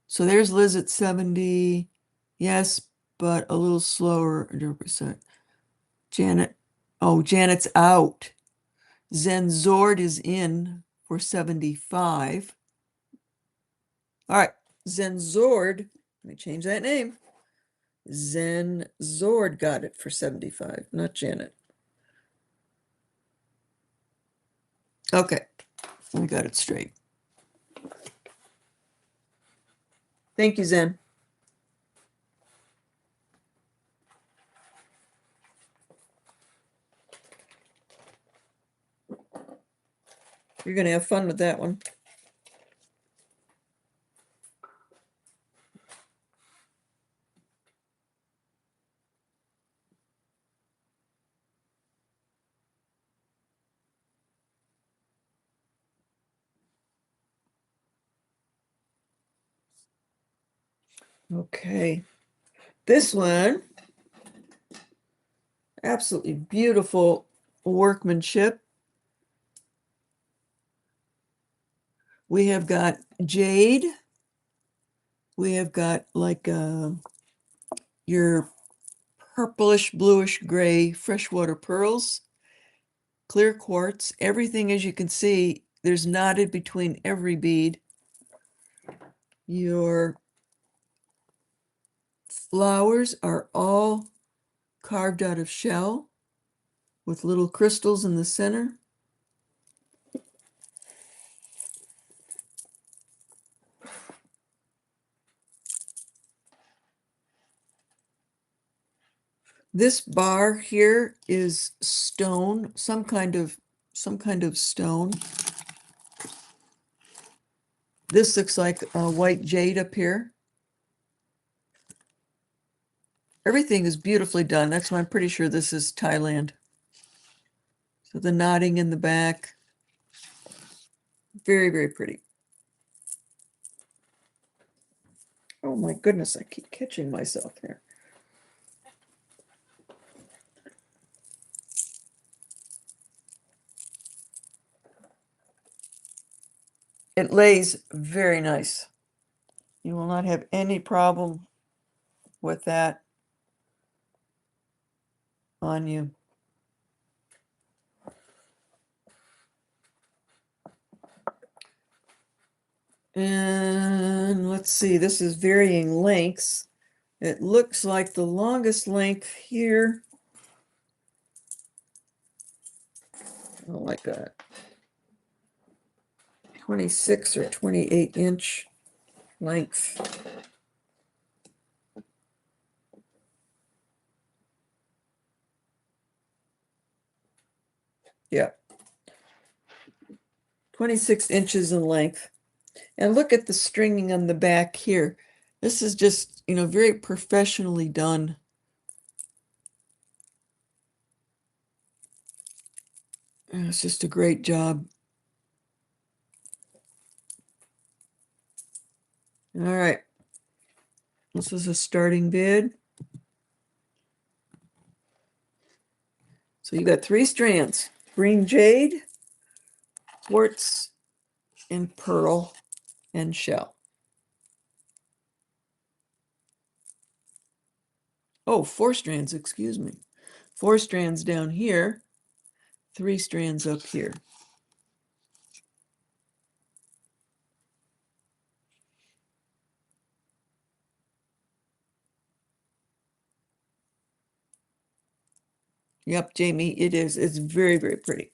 So there's Liz at 70. Yes, but a little slower, 100%. Janet. Oh, Janet's out. Zen Zord is in for 75. All right, Zen Zord. Let me change that name. Zen Zord got it for 75, not Janet. Okay, we got it straight. Thank you, Zen. You're going to have fun with that one. Okay. This one, absolutely beautiful workmanship. We have got jade. We have got like your purplish, bluish gray freshwater pearls, clear quartz. Everything, as you can see, there's knotted between every bead. Your flowers are all carved out of shell with little crystals in the center. This bar here is stone, some kind of stone. This looks like a white jade up here. Everything is beautifully done. That's why I'm pretty sure this is Thailand. So the knotting in the back, very, very pretty. Oh my goodness, I keep catching myself here. It lays very nice. You will not have any problem with that on you. And let's see, this is varying lengths. It looks like the longest length here, oh, like a 26 or 28-inch length. Yeah, 26 inches in length. And look at the stringing on the back here. This is just, very professionally done. It's just a great job. All right. This is a starting bid. So you got 3 strands: green jade, quartz, and pearl and shell. Oh, 4 strands, excuse me. 4 strands down here, 3 strands up here. Yep, Jamie, it is. It's very, very pretty.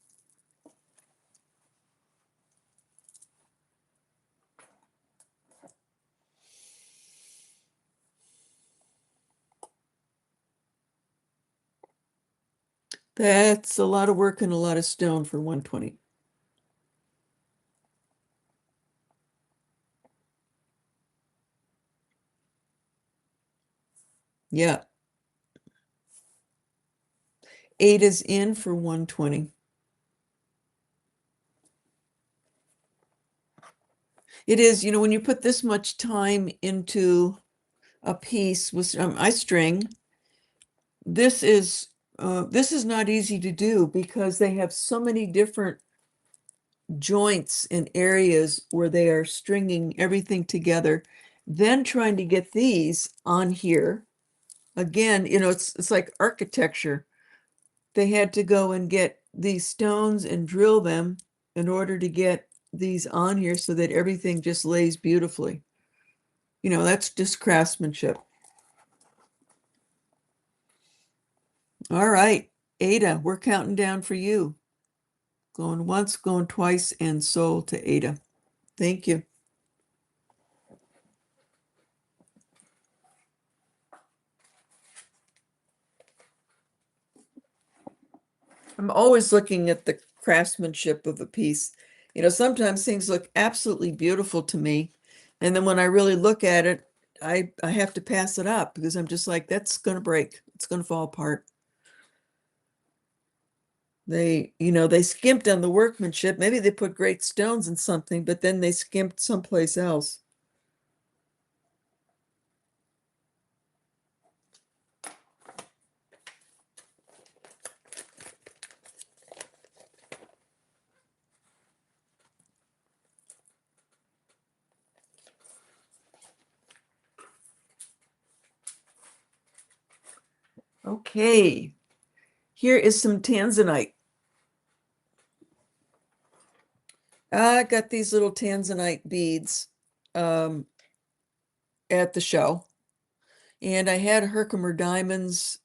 That's a lot of work and a lot of stone for 120. Yeah. 8 is in for 120. It is, when you put this much time into a piece with I string, this is not easy to do because they have so many different joints and areas where they are stringing everything together. Then trying to get these on here again, it's like architecture. They had to go and get these stones and drill them in order to get these on here so that everything just lays beautifully. That's just craftsmanship. All right, Ada, we're counting down for you. Going once, going twice, and sold to Ada. Thank you. I'm always looking at the craftsmanship of a piece. Sometimes things look absolutely beautiful to me, and then when I really look at it, I have to pass it up because I'm just like, that's going to break. It's going to fall apart. They skimped on the workmanship. Maybe they put great stones in something, but then they skimped someplace else. Okay, here is some tanzanite. I got these little tanzanite beads at the show, and I had Herkimer diamonds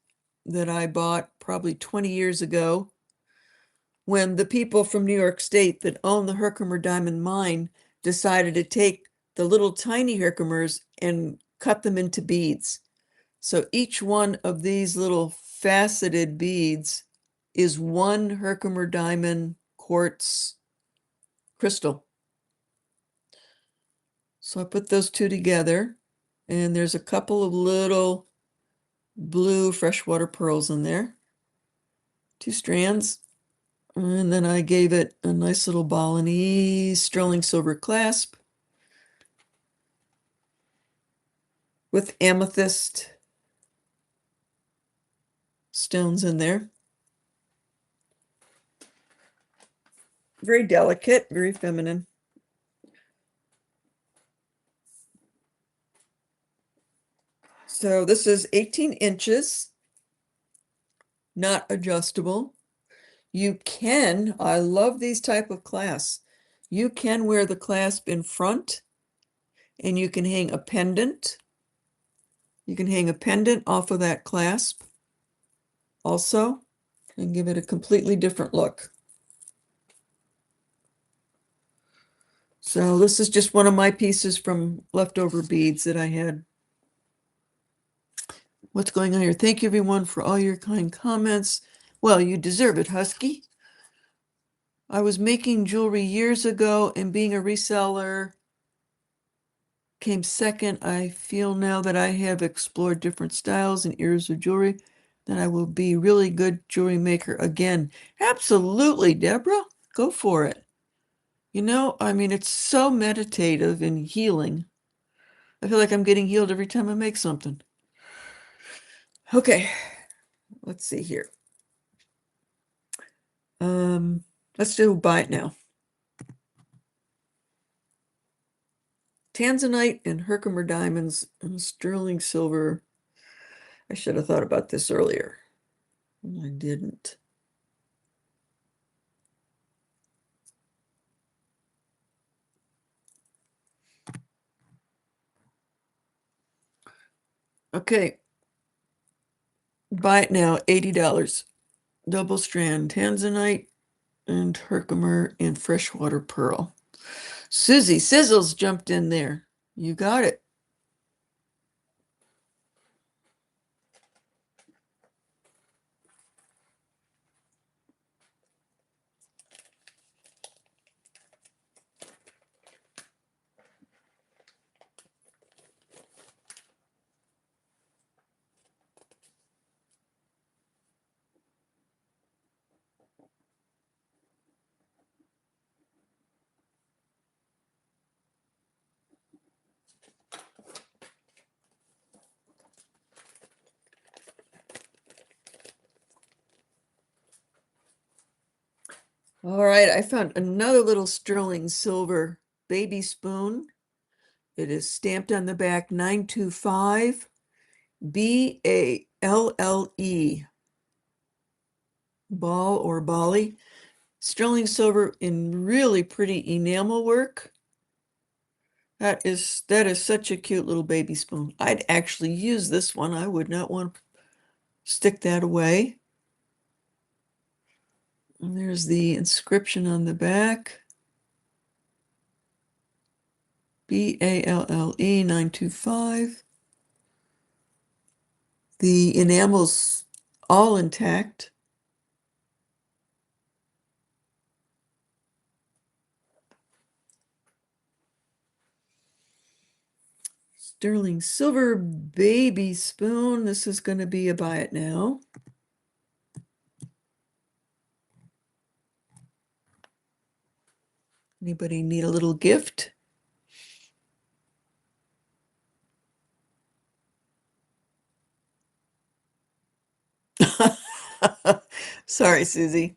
that I bought probably 20 years ago when the people from New York State that own the Herkimer diamond mine decided to take the little tiny Herkimers and cut them into beads. So each one of these little faceted beads is one Herkimer diamond quartz crystal. So I put those 2 together, and there's a couple of little blue freshwater pearls in there, 2 strands. And then I gave it a nice little Balinese sterling silver clasp. with amethyst stones in there. Very delicate, very feminine. So this is 18 inches, not adjustable. You can, I love these type of clasps. You can wear the clasp in front and you can hang a pendant. You can hang a pendant off of that clasp also and give it a completely different look. So this is just one of my pieces from leftover beads that I had. What's going on here? Thank you everyone for all your kind comments. Well, you deserve it, Husky. I was making jewelry years ago and being a reseller came second. I feel now that I have explored different styles and eras of jewelry that I will be a really good jewelry maker again. Absolutely, Deborah. Go for it. You know, I mean, it's so meditative and healing. I feel like I'm getting healed every time I make something. Okay, let's see here. Let's do buy it now. Tanzanite and Herkimer diamonds and sterling silver. I should have thought about this earlier. I didn't. Okay. Buy it now, $80. Double strand Tanzanite and Herkimer and freshwater pearl. Susie Sizzles jumped in there. You got it. All right, I found another little sterling silver baby spoon. It is stamped on the back 925 BALLE. Ball or Bali. Sterling silver in really pretty enamel work. That is such a cute little baby spoon. I'd actually use this one. I would not want to stick that away. And there's the inscription on the back. BALLE 925. The enamel's all intact. Sterling silver baby spoon. This is going to be a buy it now. Anybody need a little gift? Sorry, Susie.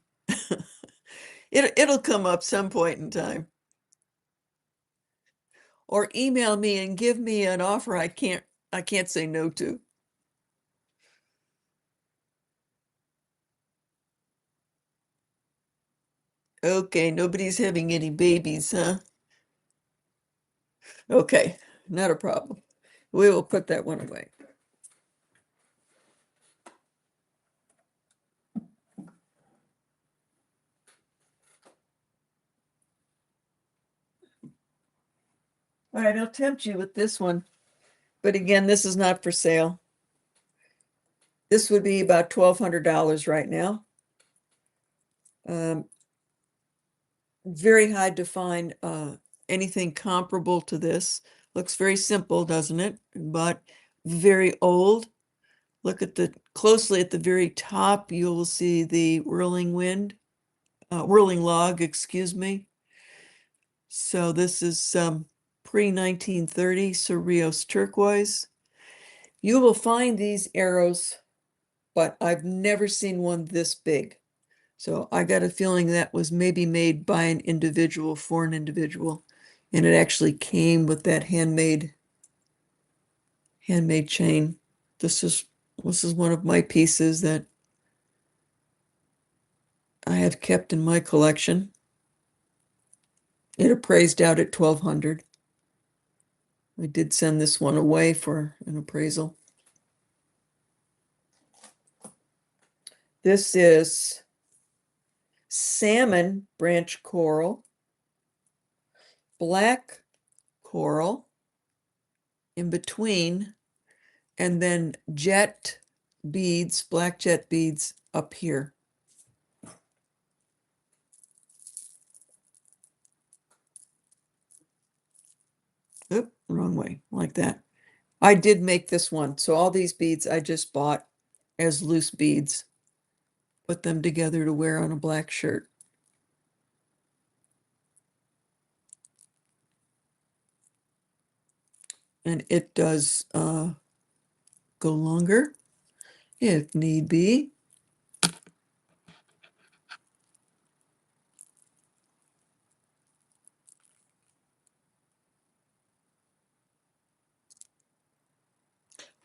It'll come up some point in time. Or email me and give me an offer I can't say no to. Okay, nobody's having any babies, huh? Okay, not a problem. We will put that one away. All right, I'll tempt you with this one. But again, this is not for sale. This would be about $1,200 right now. Very hard to find anything comparable to this. Looks very simple, doesn't it? But very old. Look at closely at the very top, you will see the whirling log, excuse me. So this is pre-1930 Cerritos turquoise. You will find these arrows, but I've never seen one this big. So I got a feeling that was maybe made by an individual for an individual. And it actually came with that handmade chain. This is one of my pieces that I have kept in my collection. It appraised out at 1,200. I did send this one away for an appraisal. This is salmon branch coral, black coral in between, and then jet beads, black jet beads up here. Oop, wrong way, like that. I did make this one. So all these beads I just bought as loose beads. Put them together to wear on a black shirt. And it does go longer if need be.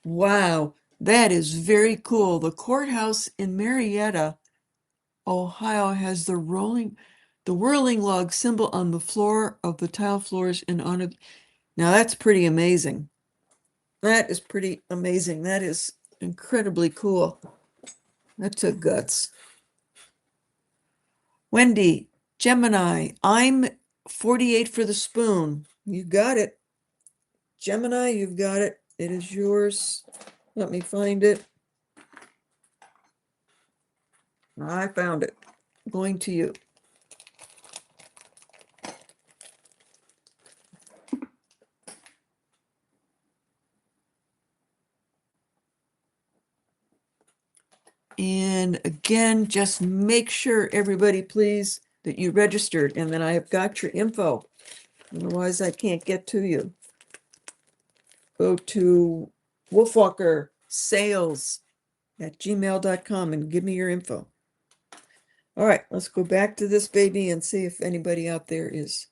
Wow, that is very cool. The courthouse in Marietta, Ohio has the whirling log symbol on the floor of the tile floors in honor. Now that's pretty amazing. That is pretty amazing. That is incredibly cool. That took guts. Wendy, Gemini, I'm 48 for the spoon. You got it. Gemini, you've got it. It is yours. Let me find it. I found it. Going to you. And again, just make sure, everybody, please, that you registered and that I have got your info. Otherwise, I can't get to you. Go to WolfWalker sales at gmail.com and give me your info. All right, let's go back to this baby and see if anybody out there is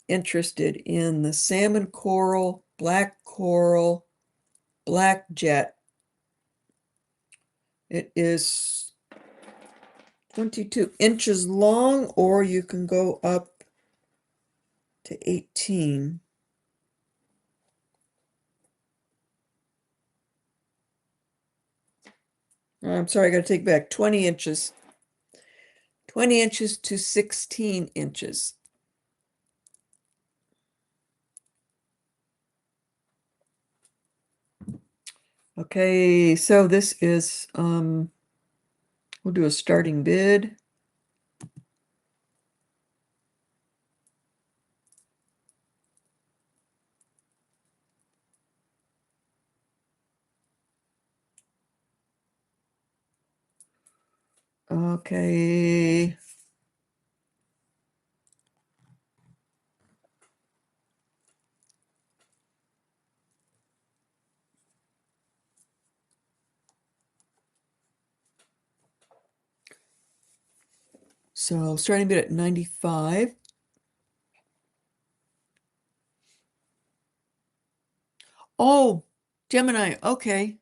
interested in the salmon coral, black jet. It is 22 inches long, or you can go up to 18. I'm sorry, I got to take back 20 inches. 20 inches to 16 inches. Okay, so this is, we'll do a starting bid. Okay. So starting bid at 95. Oh, Gemini, okay.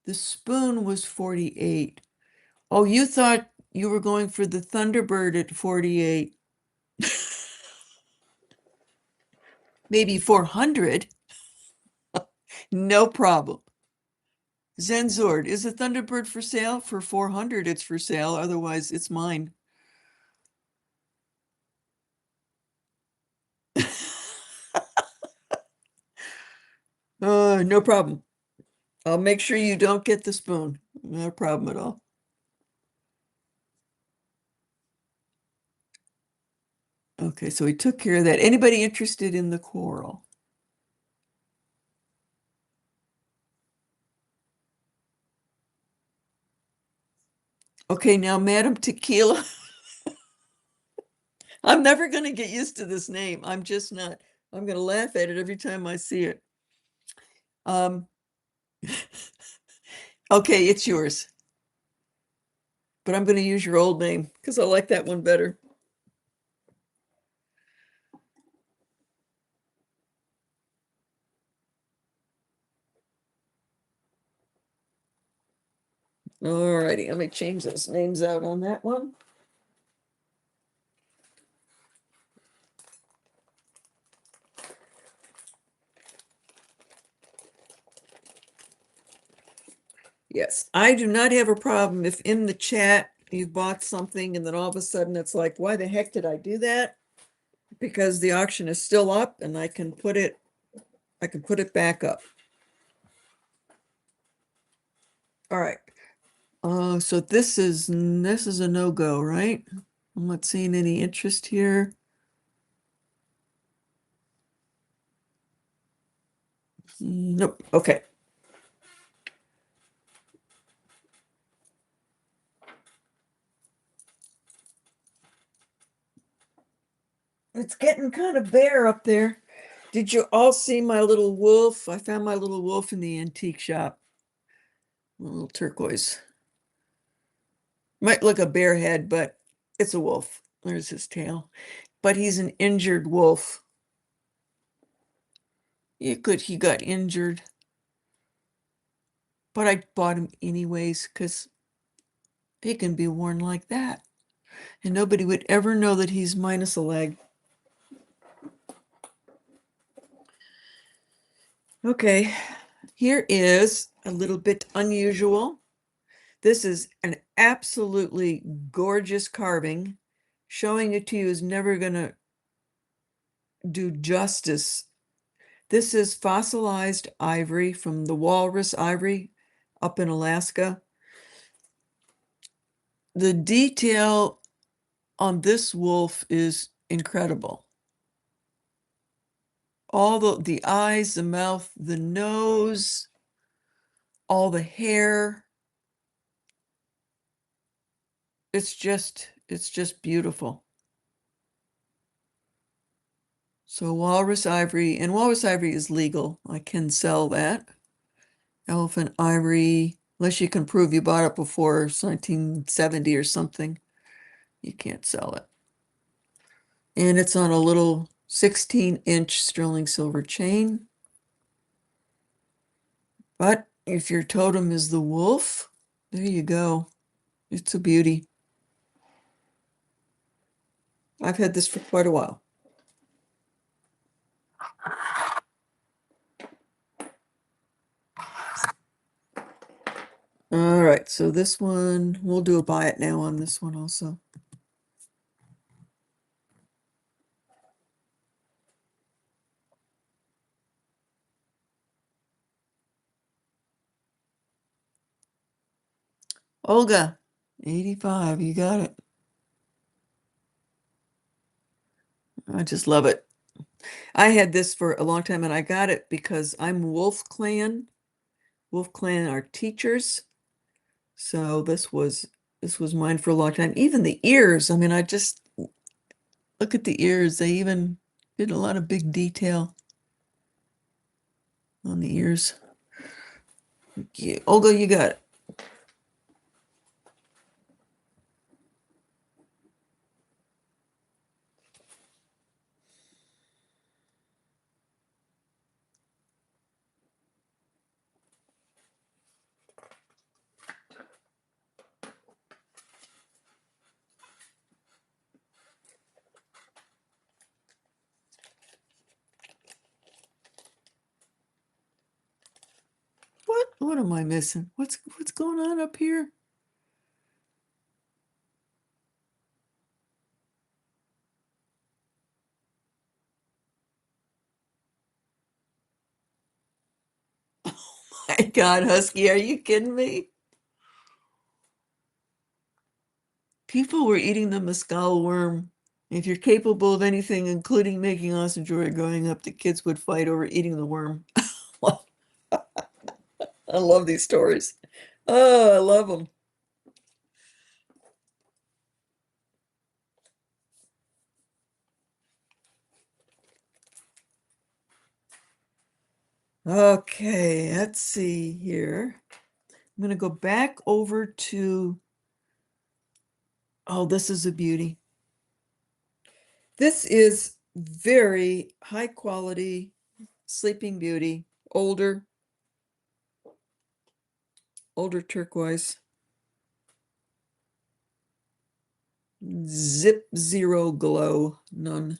The spoon was 48. Oh, you thought you were going for the Thunderbird at 48. Maybe 400. No problem. Zenzord, is the Thunderbird for sale? For 400, it's for sale. Otherwise, it's mine. No problem. I'll make sure you don't get the spoon. No problem at all. Okay, so we took care of that. Anybody interested in the coral? Okay, now Madam Tequila. I'm never going to get used to this name. I'm just not. I'm gonna laugh at it every time I see it. Okay, it's yours. But I'm gonna use your old name because I like that one better. All righty, let me change those names out on that one. Yes, I do not have a problem if in the chat you bought something and then all of a sudden it's like, why the heck did I do that? Because the auction is still up and I can put it back up. All right. So this is a no-go, right? I'm not seeing any interest here. Nope. Okay. It's getting kind of bare up there. Did you all see my little wolf? I found my little wolf in the antique shop. A little turquoise. Might look a bear head, but it's a wolf. There's his tail. But he's an injured wolf. He got injured. But I bought him anyways because he can be worn like that. And nobody would ever know that he's minus a leg. Okay, here is a little bit unusual. This is an absolutely gorgeous carving. Showing it to you is never going to do justice. This is fossilized ivory from the walrus ivory up in Alaska. The detail on this wolf is incredible. All the eyes, the mouth, the nose, all the hair. It's just beautiful. So walrus ivory, and walrus ivory is legal. I can sell that. Elephant ivory, unless you can prove you bought it before 1970 or something, you can't sell it. And it's on a little 16-inch sterling silver chain. But if your totem is the wolf, there you go. It's a beauty. I've had this for quite a while. All right, so this one, we'll do a buy it now on this one also. Olga, 85, you got it. I just love it. I had this for a long time and I got it because I'm Wolf Clan. Wolf Clan are teachers. So this was mine for a long time. Even the ears, I mean, I just look at the ears. They even did a lot of big detail on the ears. Yeah, Olga, you got it. What am I missing? What's going on up here? My God, Husky, are you kidding me? People were eating the mescal worm. If you're capable of anything, including making awesome jewelry growing up, the kids would fight over eating the worm. I love these stories. Oh, I love them. Okay, let's see here. I'm going to go back over to, oh, this is a beauty. This is very high quality Sleeping Beauty, older turquoise. Zip zero glow, none.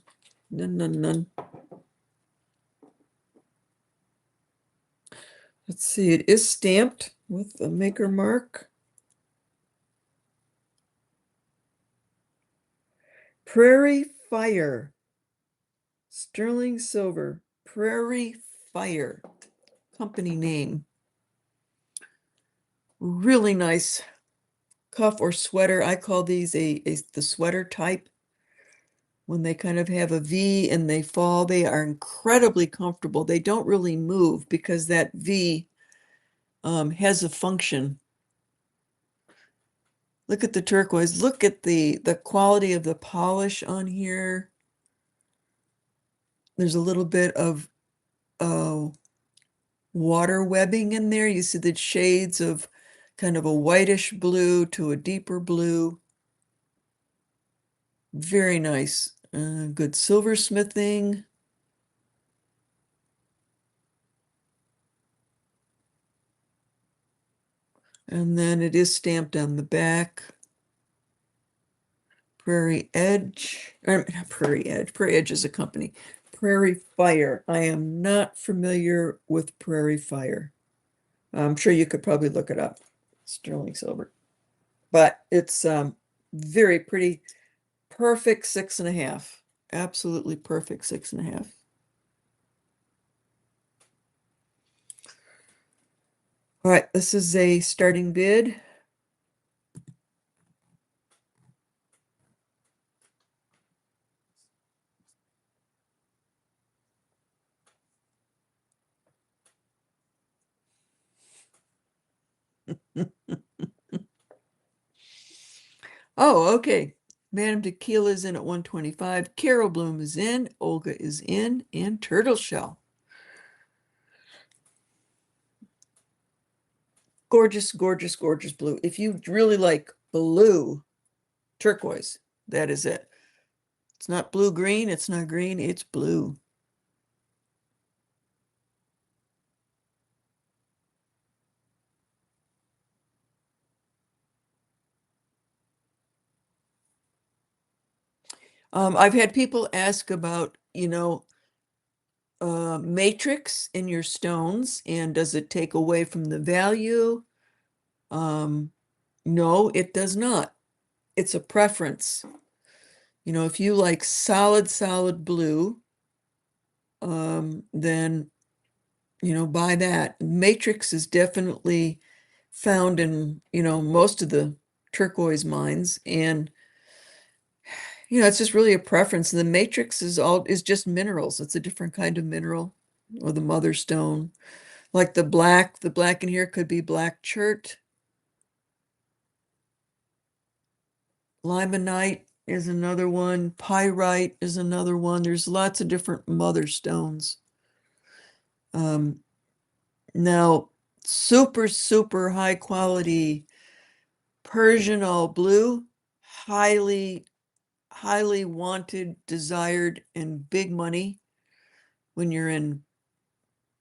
Let's see, it is stamped with the maker mark. Prairie Fire, sterling silver, Prairie Fire, company name. Really nice cuff or sweater. I call these the sweater type. When they kind of have a V and they fall, they are incredibly comfortable. They don't really move because that V has a function. Look at the turquoise. Look at the quality of the polish on here. There's a little bit of water webbing in there. You see the shades of kind of a whitish blue to a deeper blue. Very nice. Good silversmithing. And then it is stamped on the back. Prairie Edge, not Prairie Edge. Prairie Edge is a company. Prairie Fire. I am not familiar with Prairie Fire. I'm sure you could probably look it up. Sterling silver. But it's very pretty. Perfect 6.5. Absolutely perfect 6.5. All right, this is a starting bid. Oh, okay. Madame Tequila is in at 125. Carol Bloom is in. Olga is in. And Turtle Shell. Gorgeous, gorgeous, gorgeous blue. If you really like blue turquoise, that is it. It's not blue green. It's not green. It's blue. I've had people ask about, matrix in your stones, and does it take away from the value? No, it does not. It's a preference. If you like solid blue, then, buy that. Matrix is definitely found in, most of the turquoise mines. And, it's just really a preference. And the matrix is just minerals. It's a different kind of mineral, or the mother stone. Like the black in here could be black chert. Limonite is another one. Pyrite is another one. There's lots of different mother stones. Um, Now, super high quality Persian all blue, highly wanted, desired, and big money when you're in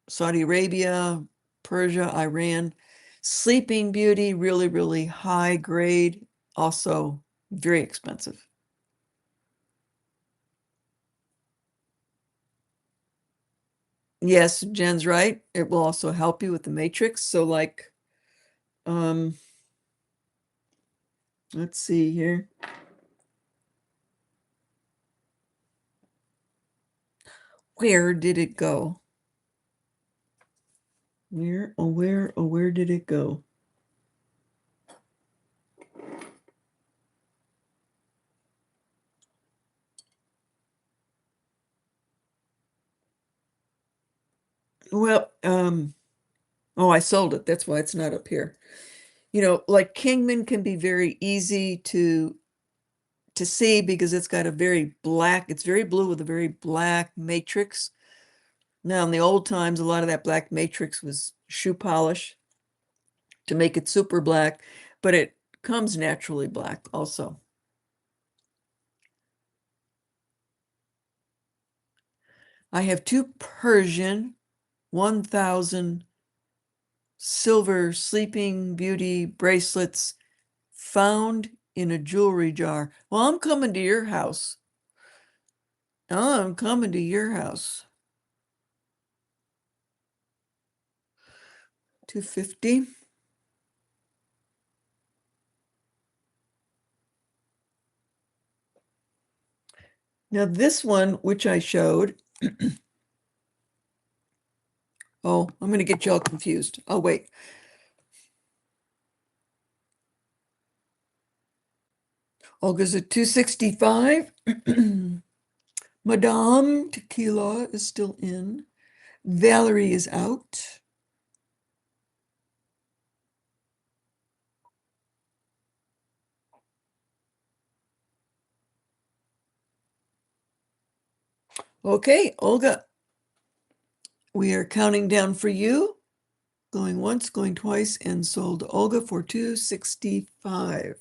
Saudi Arabia, Persia, Iran. Sleeping Beauty, really high grade, also very expensive. Yes, Jen's right. It will also help you with the matrix. So like, um, let's see here. Where did it go? Where did it go? Well, oh, I sold it. That's why it's not up here. Like Kingman can be very easy to see because it's got a very black, it's very blue with a very black matrix. Now, in the old times, a lot of that black matrix was shoe polish to make it super black, but it comes naturally black also. I have two Persian 1000 silver Sleeping Beauty bracelets found in a jewelry jar. Well, I'm coming to your house. I'm coming to your house. 250. Now this one, which I showed, oh, I'm going to get you all confused. Oh, wait. Olga's at 265. Madame Tequila is still in. Valerie is out. Okay, Olga, we are counting down for you. Going once, going twice, and sold to Olga for 265.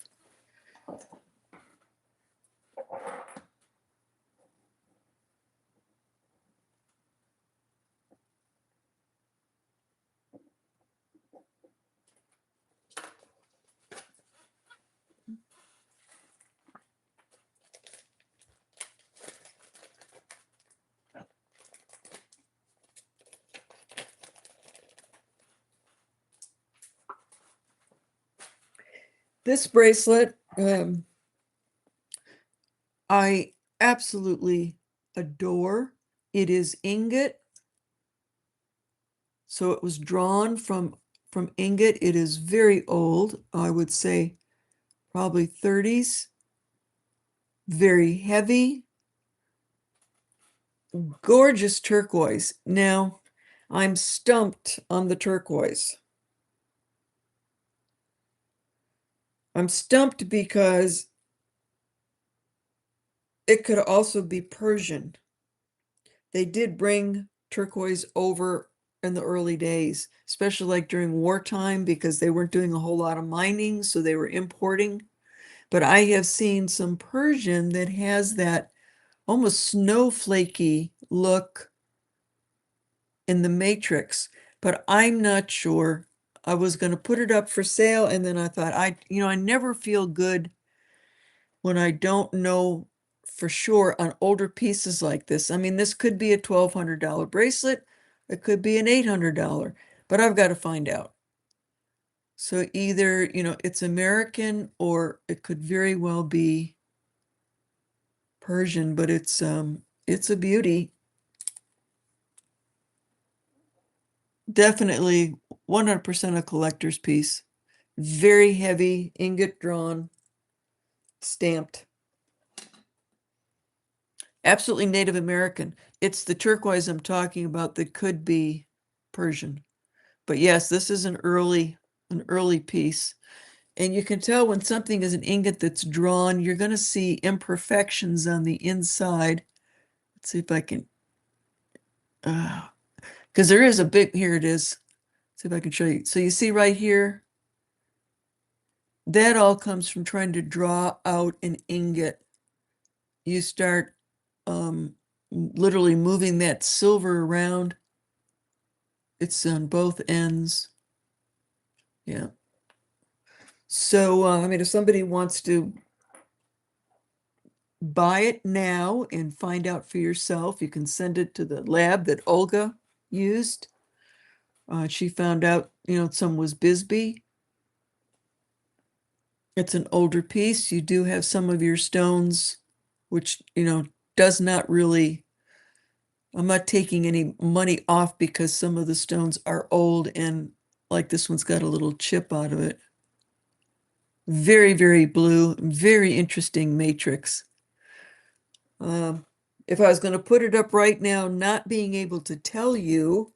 This bracelet, I absolutely adore. It is ingot. So it was drawn from ingot. It is very old. I would say probably 30s. Very heavy. Gorgeous turquoise. Now, I'm stumped on the turquoise. I'm stumped because it could also be Persian. They did bring turquoise over in the early days, especially like during wartime, because they weren't doing a whole lot of mining, so they were importing. But I have seen some Persian that has that almost snowflakey look in the matrix, but I'm not sure. I was going to put it up for sale, and then I thought, I never feel good when I don't know for sure on older pieces like this. I mean, this could be a $1,200 bracelet. It could be an $800, but I've got to find out. So either, it's American or it could very well be Persian, but it's a beauty. Definitely 100% a collector's piece. Very heavy, ingot drawn, stamped. Absolutely Native American. It's the turquoise I'm talking about that could be Persian. But yes, this is an early piece. And you can tell when something is an ingot that's drawn, you're going to see imperfections on the inside. Let's see if I can, because there is a big, here it is. See if I can show you. So you see right here, that all comes from trying to draw out an ingot. You start literally moving that silver around. It's on both ends. Yeah. So, I mean, if somebody wants to buy it now and find out for yourself, you can send it to the lab that Olga used. She found out, some was Bisbee. It's an older piece. You do have some of your stones, which, does not really, I'm not taking any money off because some of the stones are old and like this one's got a little chip out of it. Very, very blue, very interesting matrix. If I was going to put it up right now, not being able to tell you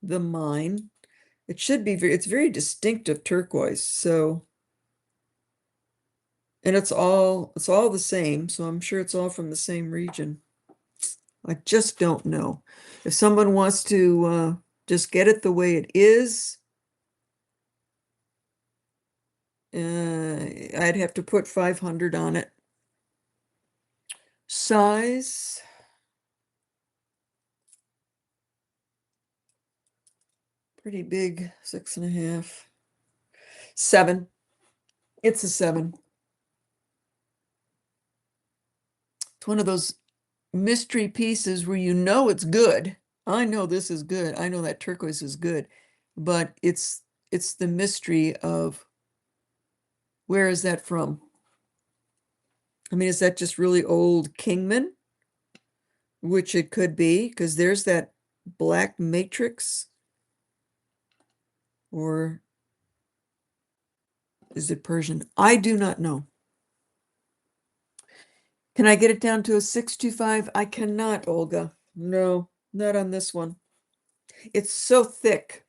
the mine, it should be it's very distinctive turquoise. So, and it's all the same. So I'm sure it's all from the same region. I just don't know. If someone wants to just get it the way it is, I'd have to put 500 on it. Size. Pretty big, 6.5. 7. It's a 7. It's one of those mystery pieces where you know it's good. I know this is good. I know that turquoise is good, but it's the mystery of where is that from? I mean, is that just really old Kingman? Which it could be, because there's that black matrix. Or is it Persian? I do not know. Can I get it down to a 625? I cannot, Olga. No, not on this one. It's so thick.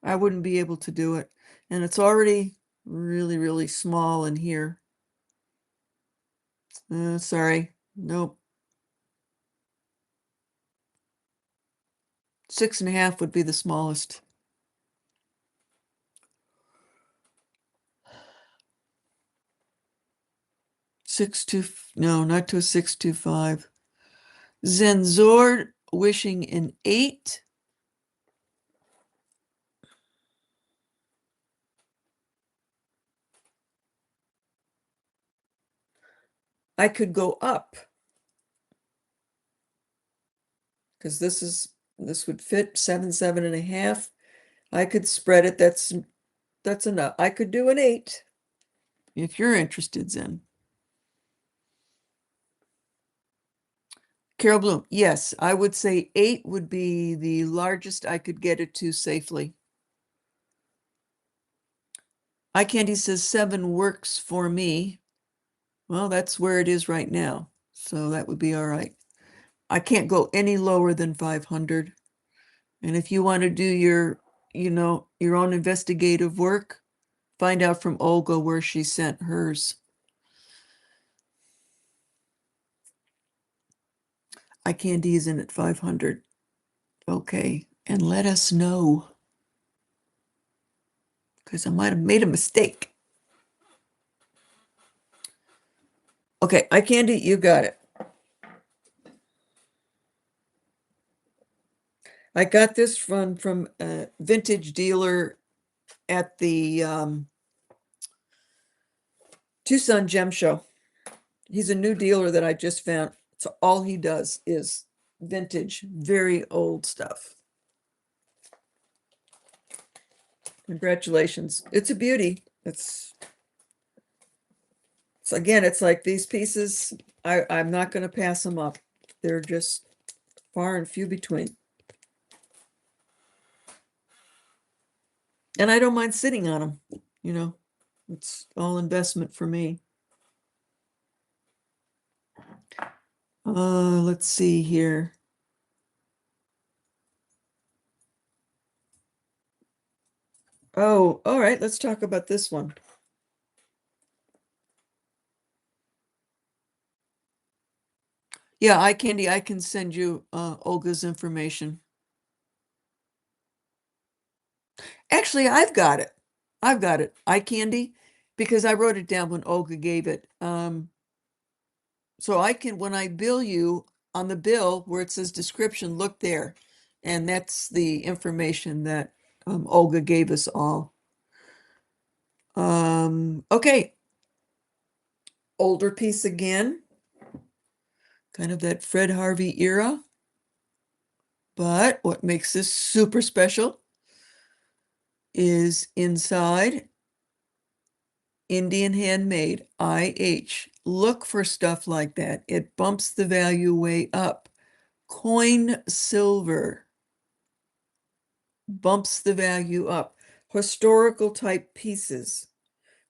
I wouldn't be able to do it. And it's already really, really small in here. Sorry. Nope. 6.5 would be the smallest. No, not to a 625. Zenzord wishing an 8. I could go up because this would fit 7.5. I could spread it. That's enough. I could do an 8 if you're interested, Zen. Carol Bloom, yes, I would say 8 would be the largest I could get it to safely. Eye Candy says 7 works for me. Well, that's where it is right now, so that would be all right. I can't go any lower than 500. And if you want to do your own investigative work, find out from Olga where she sent hers. Eye Candy is in at 500. Okay, and let us know, because I might have made a mistake. Okay, Eye Candy, you got it. I got this from a vintage dealer at the Tucson Gem Show. He's a new dealer that I just found. So all he does is vintage, very old stuff. Congratulations. It's a beauty. It's again, it's like these pieces, I'm not going to pass them up. They're just far and few between. And I don't mind sitting on them, it's all investment for me. Let's see here. Oh, all right, let's talk about this one. Yeah, Eye Candy, I can send you Olga's information. Actually, I've got it. Eye Candy, because I wrote it down when Olga gave it. So I can, when I bill you, on the bill where it says description, look there. And that's the information that Olga gave us all. Okay. Older piece again. Kind of that Fred Harvey era. But what makes this super special is inside Indian handmade, IH. Look for stuff like that. It bumps the value way up. Coin silver bumps the value up. Historical type pieces.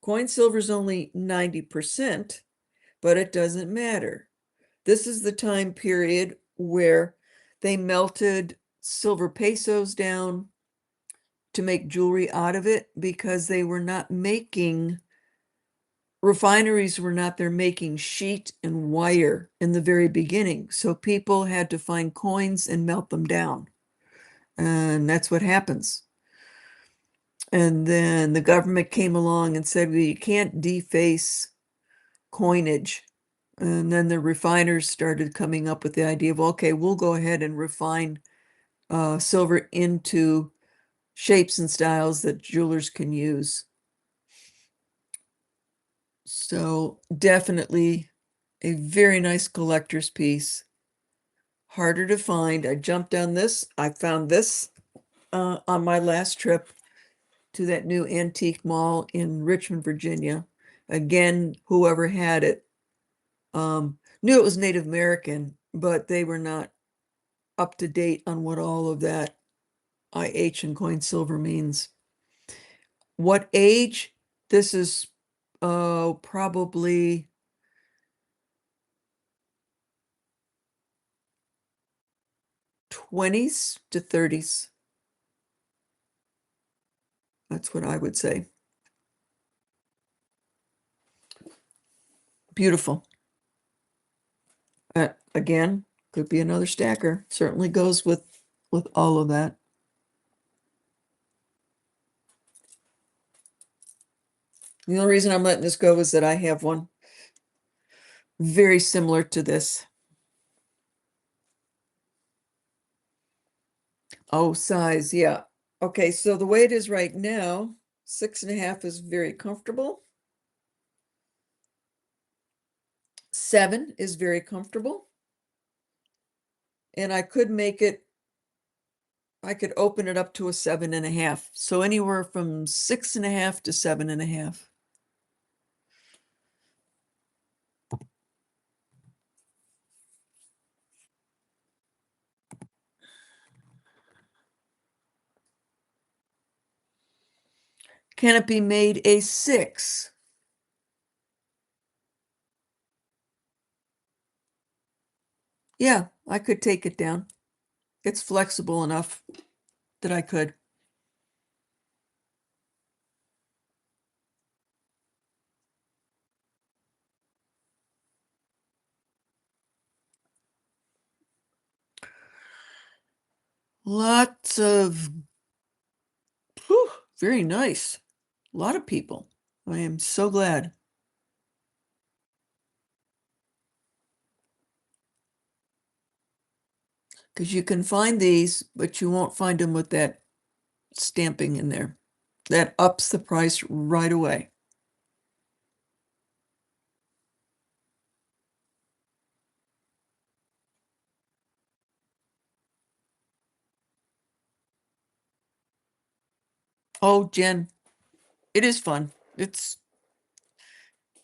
Coin silver is only 90%, but it doesn't matter. This is the time period where they melted silver pesos down to make jewelry out of it because they were not making refineries were not there making sheet and wire in the very beginning. So people had to find coins and melt them down. And that's what happens. And then the government came along and said, well, you can't deface coinage. And then the refiners started coming up with the idea of, okay, we'll go ahead and refine silver into shapes and styles that jewelers can use. So definitely a very nice collector's piece. Harder to find. I jumped on this. I found this on my last trip to that new antique mall in Richmond, Virginia. Again, whoever had it knew it was Native American, but they were not up to date on what all of that IH and coin silver means. What age? This is probably 20s to 30s. That's what I would say. Beautiful. Again, could be another stacker. Certainly goes with all of that. The only reason I'm letting this go is that I have one very similar to this. Oh, size, yeah. Okay, so the way it is right now, 6.5 is very comfortable. 7 is very comfortable. And I could make it, I could open it up to a 7.5. So anywhere from 6.5 to 7.5. Can it be made a 6? Yeah, I could take it down. It's flexible enough that I could. Lots of, whew, very nice. A lot of people. I am so glad. Because you can find these, but you won't find them with that stamping in there. That ups the price right away. Oh, Jen, it is fun. It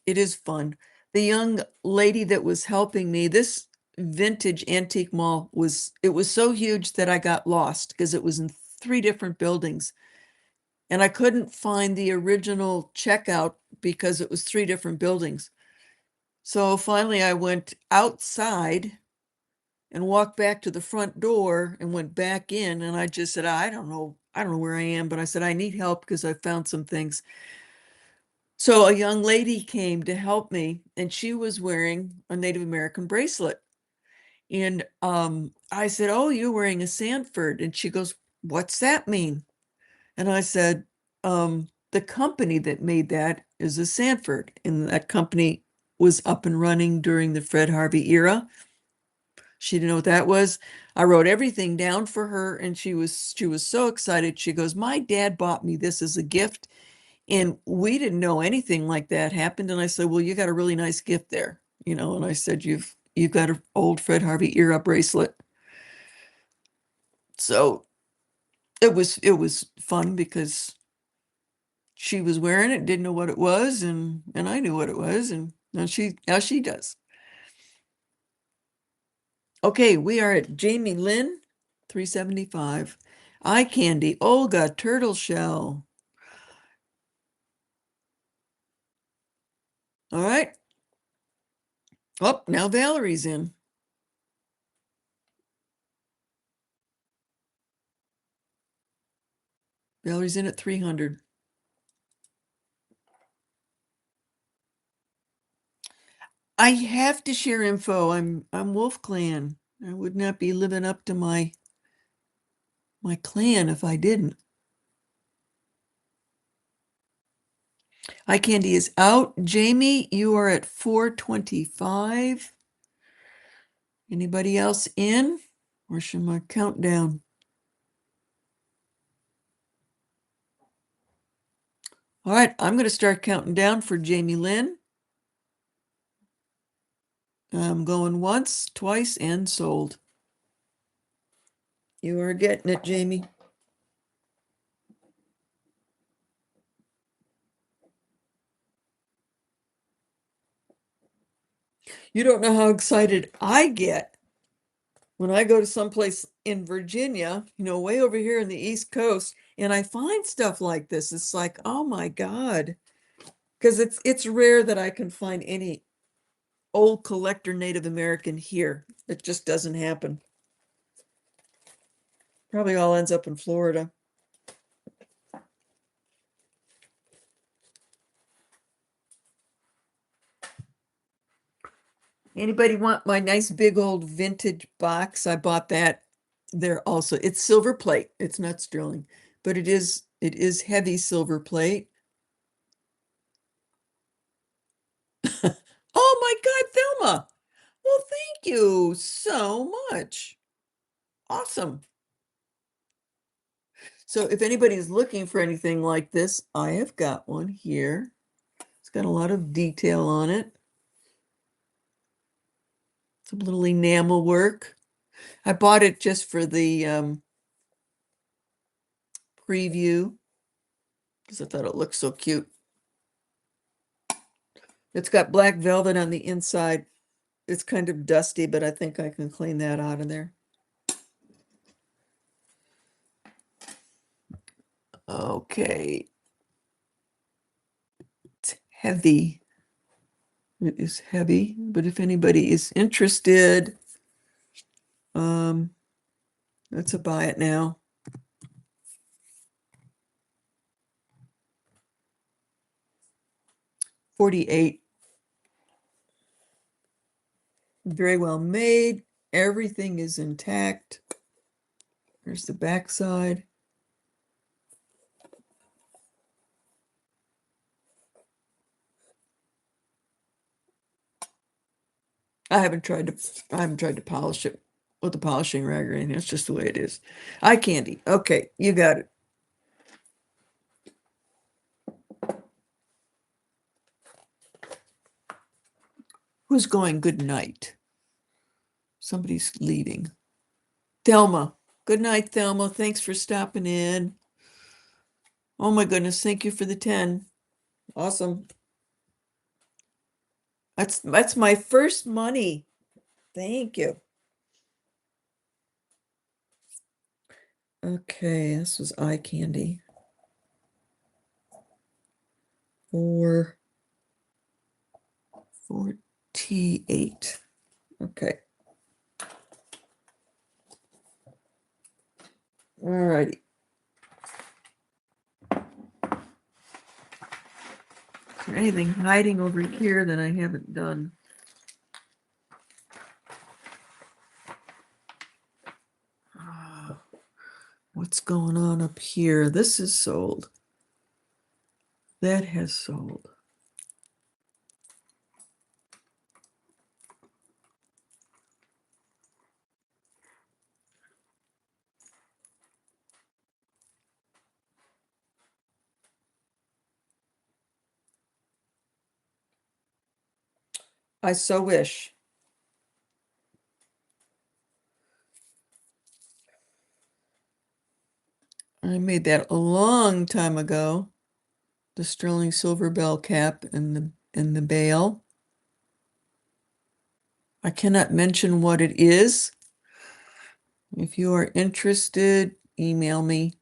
is fun. The young lady that was helping me, this vintage antique mall it was so huge that I got lost because it was in 3 different buildings. And I couldn't find the original checkout because it was 3 different buildings. So finally I went outside and walked back to the front door and went back in, and I just said, I don't know where I am, but I said, I need help because I found some things. So a young lady came to help me, and she was wearing a Native American bracelet. And I said, oh, you're wearing a Sanford. And she goes, what's that mean? And I said, the company that made that is a Sanford, and that company was up and running during the Fred Harvey era. She didn't know what that was. I wrote everything down for her, and she was so excited. She goes, my dad bought me this as a gift, and we didn't know anything like that happened. And I said, well, you got a really nice gift there, and I said, you've got an old Fred Harvey era bracelet. So it was fun because she was wearing it, didn't know what it was, and I knew what it was, and now she does. Okay, we are at Jamie Lynn, 375. Eye candy, Olga, turtle shell. All right. Oh, now Valerie's in. Valerie's in at 300. I have to share info. I'm Wolf Clan. I would not be living up to my clan if I didn't. Eye candy is out. Jamie, you are at 425. Anybody else in? Or should my countdown? All right, I'm going to start counting down for Jamie Lynn. I'm going once, twice, and sold. You are getting it, Jamie. You don't know how excited I get when I go to someplace in Virginia, way over here in the East Coast, and I find stuff like this. It's like, oh my God. Because it's rare that I can find any old collector Native American here. It just doesn't happen. Probably all ends up in Florida. Anybody want my nice big old vintage box? I bought that there also. It's silver plate. It's not sterling, but it is heavy silver plate. Oh my God, Thelma. Well, thank you so much. Awesome. So if anybody's looking for anything like this, I have got one here. It's got a lot of detail on it. Some little enamel work. I bought it just for the preview because I thought it looked so cute. It's got black velvet on the inside. It's kind of dusty, but I think I can clean that out of there. Okay. It's heavy. It is heavy, but if anybody is interested, let's buy it now. $48. Very well made. Everything is intact. Here's the back side. I haven't tried to polish it with the polishing rag or anything. It's just the way it is. Eye candy. Okay, you got it. Who's going good night? Somebody's leaving. Thelma. Good night, Thelma. Thanks for stopping in. Oh my goodness, thank you for the 10. Awesome. That's my first money. Thank you. Okay, this was eye candy. 448. Okay. All righty. Is there anything hiding over here that I haven't done? What's going on up here? This is sold. That has sold. I so wish. I made that a long time ago. The sterling silver bell cap and the bail. I cannot mention what it is. If you are interested, email me.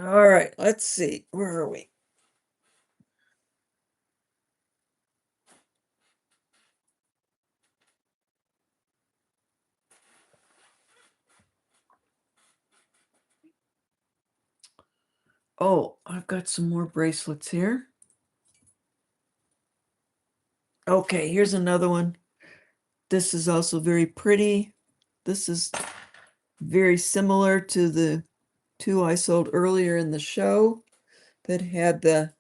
All right, let's see. Where are we? Oh, I've got some more bracelets here. Okay, here's another one. This is also very pretty. This is very similar to the two I sold earlier in the show that had the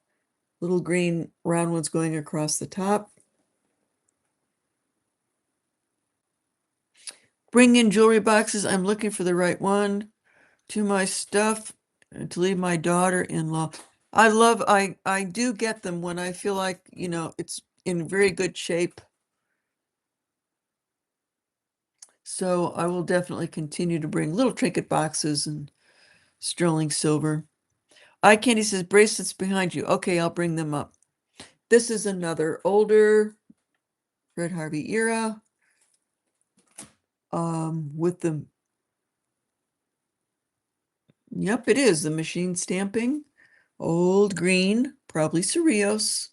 little green round ones going across the top. Bring in jewelry boxes. I'm looking for the right one. To my stuff to leave my daughter-in-law. I do get them when I feel like, it's in very good shape. So I will definitely continue to bring little trinket boxes and sterling silver. Eye Candy says bracelets behind you. Okay, I'll bring them up. This is another older Fred Harvey era with the, yep, it is the machine stamping. Old green, probably Cerritos.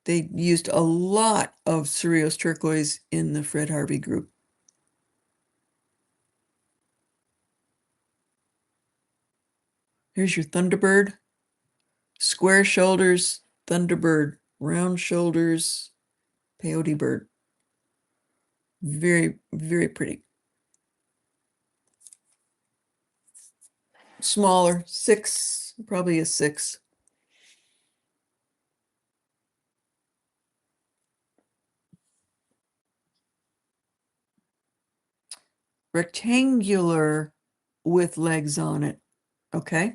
They used a lot of Cerritos turquoise in the Fred Harvey group. Here's your Thunderbird. Square shoulders, Thunderbird. Round shoulders, peyote bird. Very, very pretty. Smaller, 6, probably a 6. Rectangular with legs on it. Okay.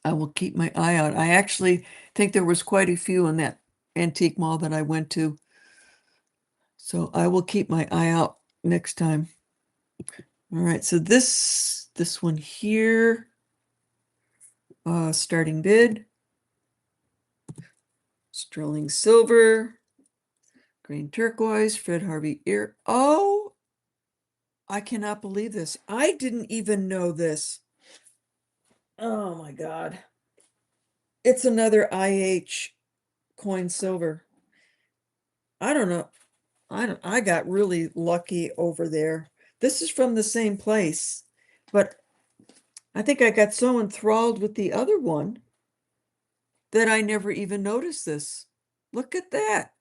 I will keep my eye out. I actually think there was quite a few in that antique mall that I went to. So I will keep my eye out next time. All right, so this one here, starting bid, sterling silver, green turquoise, Fred Harvey ear. Oh, I cannot believe this. I didn't even know this. Oh my God. It's another IH coin silver. I don't know. I got really lucky over there. This is from the same place, but I think I got so enthralled with the other one that I never even noticed this. Look at that.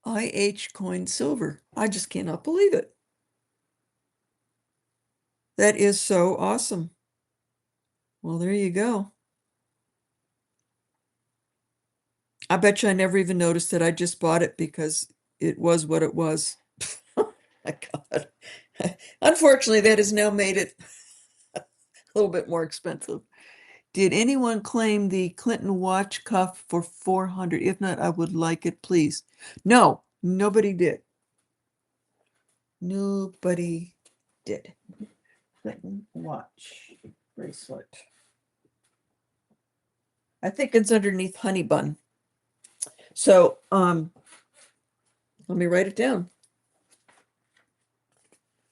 IH coin silver. I just cannot believe it. That is so awesome. Well, there you go. I bet you I never even noticed it. I just bought it because it was what it was. My God. Unfortunately, that has now made it a little bit more expensive. Did anyone claim the Clinton watch cuff for 400? If not, I would like it, please. No, nobody did. Nobody did. Clinton watch bracelet. I think it's underneath honey bun. So, let me write it down.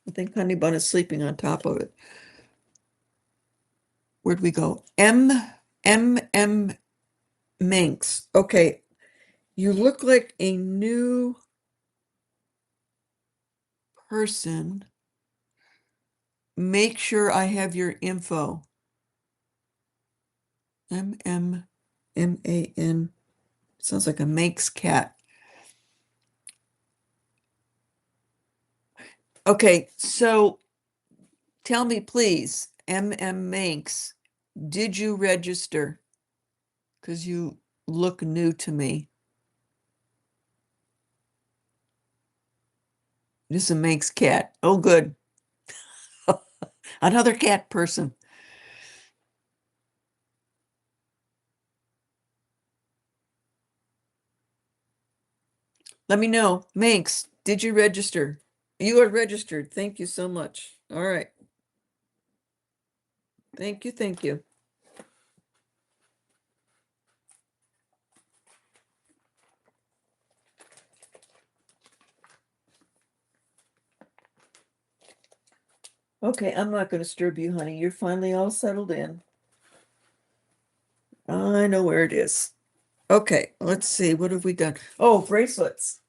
I think honey bun is sleeping on top of it. Where'd we go? M Manx. Okay. You look like a new person. Make sure I have your info. MMMAN. Sounds like a Manx cat. Okay, so tell me, please, Manx, did you register? Because you look new to me. This is a Manx cat. Oh, good. Another cat person. Let me know. Manx, did you register? You are registered. Thank you so much. All right. Thank you. Thank you. Okay, I'm not going to disturb you, honey. You're finally all settled in. I know where it is. Okay, let's see. What have we done? Oh, bracelets.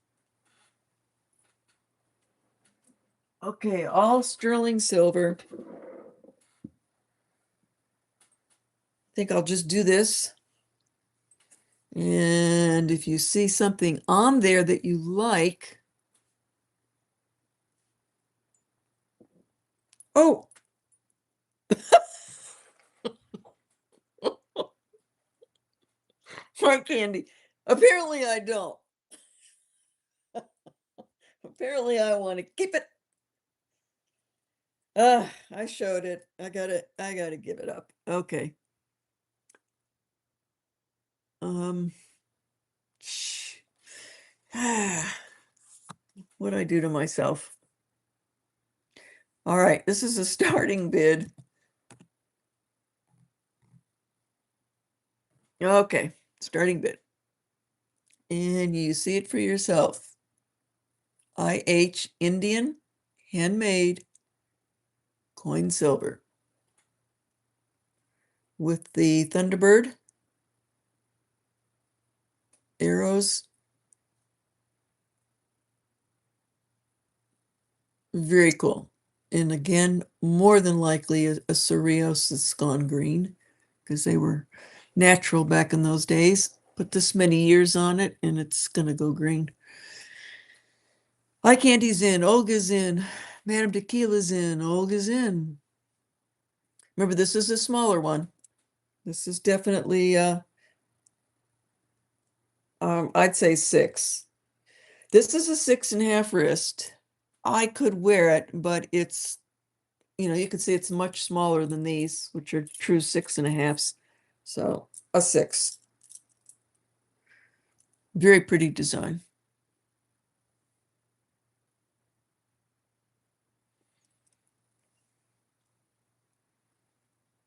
Okay, all sterling silver. think I'll just do this. And if you see something on there that you like, oh, my candy. Apparently I don't. Apparently I want to keep it. I showed it. I gotta give it up. Okay. Um, what'd I do to myself? All right, this is a starting bid. Okay, starting bid. And you see it for yourself. IH Indian, handmade, coin silver. With the Thunderbird arrows. Very cool. And again, more than likely a Cereos that's gone green because they were natural back in those days. Put this many years on it and it's going to go green. Eye Candy's in, Olga's in, Madame Tequila's in, Olga's in. Remember, this is a smaller one. This is definitely, I'd say 6. This is a 6.5 wrist. I could wear it, but it's, you can see it's much smaller than these, which are true 6.5s. So a 6. Very pretty design.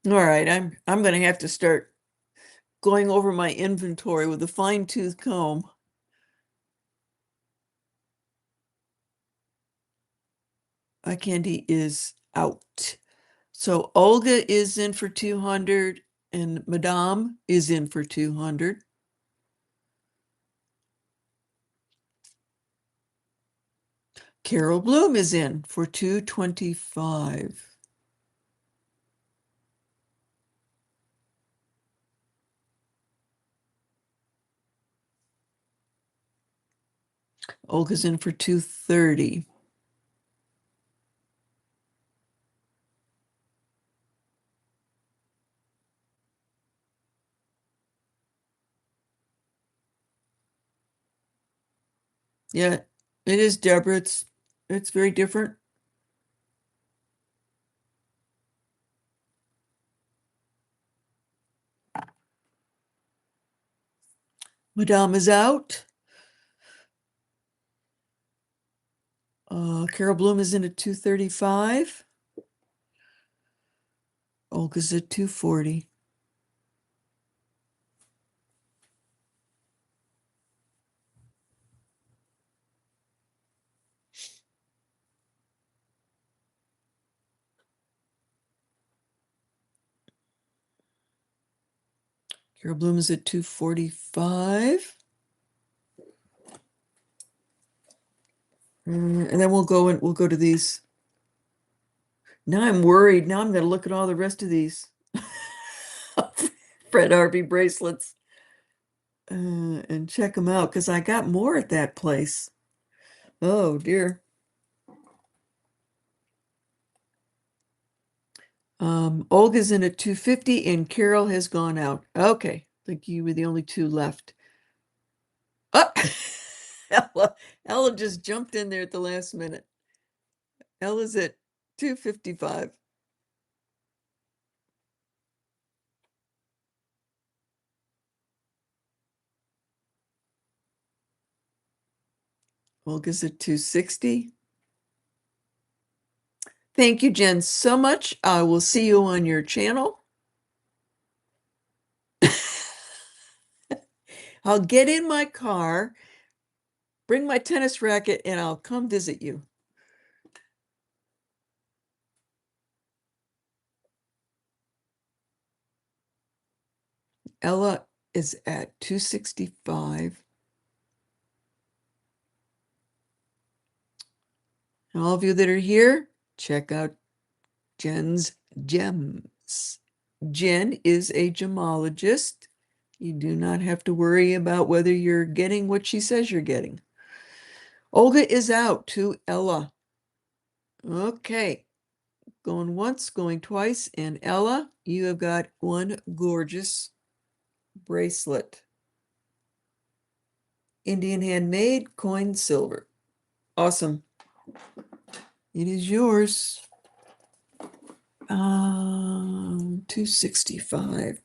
All right, I'm gonna have to start going over my inventory with a fine-tooth comb. Eye Candy is out. So Olga is in for 200 and Madame is in for 200. Carol Bloom is in for 225. Olga's in for 230. Yeah, it is, Deborah. It's very different. Madame is out. Carol Bloom is in at 235. Olga's at 240. Carol Bloom is at 245. And then we'll go to these. Now I'm worried. Now I'm going to look at all the rest of these Fred Harvey bracelets and check them out because I got more at that place. Oh dear. Olga's in at 250 and Carol has gone out. Okay, I think you were the only two left. Oh, Ella just jumped in there at the last minute. Ella's at 255. Olga's at 260. Thank you, Jen, so much. I will see you on your channel. I'll get in my car, bring my tennis racket, and I'll come visit you. Ella is at 265. And all of you that are here, check out Jen's Gems. Jen is a gemologist. You do not have to worry about whether you're getting what she says you're getting. Olga is out to Ella. Okay, going once, going twice, and Ella, you have got one gorgeous bracelet. Indian handmade, coin silver. Awesome. It is yours. 265.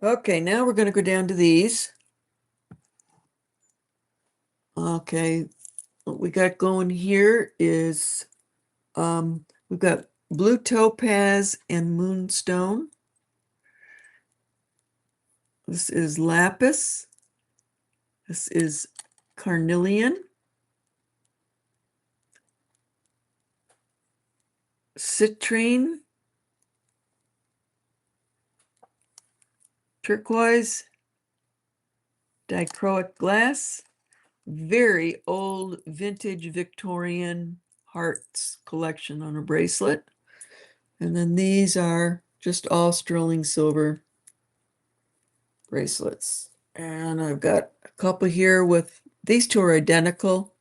Okay, now we're going to go down to these. Okay, what we got going here is we've got blue topaz and moonstone. This is lapis. This is carnelian, citrine, turquoise, dichroic glass, very old vintage Victorian hearts collection on a bracelet. And then these are just all sterling silver bracelets. And I've got a couple here with, these two are identical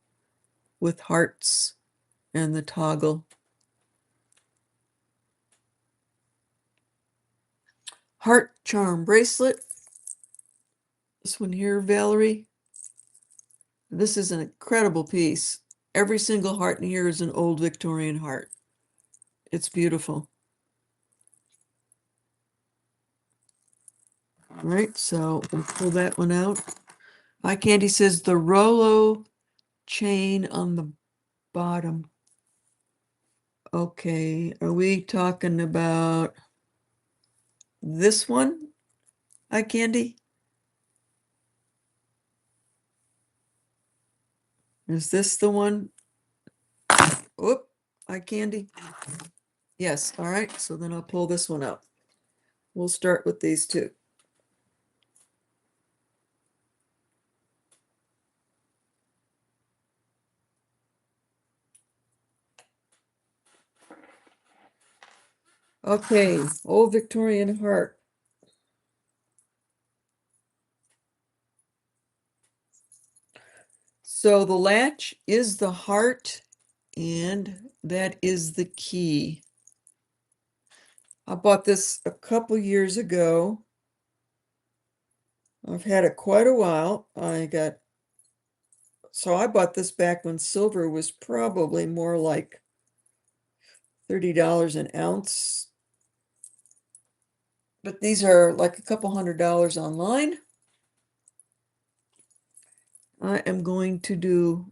with hearts and the toggle. Heart charm bracelet. This one here, Valerie. This is an incredible piece. Every single heart in here is an old Victorian heart. It's beautiful. All right, so we'll pull that one out. Eye Candy says the Rolo chain on the bottom. Okay, are we talking about this one, Eye Candy? Is this the one? Oop, Eye Candy. Yes, all right, so then I'll pull this one out. We'll start with these two. Okay, old Victorian heart. So the latch is the heart, and that is the key. I bought this a couple years ago. I've had it quite a while. So I bought this back when silver was probably more like $30 an ounce. But these are like a couple $100 online. I'm going to do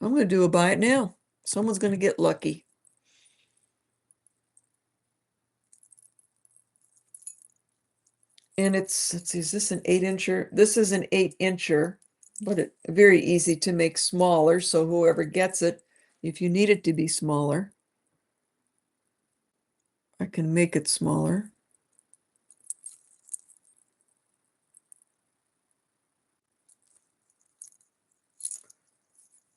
a buy it now. Someone's going to get lucky. And let's see, is this an 8-incher? This is an 8-incher, but it's very easy to make smaller. So whoever gets it, if you need it to be smaller, I can make it smaller.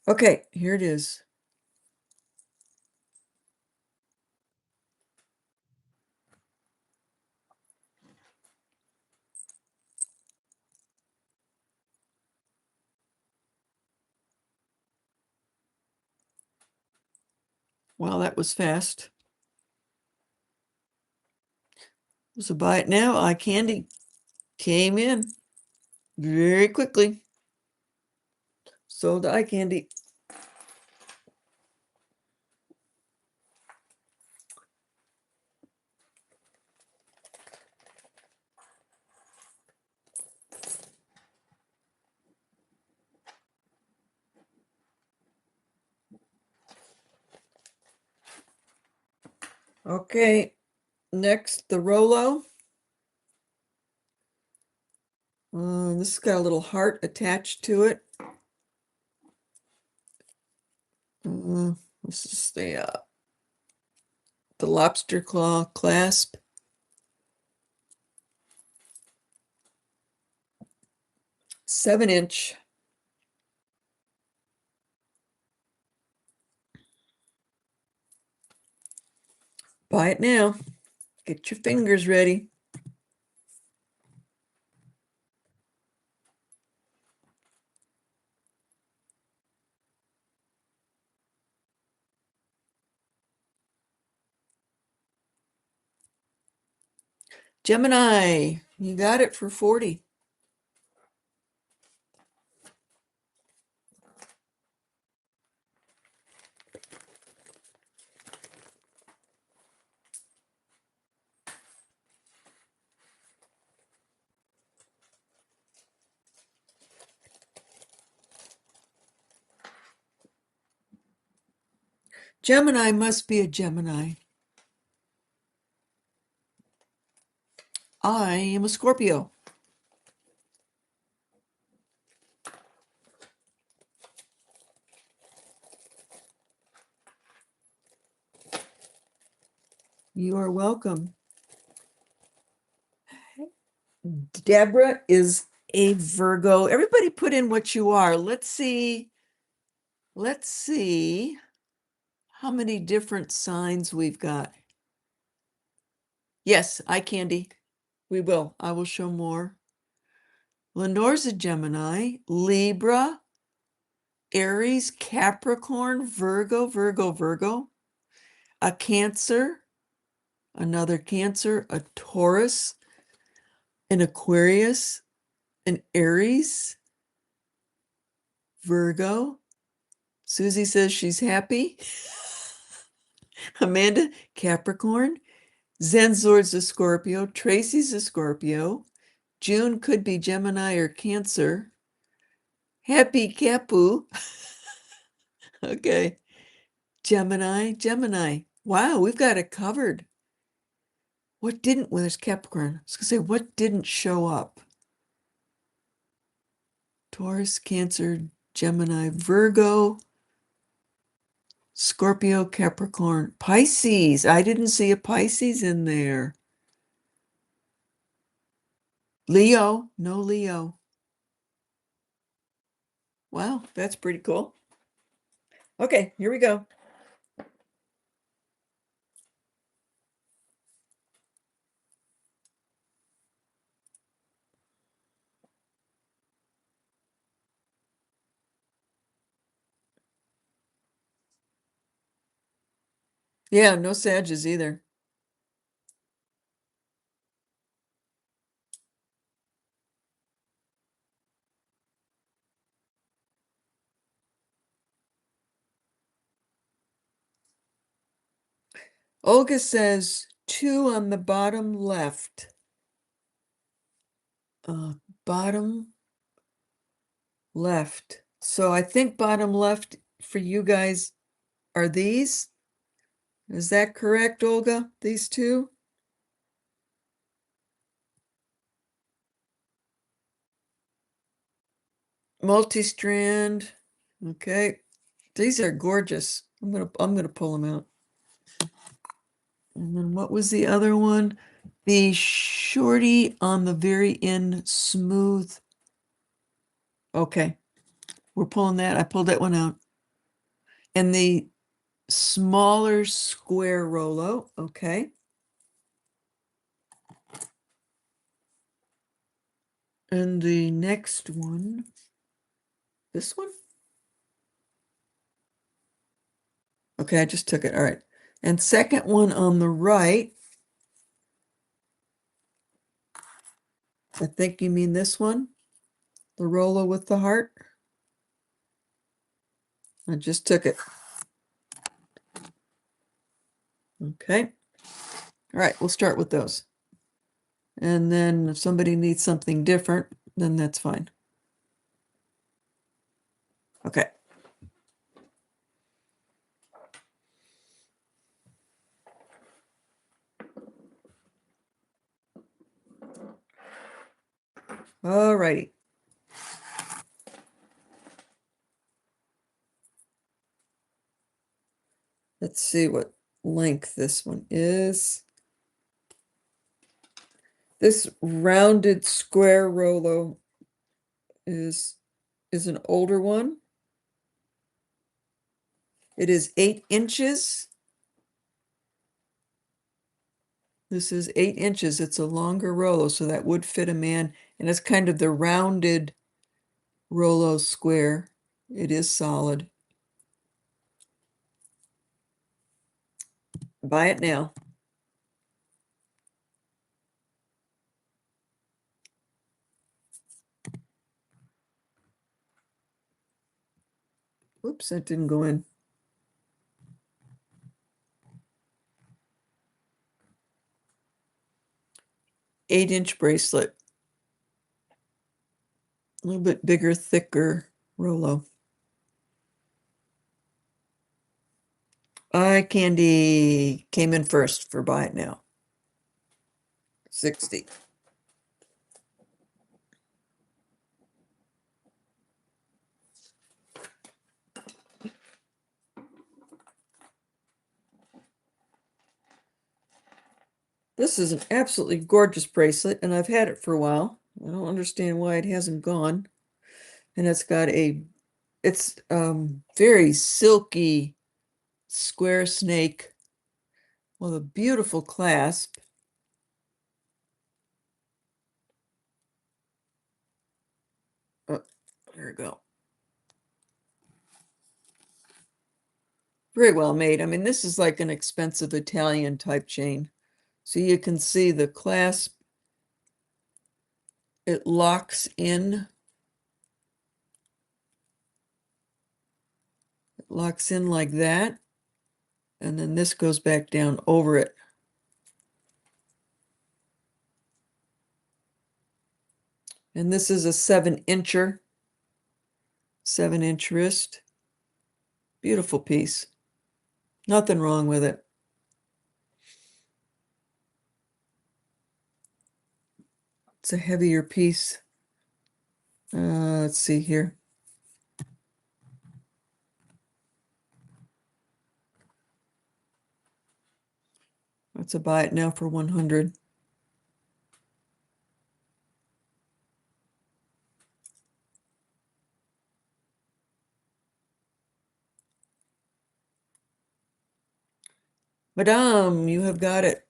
Okay, here it is. Wow, that was fast. So buy it now. Eye Candy came in very quickly. Sold Eye Candy. Okay, next the Rolo. This has got a little heart attached to it. This is the lobster claw clasp. 7-inch. Buy it now. Get your fingers ready. Gemini, you got it for 40. Gemini must be a Gemini. I am a Scorpio. You are welcome. Deborah is a Virgo. Everybody put in what you are. Let's see. Let's see how many different signs we've got. Yes, eye candy. We will. I will show more. Lenore's a Gemini, Libra, Aries, Capricorn, Virgo, Virgo, a Cancer, another Cancer, a Taurus, an Aquarius, an Aries, Virgo. Susie says she's happy. Amanda, Capricorn. Zenzord's a Scorpio. Tracy's a Scorpio. June could be Gemini or Cancer. Happy Capu. Okay. Gemini. Wow, we've got it covered. What didn't, well, there's Capricorn. I was gonna say, what didn't show up? Taurus, Cancer, Gemini, Virgo, Scorpio, Capricorn, Pisces. I didn't see a Pisces in there. Leo, no Leo. Wow, that's pretty cool. Okay, here we go. Yeah, no Sages either. Olga says 2 on the bottom left. Bottom left. So I think bottom left for you guys are these. Is that correct, Olga? These two? Multi-strand. Okay. These are gorgeous. I'm gonna pull them out. And then what was the other one? The shorty on the very end, smooth. Okay. We're pulling that. I pulled that one out. And the smaller square Rolo. Okay. And the next one, this one? Okay, I just took it. All right. And second one on the right, I think you mean this one, the Rolo with the heart. I just took it. Okay. All right, we'll start with those. And then if somebody needs something different, then that's fine. Okay. All righty. Let's see what length this one is. This rounded square Rolo is an older one. It is 8 inches. This is 8 inches. It's a longer Rolo, so that would fit a man. And it's kind of the rounded Rolo square. It is solid. Buy it now. Oops, that didn't go in. Eight-inch bracelet. A little bit bigger, thicker Rolo. Eye candy came in first for buy it now. 60. This is an absolutely gorgeous bracelet, and I've had it for a while. I don't understand why it hasn't gone. And it's got it's very silky square snake with a beautiful clasp. Oh, there we go. Very well made. I mean, this is like an expensive Italian type chain. So you can see the clasp, it locks in. It locks in like that. And then this goes back down over it. And this is a 7-incher, 7-inch wrist. Beautiful piece. Nothing wrong with it. It's a heavier piece. Let's see here. Let's buy it now for 100. Madame, you have got it.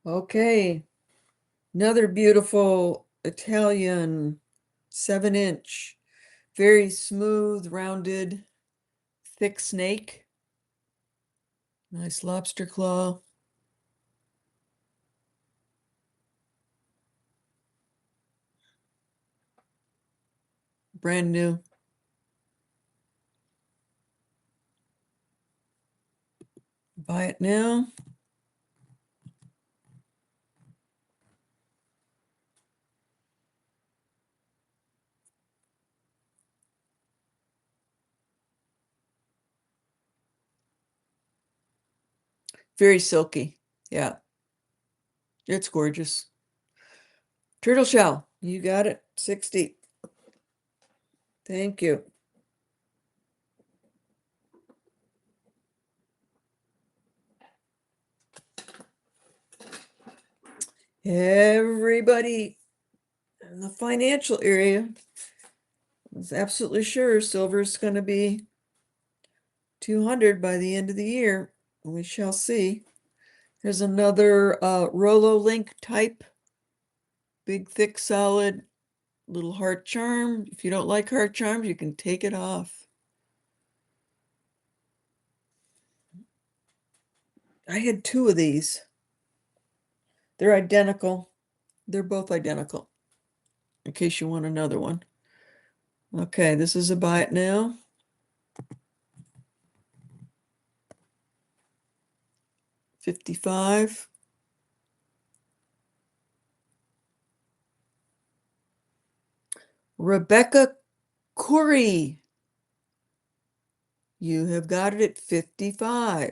Okay. Another beautiful Italian 7-inch. Very smooth, rounded, thick snake. Nice lobster claw. Brand new. Buy it now. Very silky. Yeah. It's gorgeous. Turtle shell. You got it. 60. Thank you. Everybody in the financial area is absolutely sure silver is going to be 200 by the end of the year. We shall see. There's another Rolo link type. Big, thick, solid, little heart charm. If you don't like heart charms, you can take it off. I had 2 of these. They're identical. They're both identical, in case you want another one. Okay, this is a buy it now. 55. Rebecca Curry. You have got it at 55.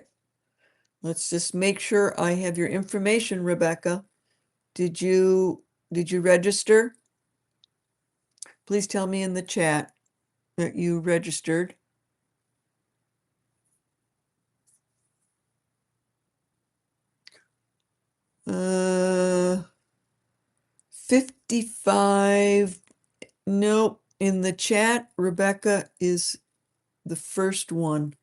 Let's just make sure I have your information, Rebecca. Did you register? Please tell me in the chat that you registered. Uh, 55. Nope. In the chat, Rebecca is the first one.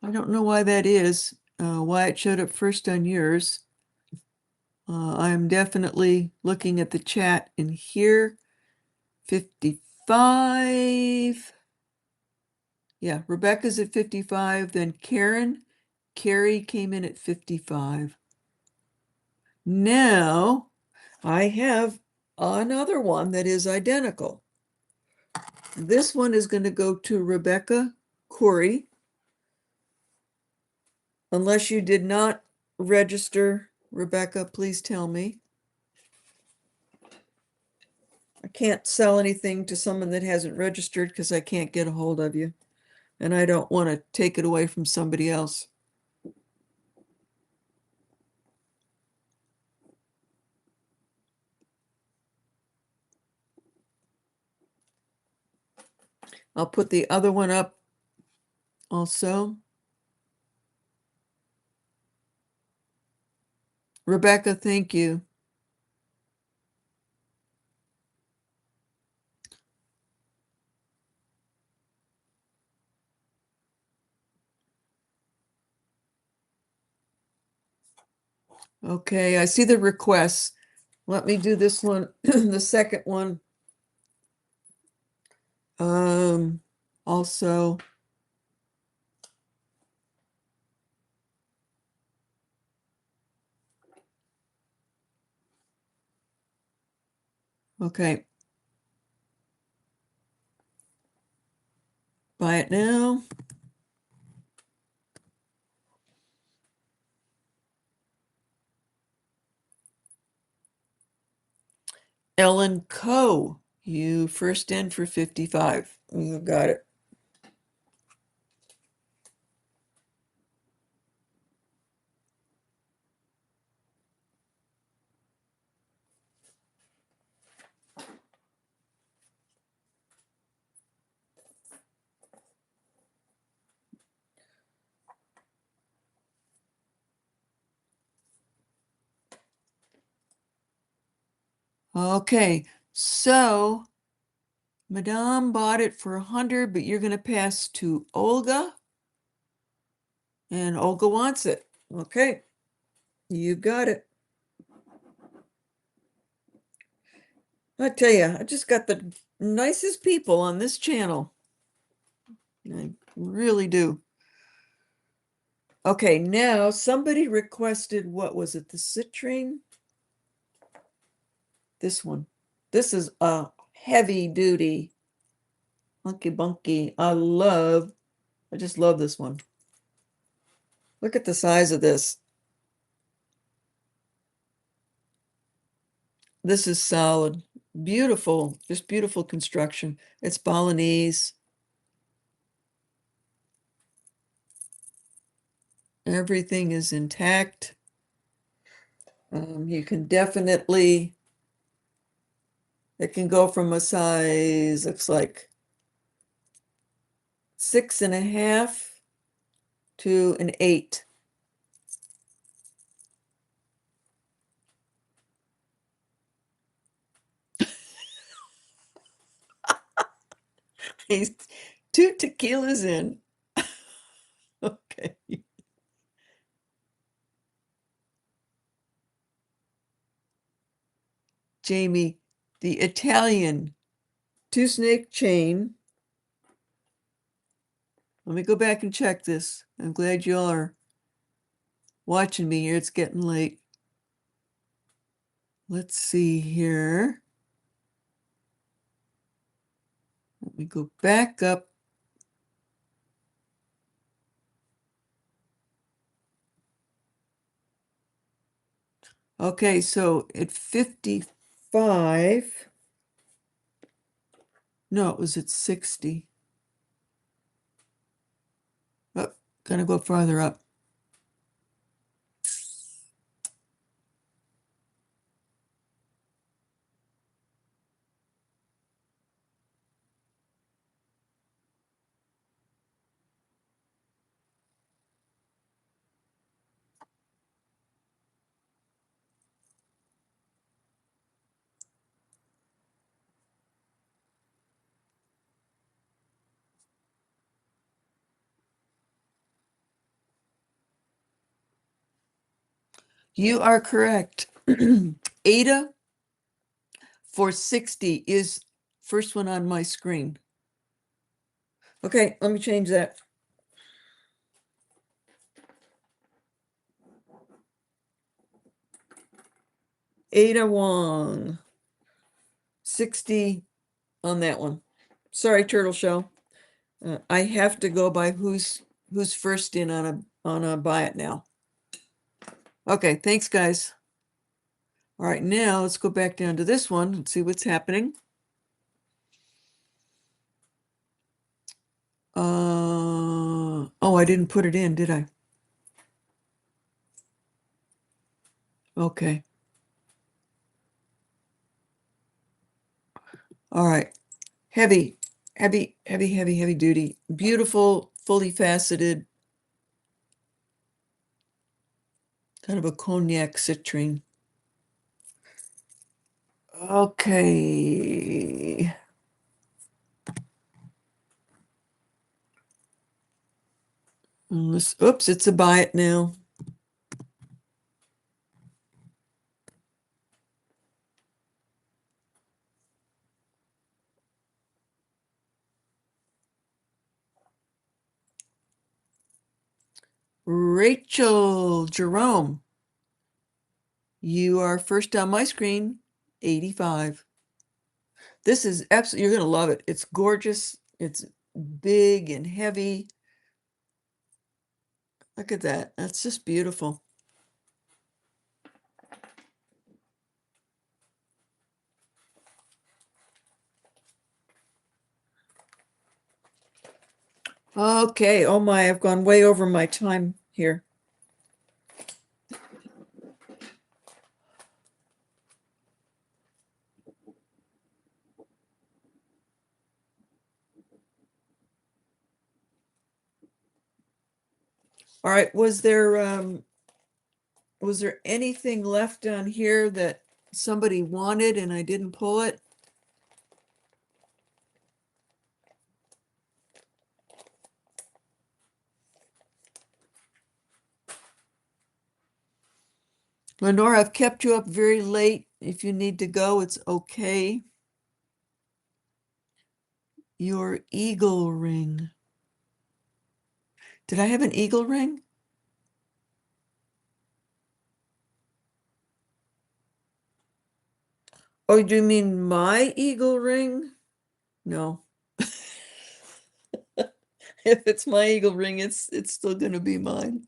I don't know why that is, why it showed up first on yours. I'm definitely looking at the chat in here. 55. Yeah, Rebecca's at 55, then Carrie came in at 55. Now, I have another one that is identical. This one is going to go to Rebecca Corey. Unless you did not register, Rebecca, please tell me. I can't sell anything to someone that hasn't registered because I can't get a hold of you. And I don't want to take it away from somebody else. I'll put the other one up also. Rebecca, thank you. Okay, I see the requests. Let me do this one, the second one. Also, okay. Buy it now. Ellen Coe, you first in for 55. You got it. Okay, so Madame bought it for 100, but you're going to pass to Olga, and Olga wants it. Okay, you got it. I tell you, I just got the nicest people on this channel. I really do. Okay, now somebody requested, what was it, the citrine? This one. This is a heavy duty, hunky bunky. I just love this one. Look at the size of this. This is solid. Beautiful, just beautiful construction. It's Balinese. Everything is intact. You can definitely, it can go from a size, looks like 6.5 to an 8. He's 2 tequilas in. Okay. Jamie, the Italian 2-snake chain. Let me go back and check this. I'm glad y'all are watching me here. It's getting late. Let's see here. Let me go back up. Okay, so at 55, No, it was at 60. Oh, gonna go farther up. You are correct. Ada for 60 is first one on my screen. Okay, let me change that. Ada Wong. 60 on that one. Sorry, Turtle Show. I have to go by who's first in on a buy it now. Okay, thanks guys. All right, now let's go back down to this one and see what's happening. Oh, I didn't put it in, did I? Okay. All right. Heavy, heavy, heavy, heavy, heavy duty. Beautiful, fully faceted. Kind of a cognac citrine. Okay. Oops, it's a buy it now. Rachel Jerome, you are first on my screen, 85. This is absolutely, you're going to love it. It's gorgeous. It's big and heavy. Look at that. That's just beautiful. Okay. Oh my, I've gone way over my time here. All right. Was there anything left on here that somebody wanted and I didn't pull it? Lenore, I've kept you up very late. If you need to go, it's okay. Your eagle ring. Did I have an eagle ring? Oh, do you mean my eagle ring? No. If it's my eagle ring, it's still gonna be mine.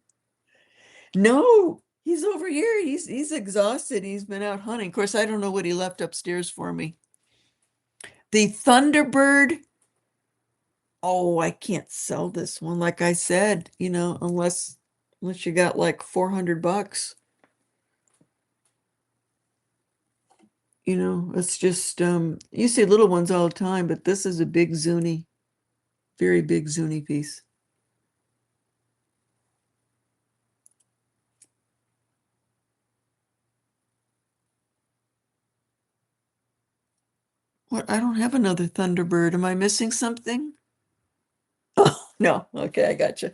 No, he's over here. He's exhausted. He's been out hunting. Of course, I don't know what he left upstairs for me. The Thunderbird. Oh, I can't sell this one. Like I said, unless you got like 400 bucks. It's just you see little ones all the time, but this is a big Zuni, very big Zuni piece. What? I don't have another Thunderbird. Am I missing something? Oh, no. Okay, I got you.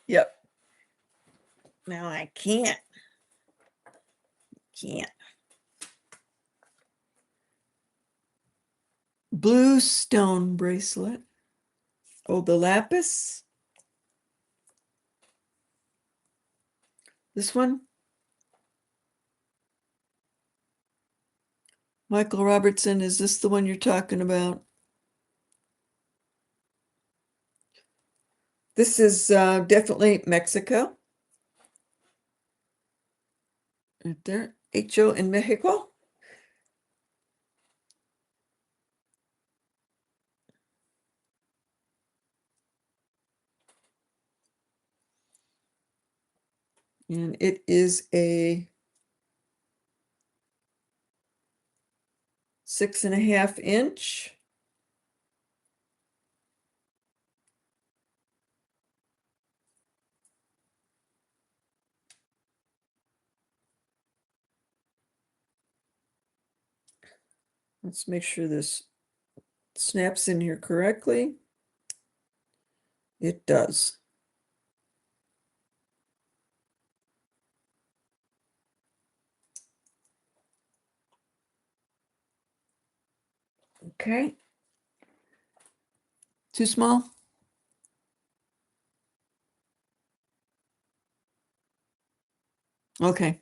Yep. No, I can't. Can't. Blue stone bracelet. Oh, the lapis. This one. Michael Robertson, is this the one you're talking about? This is definitely Mexico. Right there. Hecho in Mexico. And it is a 6.5 inch. Let's make sure this snaps in here correctly. It does. Okay. Too small? Okay.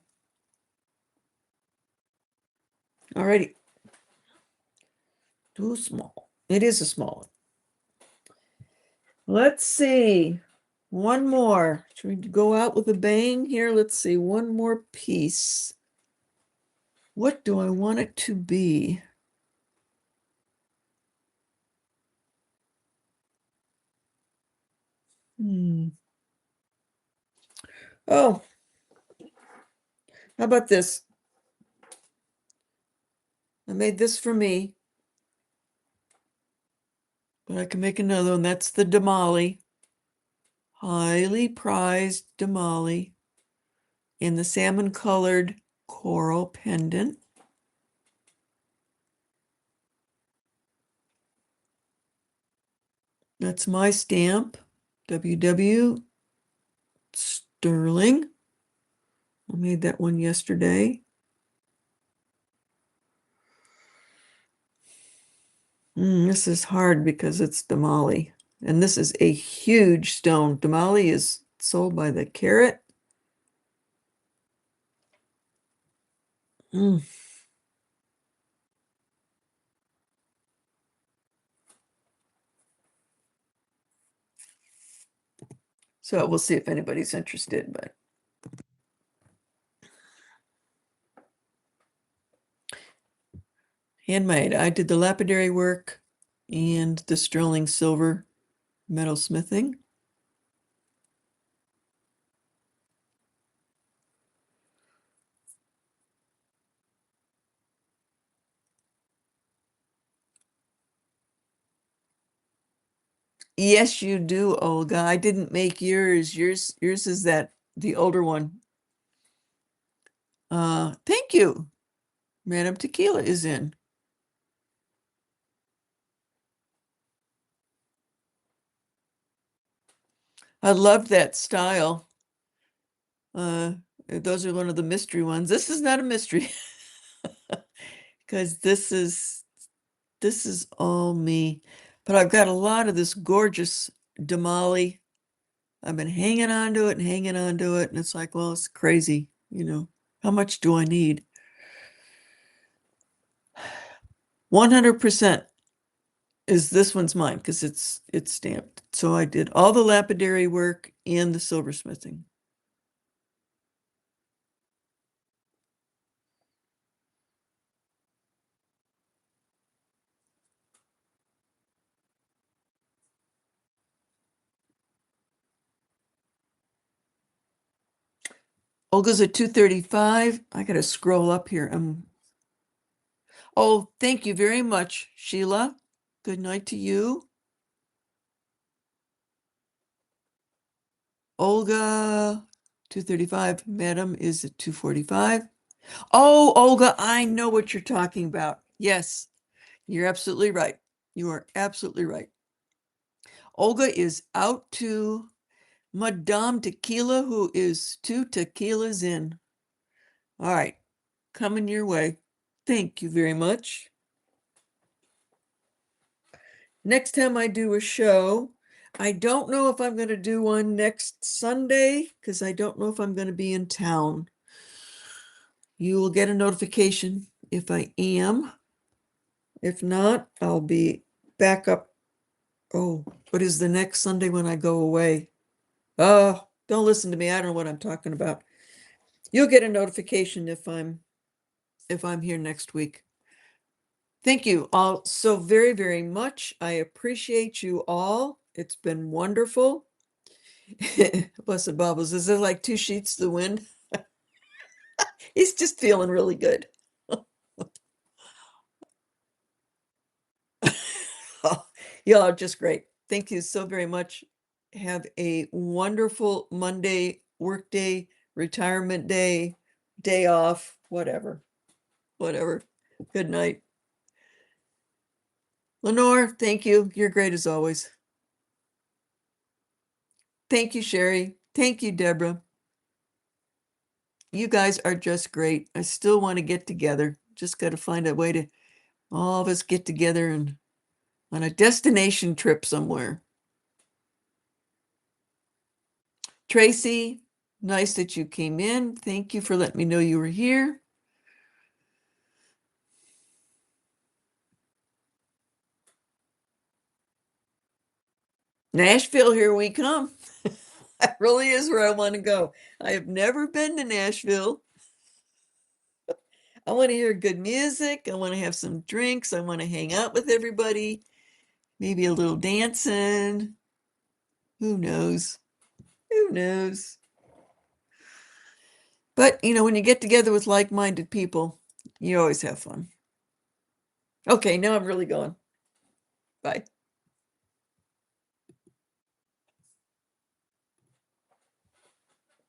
Alrighty. Too small. It is a small one. Let's see. One more. Should we go out with a bang here? Let's see. One more piece. What do I want it to be? Oh, how about this? I made this for me, but I can make another one. That's the Damali. Highly prized Damali in the salmon colored coral pendant. That's my stamp, WW Sterling. I made that one yesterday. This is hard because it's Damali. And this is a huge stone. Damali is sold by the carat. Mm. So we'll see if anybody's interested, but handmade. I did the lapidary work and the sterling silver metal smithing. Yes, you do, Olga. I didn't make yours. Yours is that the older one. Thank you. Madam Tequila is in. I love that style. Those are one of the mystery ones. This is not a mystery because this is all me. But I've got a lot of this gorgeous Damali. I've been hanging on to it and hanging on to it, and it's like, well, it's crazy, you know. How much do I need? 100% is this one's mine because it's stamped. So I did all the lapidary work and the silversmithing. Olga's at 235. I gotta scroll up here. Oh, thank you very much, Sheila. Good night to you. Olga, 235. Madam is at 245. Oh, Olga, I know what you're talking about. Yes, you're absolutely right. You are absolutely right. Olga is out to Madame Tequila, who is 2 tequilas in. All right, coming your way. Thank you very much. Next time I do a show, I don't know if I'm going to do one next Sunday because I don't know if I'm going to be in town. You will get a notification if I am. If not, I'll be back up. Oh, what is the next Sunday when I go away? Oh, don't listen to me. I don't know what I'm talking about. You'll get a notification if I'm here next week. Thank you all so very, very much. I appreciate you all. It's been wonderful. Blessed Bubbles. Is there like two sheets to the wind? He's just feeling really good. Y'all are just great. Thank you so very much. Have a wonderful Monday, work day, retirement day, day off, whatever. Whatever. Good night. Lenore, thank you. You're great as always. Thank you, Sherry. Thank you, Deborah. You guys are just great. I still want to get together. Just got to find a way to all of us get together and on a destination trip somewhere. Tracy, nice that you came in. Thank you for letting me know you were here. Nashville, here we come. That really is where I want to go. I have never been to Nashville. I want to hear good music. I want to have some drinks. I want to hang out with everybody. Maybe a little dancing. Who knows? Who knows? But, when you get together with like-minded people, you always have fun. Okay, now I'm really going. Bye.